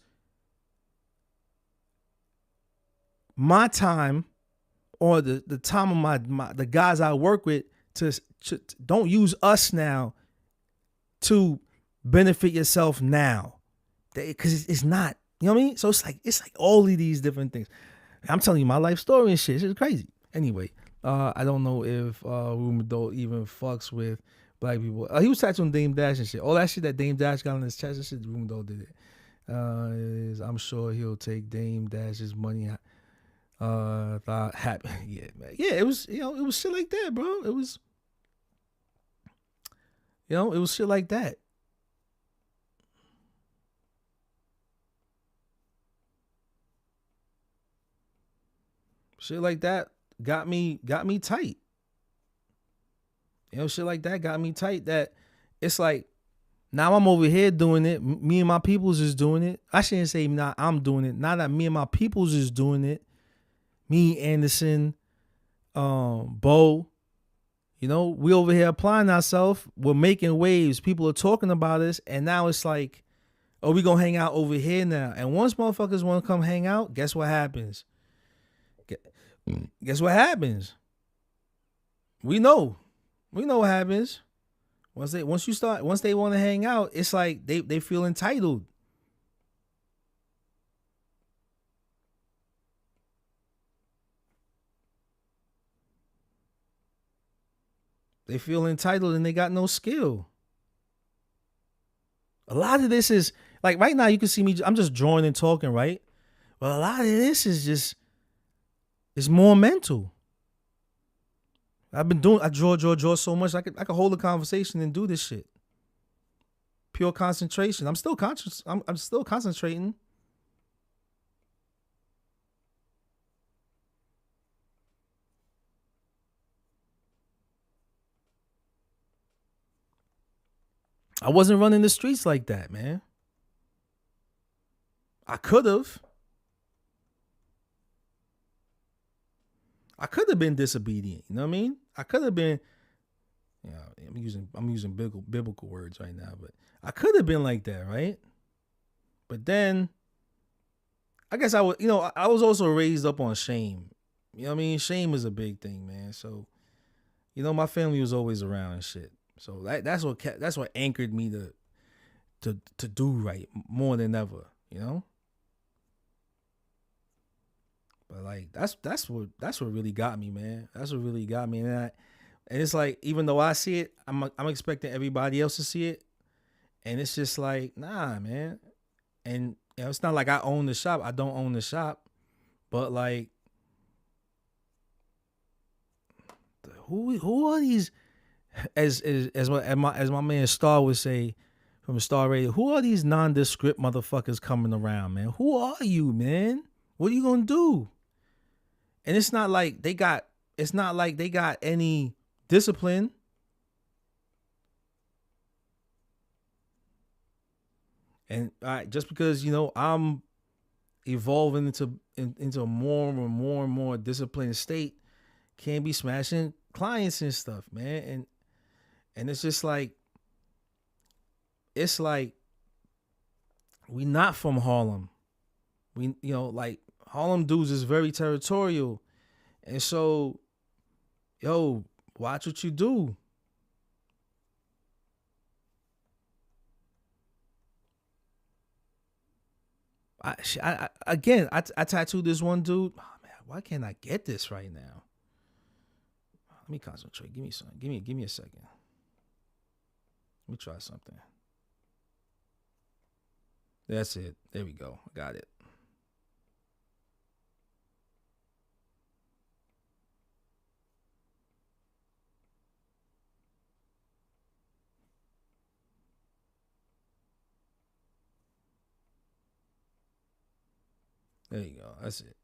my time or the time of the guys I work with to don't use us now to benefit yourself now. Because it's not, you know what I mean? So it's like all of these different things. I'm telling you my life story and shit. It's just crazy. Anyway, I don't know if Rumado even fucks with black people. He was tattooing Dame Dash and shit. All that shit that Dame Dash got on his chest and shit, Rumado did it. I'm sure he'll take Dame Dash's money. Thought happy. Yeah, man. Yeah, it was, it was shit like that, bro. It was, it was shit like that. Shit like that got me tight. Shit like that got me tight, that it's like, now I'm over here doing it. Me and my peoples is doing it. I shouldn't say now I'm doing it. Now that me and my peoples is doing it. Me, Anderson, Bo, we over here applying ourselves. We're making waves. People are talking about us. And now it's like, oh, we gonna hang out over here now. And once motherfuckers want to come hang out, guess what happens? Guess what happens? We know what happens. Once they want to hang out, it's like they feel entitled. They feel entitled and they got no skill. A lot of this is like, right now you can see me, I'm just drawing and talking, right? But a lot of this is just, it's more mental. I draw so much. I could hold a conversation and do this shit. Pure concentration. I'm still conscious. I'm still concentrating. I wasn't running the streets like that, man. I could have. I could have been disobedient. You know what I mean? I could have been. I'm using biblical words right now, but I could have been like that, right? But then, I guess I was. I was also raised up on shame. You know what I mean? Shame is a big thing, man. So, my family was always around and shit. So that's what anchored me to do right more than ever. But like that's what really got me, man. That's what really got me, and it's like, even though I see it, I'm expecting everybody else to see it, and it's just like, nah, man. And it's not like I own the shop. I don't own the shop, but like, who are these? As my man Star would say from Star Radio, who are these nondescript motherfuckers coming around, man? Who are you, man? What are you gonna do? And it's not like they got any discipline. And just because I'm evolving into a more and more disciplined state, can't be smashing clients and stuff, man. And it's just like, we not from Harlem. We, like, Harlem dudes is very territorial. And so, watch what you do. I tattooed this one dude. Oh, man, why can't I get this right now? Let me concentrate. Give me some. Give me a second. Let me try something. That's it. There we go. I got it. There you go. That's it.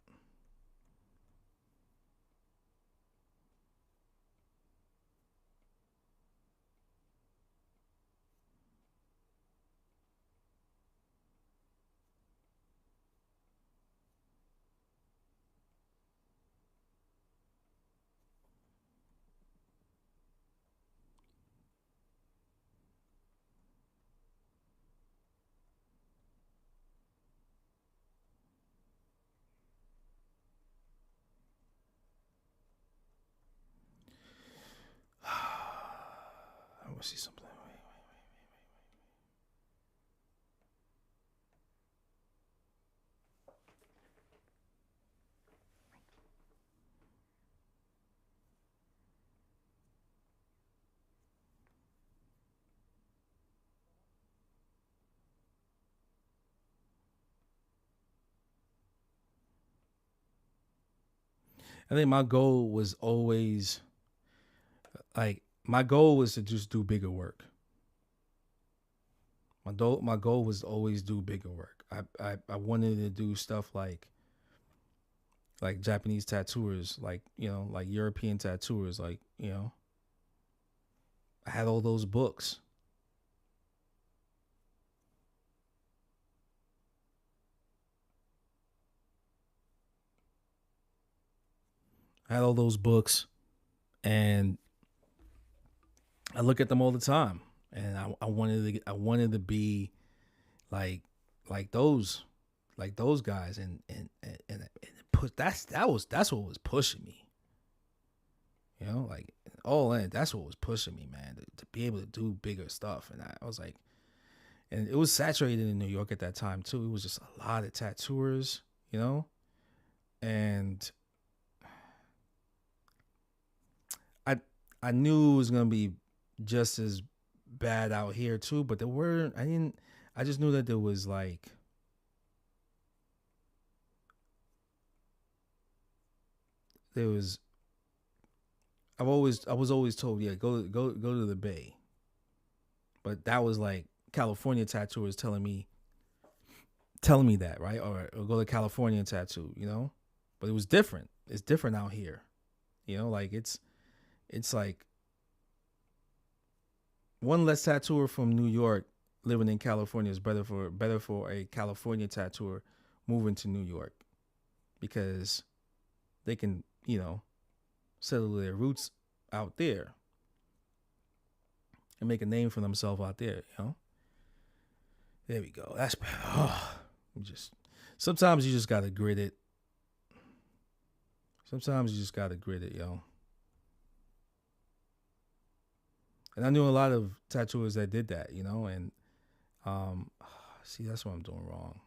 I want to see something. I think my goal was always my goal was to just do bigger work. My goal was to always do bigger work. I wanted to do stuff like Japanese tattooers, like European tattooers, I had all those books. I had all those books, and I look at them all the time, and I wanted to be like those guys, and that's what was pushing me. That's what was pushing me, man, to be able to do bigger stuff. And I was like, and it was saturated in New York at that time too. It was just a lot of tattooers, and I knew it was gonna be just as bad out here too, but there weren't. I just knew that there was I was always told, yeah, go to the Bay, but that was like California tattooers telling me that, right? Or go to California and tattoo, but it was different. It's different out here, it's like one less tattooer from New York living in California is better for a California tattooer moving to New York, because they can, settle their roots out there and make a name for themselves out there, There we go. That's sometimes you just gotta grit it. And I knew a lot of tattooers that did that, and see, that's what I'm doing wrong.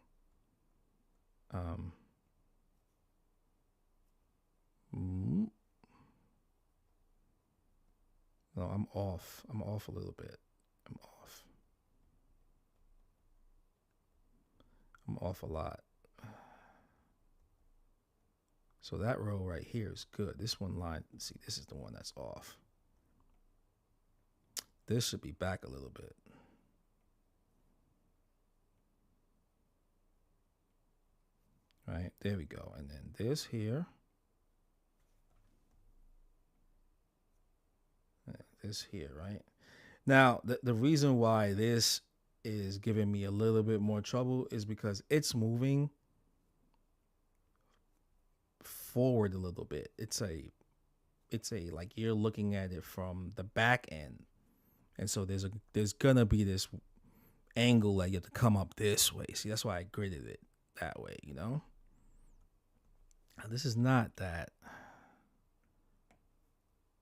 No, I'm off. I'm off a little bit. I'm off a lot. So that row right here is good. This one line, see, this is the one that's off. This should be back a little bit. Right, there we go. And then this here. This here, right? Now, the reason why this is giving me a little bit more trouble is because it's moving forward a little bit. It's a like you're looking at it from the back end. And so there's gonna be this angle that you have to come up this way. See, that's why I gridded it that way, Now, this is not that.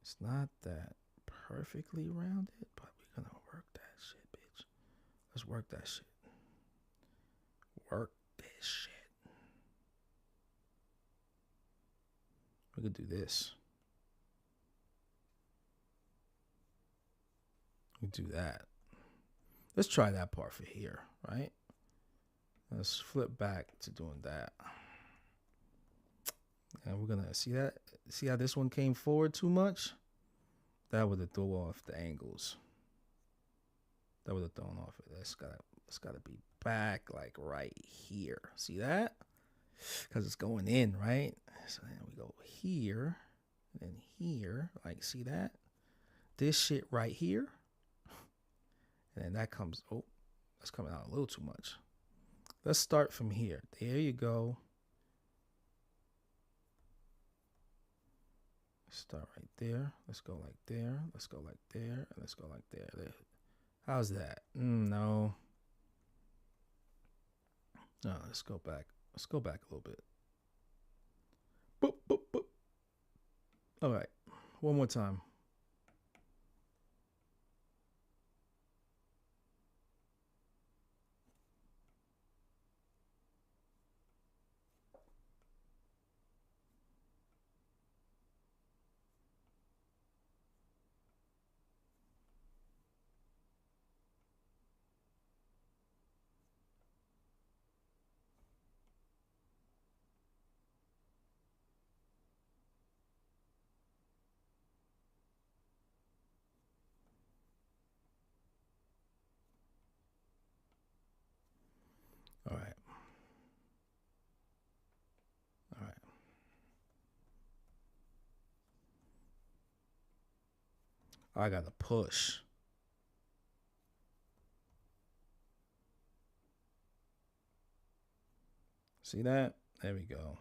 It's not that perfectly rounded, but we're gonna work that shit, bitch. Let's work that shit. Work this shit. We could do this. We do that. Let's try that part for here, right? Let's flip back to doing that. And we're gonna see that. See how this one came forward too much? That would have thrown off the angles. That would have thrown off it. It's gotta be back like right here. See that? Because it's going in, right? So then we go here and then here. Like, see that? This shit right here. And then that comes, oh, that's coming out a little too much. Let's start from here. There you go. Start right there. Let's go like there. Let's go like there. And let's go like there. How's that? No. No, let's go back. Let's go back a little bit. Boop, boop, boop. All right. One more time. All right. All right. I got to push. See that? There we go.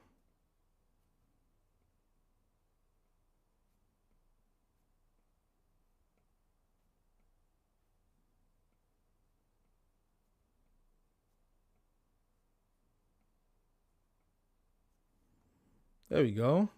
There we go.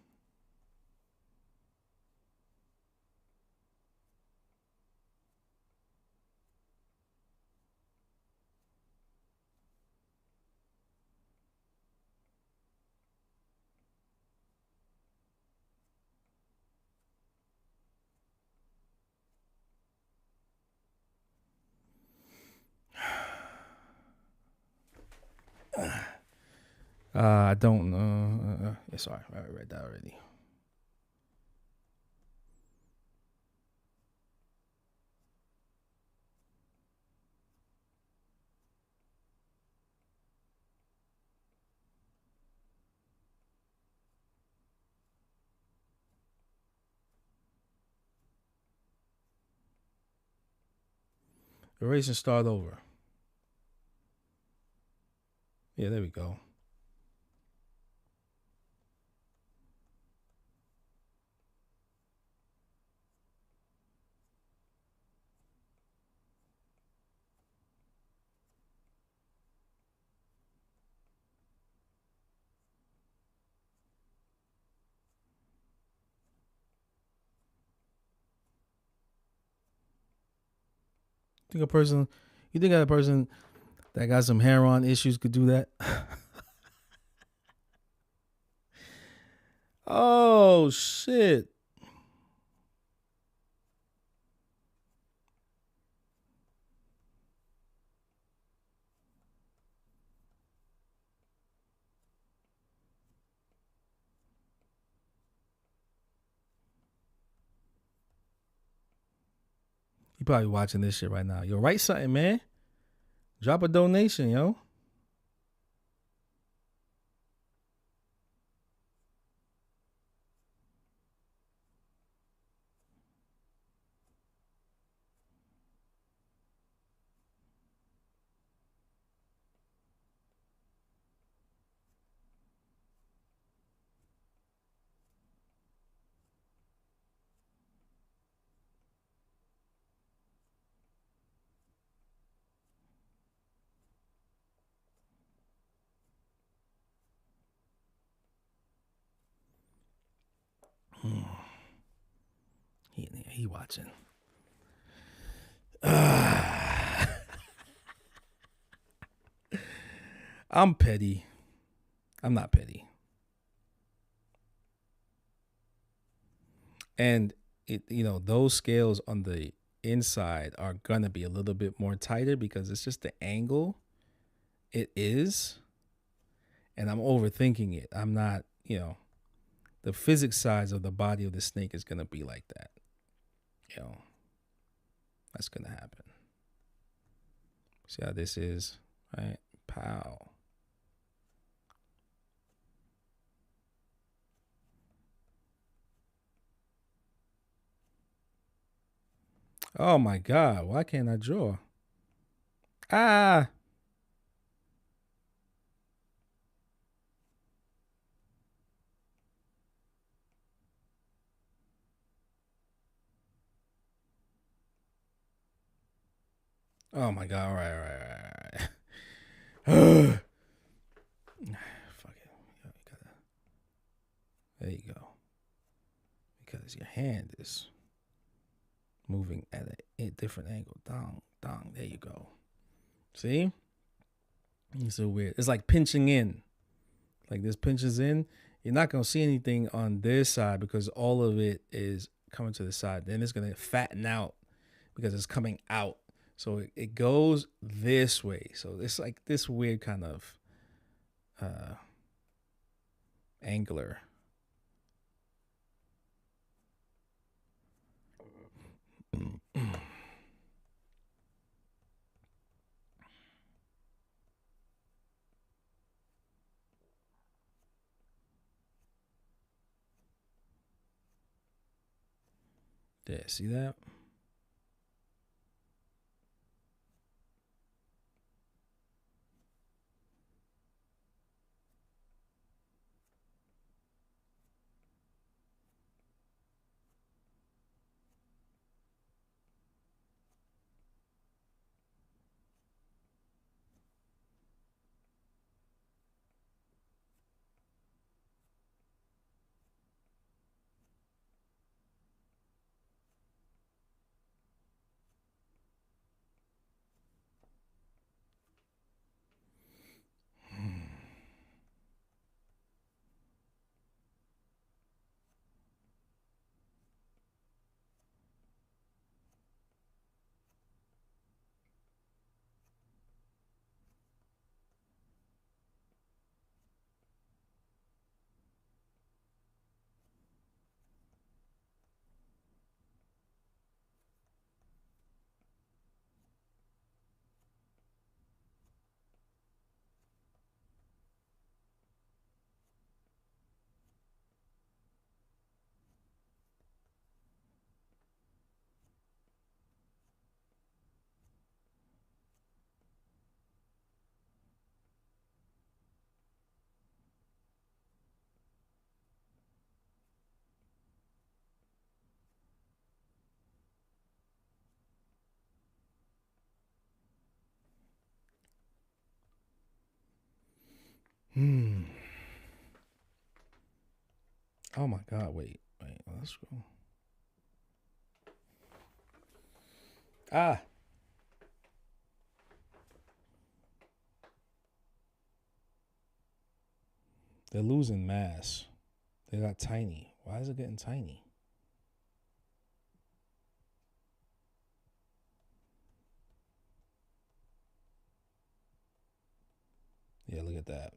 I don't know. Sorry, I read that already. Erase and start over. Yeah, there we go. You think a person that got some hair on issues could do that? Oh shit. You probably watching this shit right now. Yo, write something, man. Drop a donation, yo. He watching. I'm petty. I'm not petty. And those scales on the inside are gonna be a little bit more tighter because it's just the angle it is, and I'm overthinking it. I'm not, you know, the physics size of the body of the snake is gonna be like that. You know, that's gonna happen. See how this is, right? Pow. Oh my God, why can't I draw? Ah. Oh my God, all right, all right, all right. Fuck it. You gotta, there you go. Because your hand is moving at a different angle. Dong, dong, there you go. See? It's so weird. It's like pinching in. Like this pinches in. You're not going to see anything on this side because all of it is coming to the side. Then it's going to fatten out because it's coming out. So it goes this way. So it's like this weird kind of angular. There, see that? Oh my God, wait. Let's go. Ah. They're losing mass. They got tiny. Why is it getting tiny? Yeah, look at that.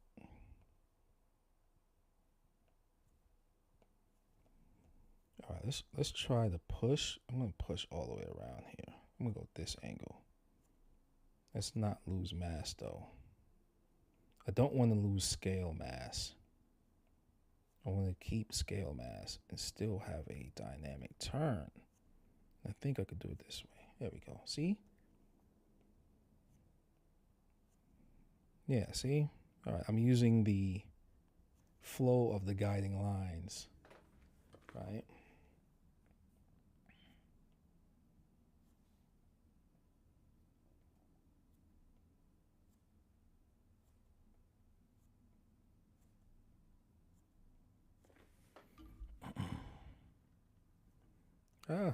All right, let's try to push. I'm gonna push all the way around here. I'm gonna go with this angle. Let's not lose mass though. I don't want to lose scale mass. I want to keep scale mass and still have a dynamic turn. I think I could do it this way. There we go. See? Yeah, see? All right, I'm using the flow of the guiding lines, right? Ah.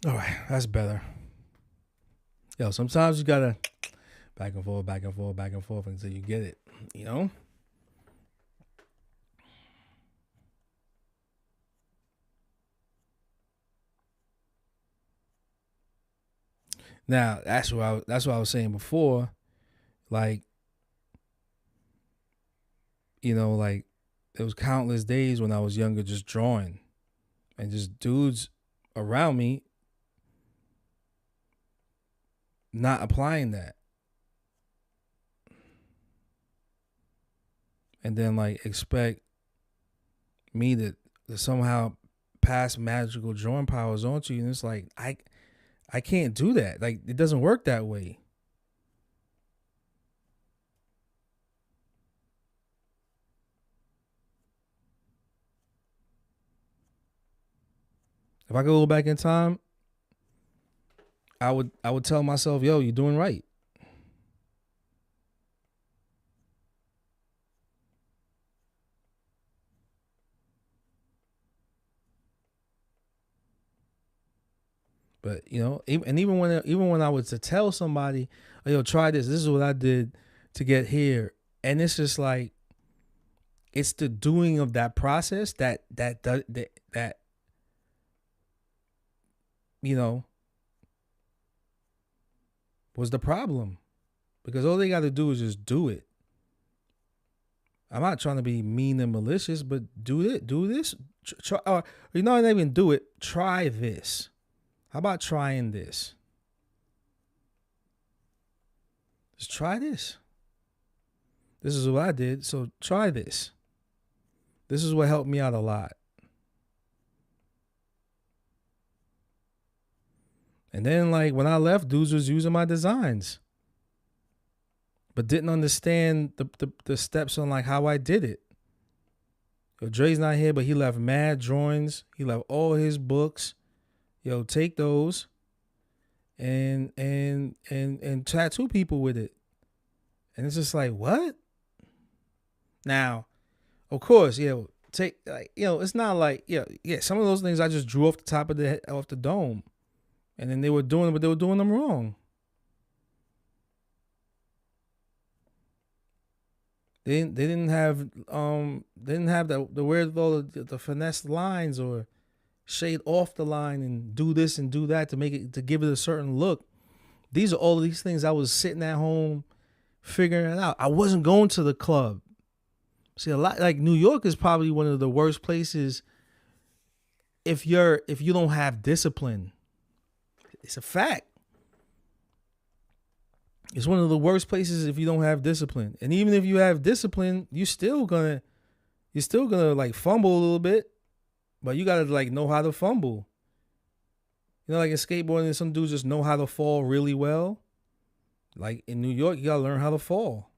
All right, that's better. Yo, sometimes you gotta back and forth, back and forth, back and forth until you get it. You know. Now that's what I was saying before. Like, you know, like there was countless days when I was younger just drawing, and just dudes around me not applying that, and then like expect me to somehow pass magical drawing powers onto you, and it's like I can't do that. Like, it doesn't work that way. If I could go back in time, I would tell myself, yo, you're doing right. But you know, even when I was to tell somebody, oh, yo, try this. This is what I did to get here, and it's just like it's the doing of that process that you know was the problem, because all they got to do is just do it. I'm not trying to be mean and malicious, but do this. Try, or you know, not even do it. Try this. How about trying this? Just try this. This is what I did, so try this. This is what helped me out a lot. And then, like, when I left, dudes was using my designs, but didn't understand the steps on like how I did it. Yo, Dre's not here, but he left mad drawings. He left all his books. Yo, take those and tattoo people with it. And it's just like, what? Now, of course, take, like, it's not like, some of those things I just drew off the top of the dome, and then they were doing, but they were doing them wrong. They didn't have the wherewithal, the finesse lines, or shade off the line and do this and do that to give it a certain look. These are all of these things I was sitting at home figuring it out. I wasn't going to the club. See, a lot, like, New York is probably one of the worst places if you don't have discipline. It's a fact. It's one of the worst places if you don't have discipline. And even if you have discipline, you're still gonna like fumble a little bit, but you gotta like know how to fumble. You know, like in skateboarding, some dudes just know how to fall really well. Like in New York, you gotta learn how to fall.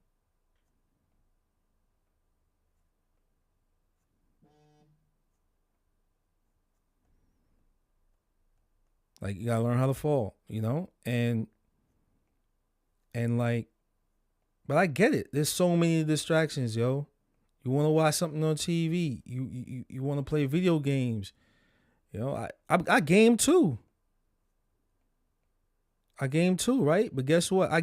Like, you gotta learn how to fall, and like, but I get it. There's so many distractions, yo. You want to watch something on TV. You want to play video games. I game too. I game too, right? But guess what? I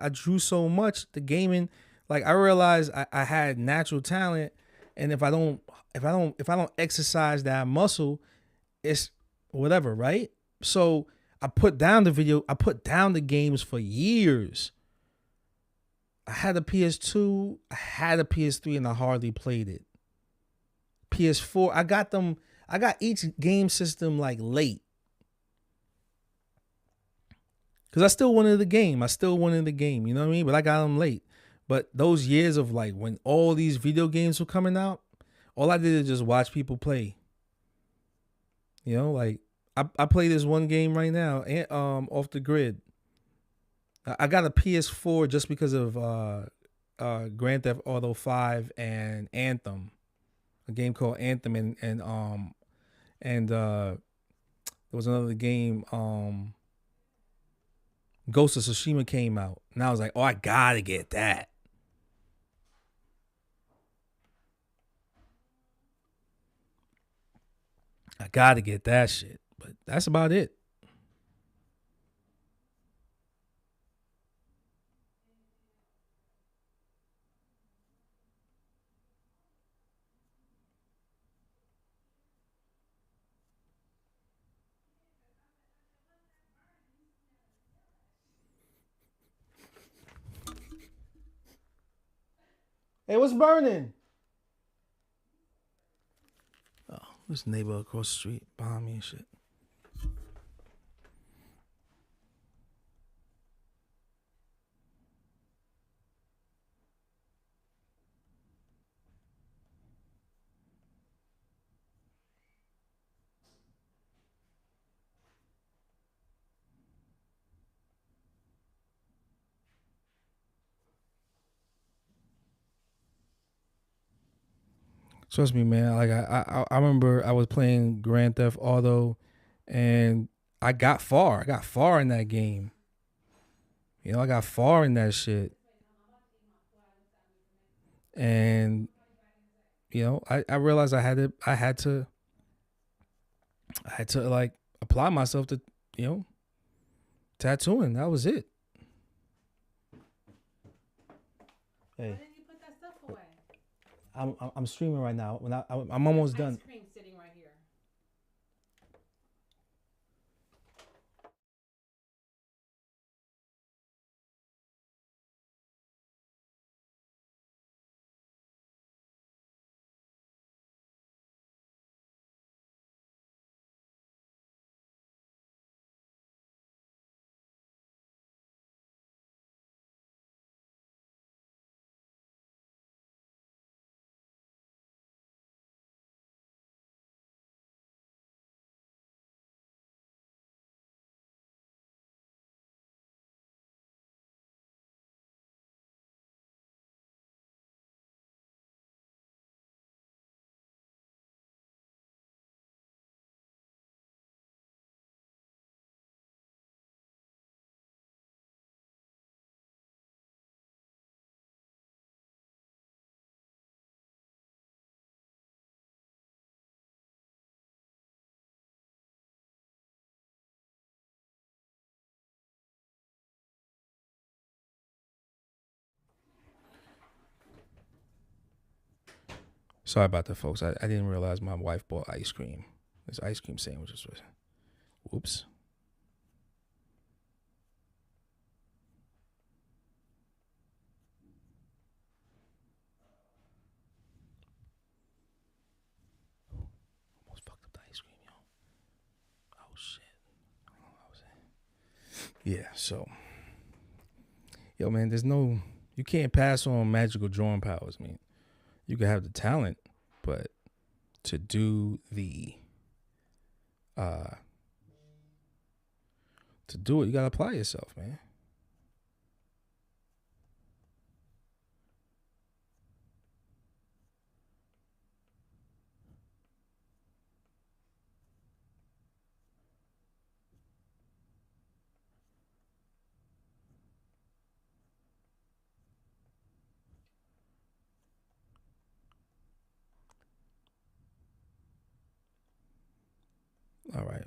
drew so much. The gaming, like, I realized I had natural talent, and if I don't exercise that muscle, it's whatever, right? So I put down the games for years. I had a PS2, I had a PS3, and I hardly played it. PS4, I got each game system like late. Because I still wanted the game. You know what I mean? But I got them late. But those years of like when all these video games were coming out, all I did is just watch people play. Like, I play this one game right now, Off the Grid. I got a PS4 just because of Grand Theft Auto 5 and Anthem, a game called Anthem, and there was another game, Ghost of Tsushima came out, and I was like, oh, I gotta get that. I gotta get that shit, but that's about it. Hey, what's burning? Oh, this neighbor across the street behind me and shit. Trust me, man. Like I remember I was playing Grand Theft Auto, and I got far. I got far in that game. You know, I got far in that shit. And you know, I realized I had to like apply myself to, you know, tattooing. That was it. Hey, Why didn't you put that stuff away? I'm streaming right now. When I'm almost done. Ice cream sitting right here. Sorry about that, folks. I didn't realize my wife bought ice cream. This ice cream sandwiches was. Whoops. Almost fucked up the ice cream, yo. Oh shit. Yeah. So, yo, man, you can't pass on magical drawing powers. I mean, you can have the talent, but to do it, you gotta apply yourself, man. All right.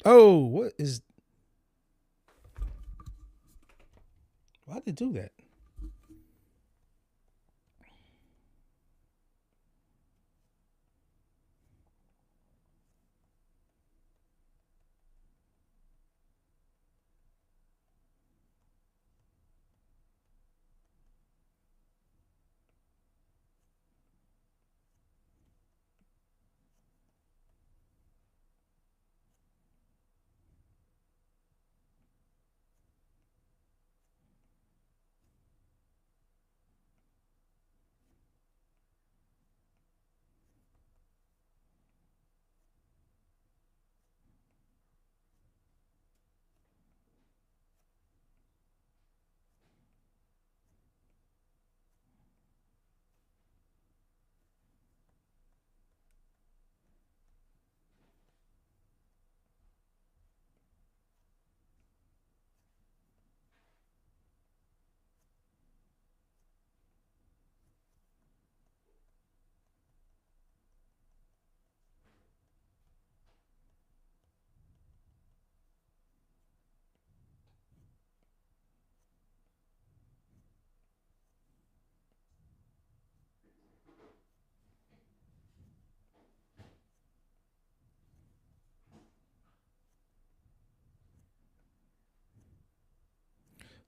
Oh, what is? Why'd they do that?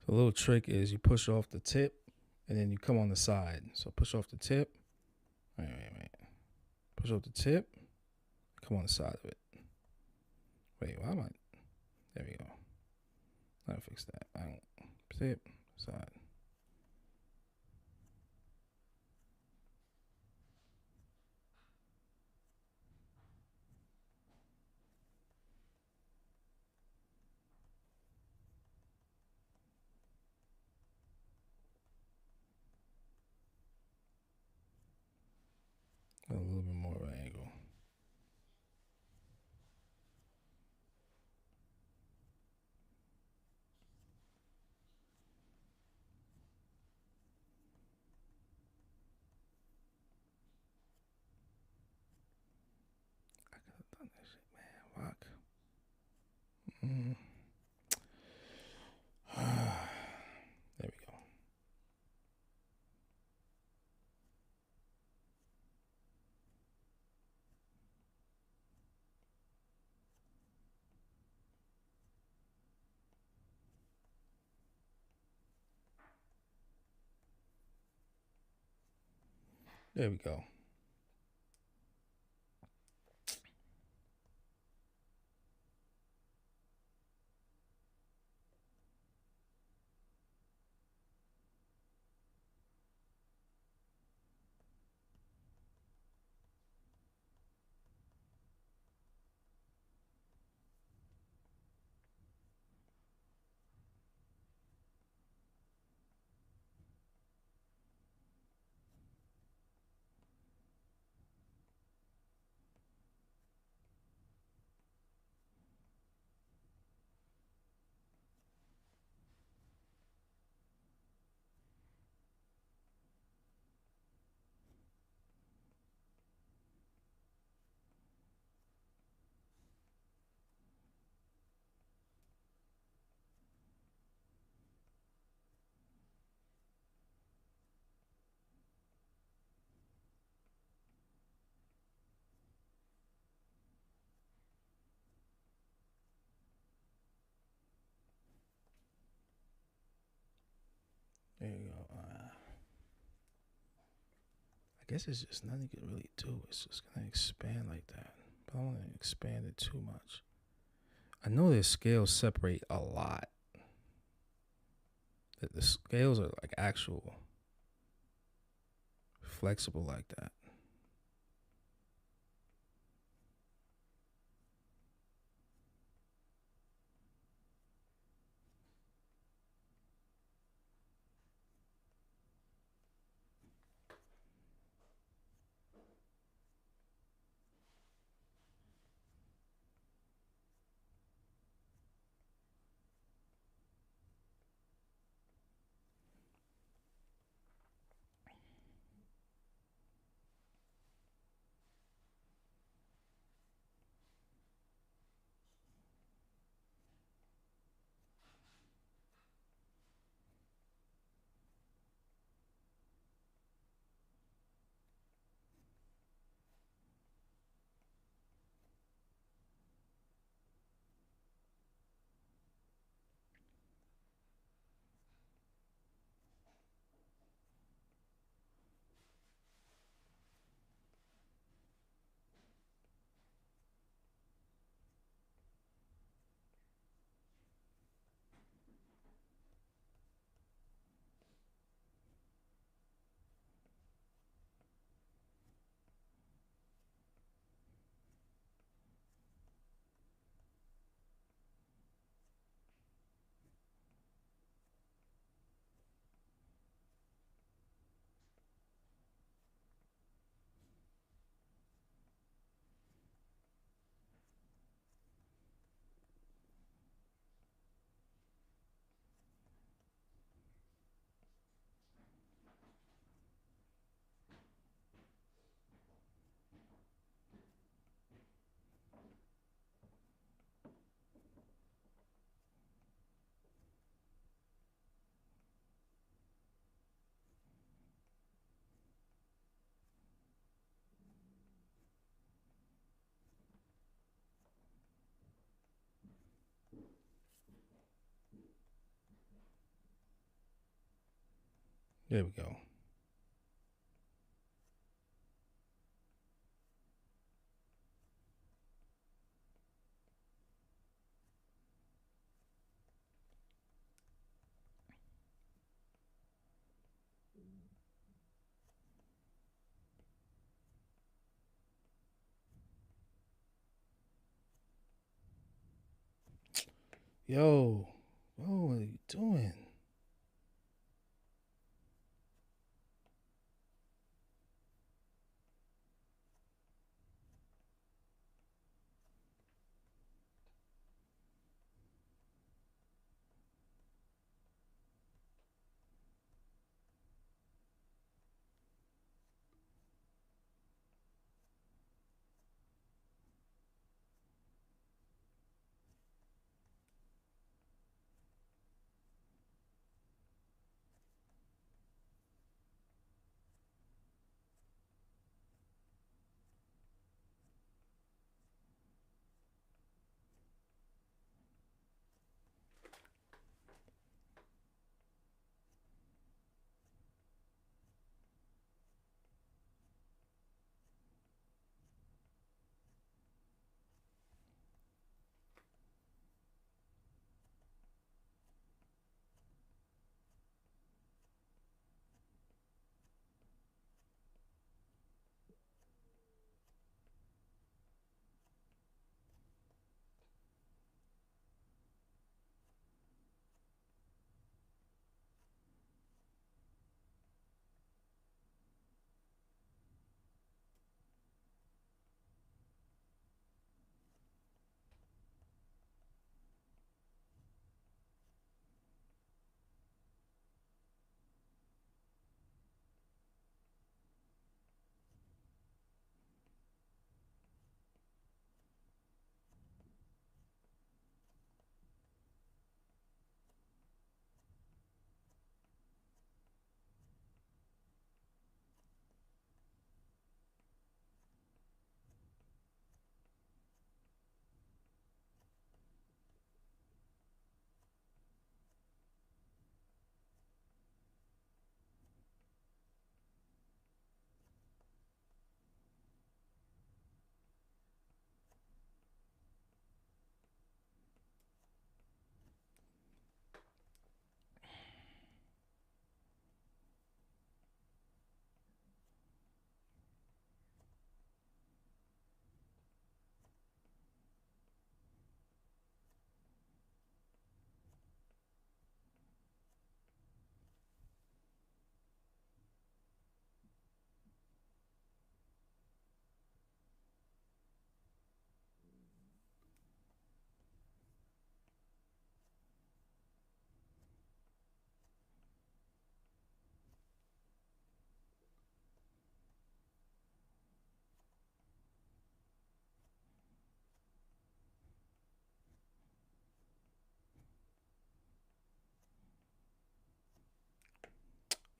The little trick is you push off the tip and then you come on the side. So push off the tip. Wait. Push off the tip. Come on the side of it. Wait, why am I? There we go. I'll fix that. Tip, side. A little bit more of an angle. I could have done that shit, man. Fuck. There we go. There we go. There you go. I guess it's just nothing you can really do. It's just gonna expand like that. But I don't want to expand it too much. I know their scales separate a lot. That the scales are like actual flexible like that. There we go. Yo, what are you doing?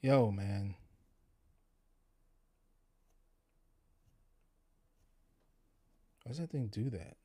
Yo, man. Why does that thing do that?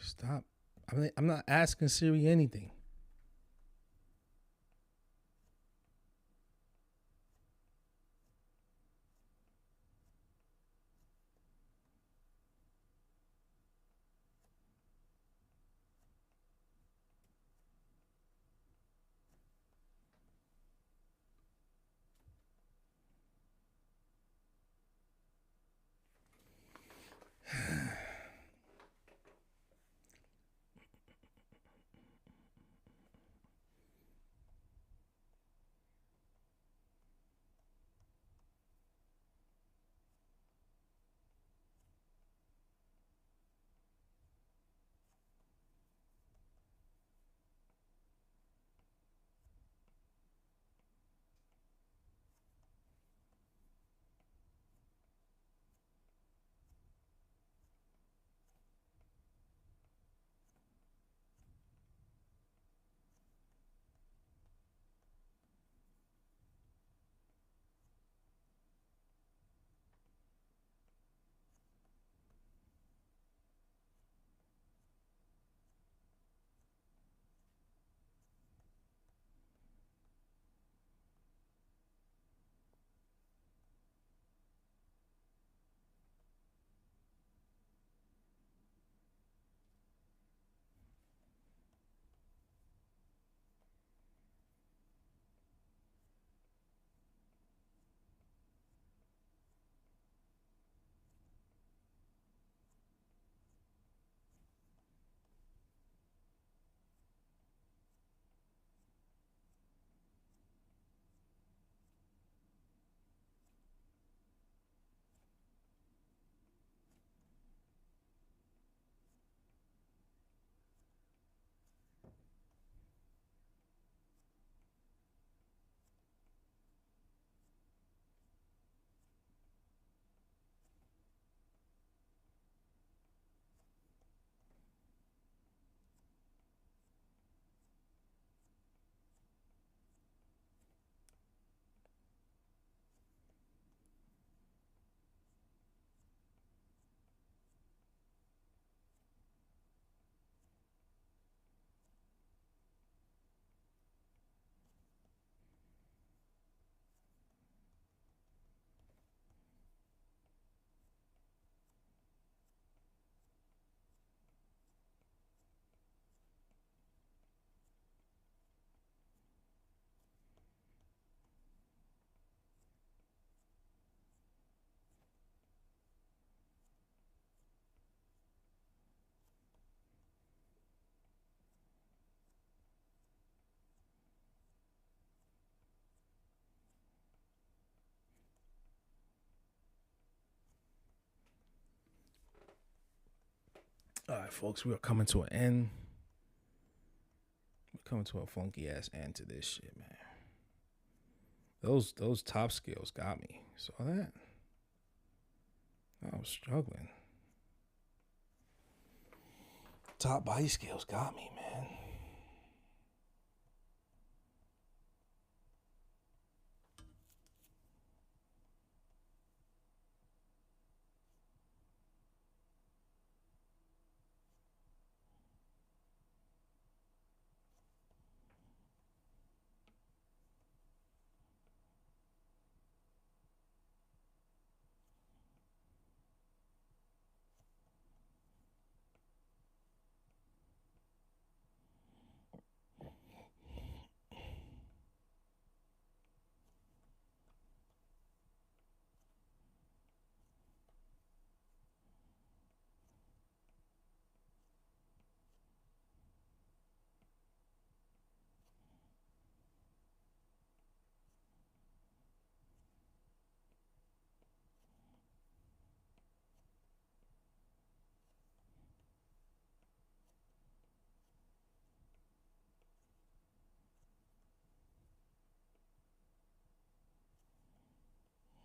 Stop. I'm not asking Siri anything. All right, folks, we are coming to an end. We're coming to a funky ass end to this shit, man. Those top scales got me. Saw that? I was struggling. Top body scales got me, man.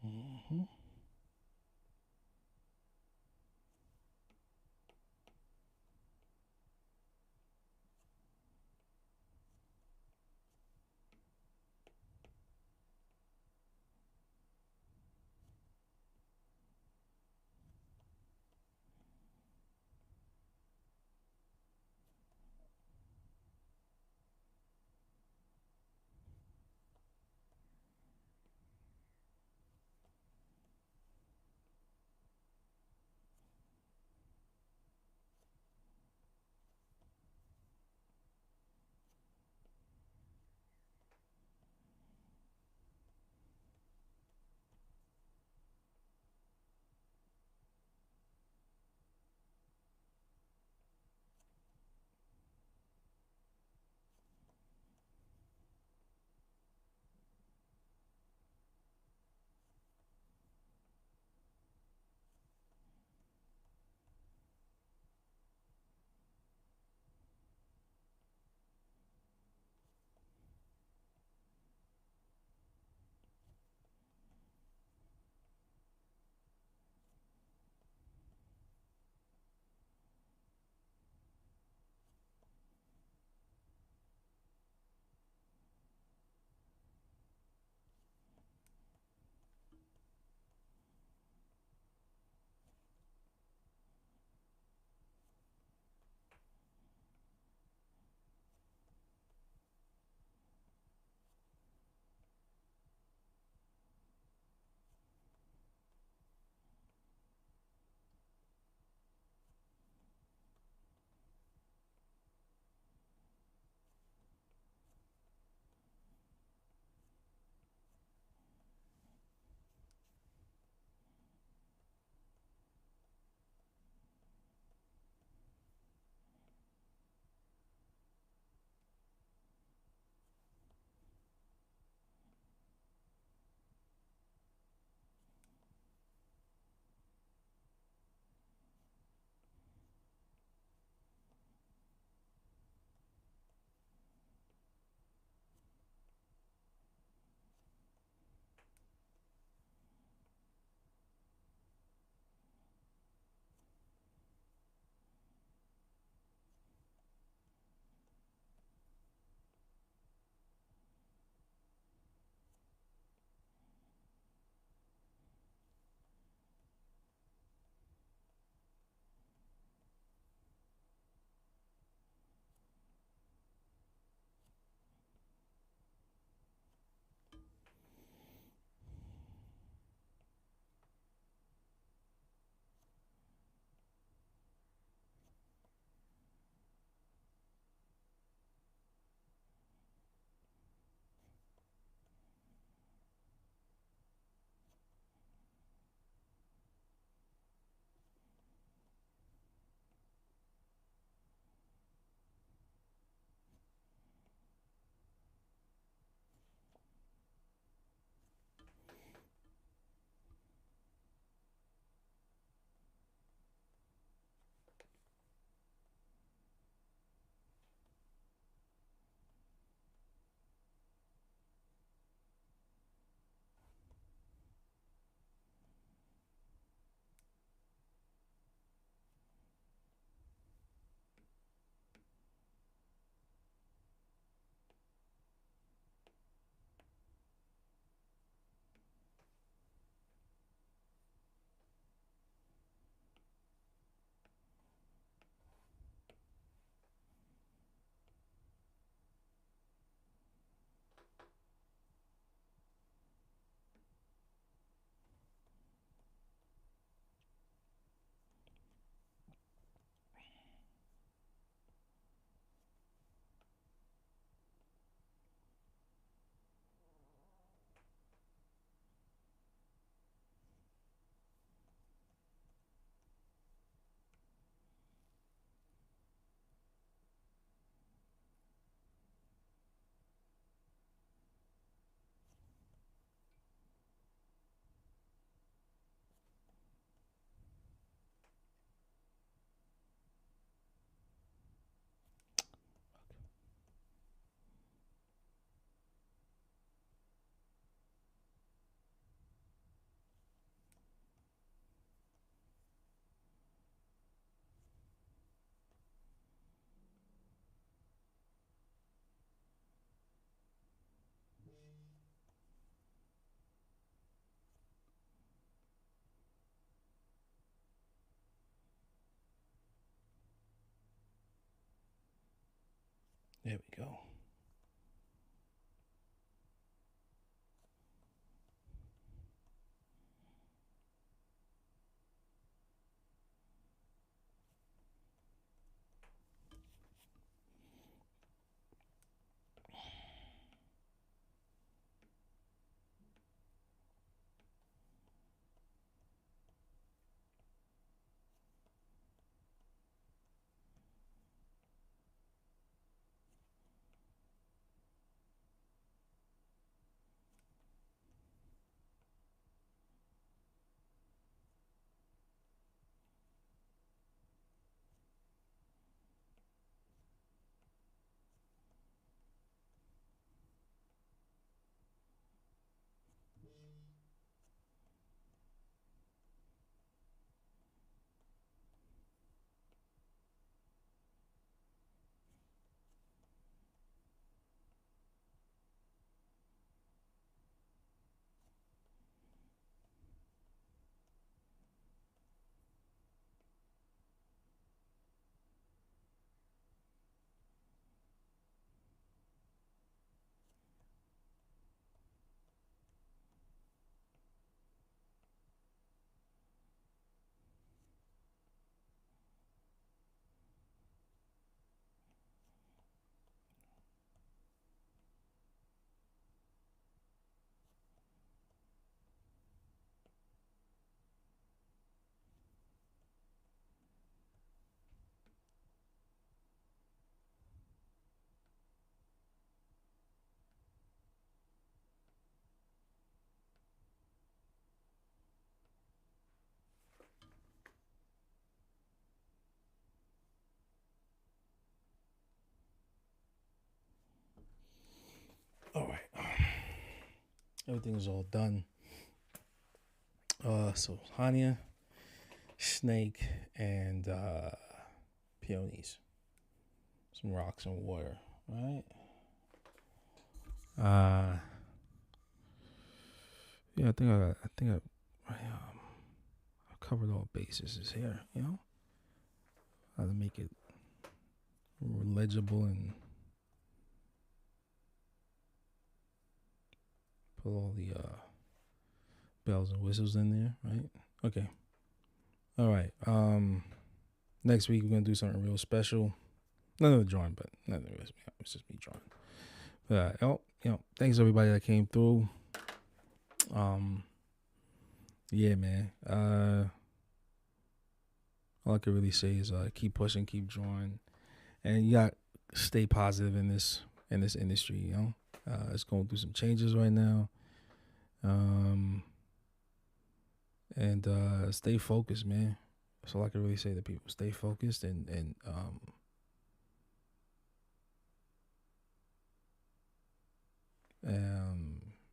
Mm-hmm. There we go. All right. Everything is all done. So Hannya, Snake, and Peonies. Some rocks and water, right? Yeah, I think I covered all bases here. You know, how to make it legible and put all the bells and whistles in there, right? Okay. All right. Next week we're gonna do something real special. Not another drawing, but not the rest. It's just me drawing. But thanks everybody that came through. Yeah, man. All I can really say is keep pushing, keep drawing, and you got to stay positive in this industry. You know, it's going through some changes right now. And stay focused, man. That's all I can really say to people. Stay focused and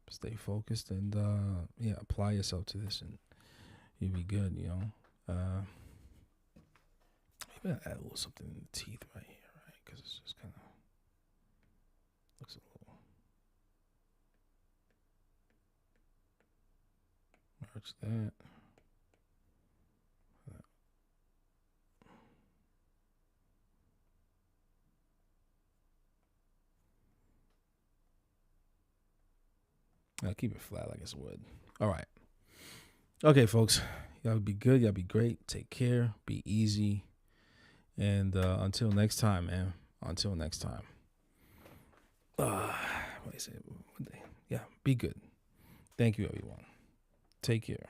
stay focused and apply yourself to this and you'll be good, you know. Maybe I'll add a little something in the teeth right here, right? Because it's just kind of looks a little. Merge that. I'll keep it flat like it's wood. All right. Okay, folks. Y'all be good. Y'all be great. Take care. Be easy. And until next time, man. Until next time. What do you say? Yeah, be good. Thank you, everyone. Take care.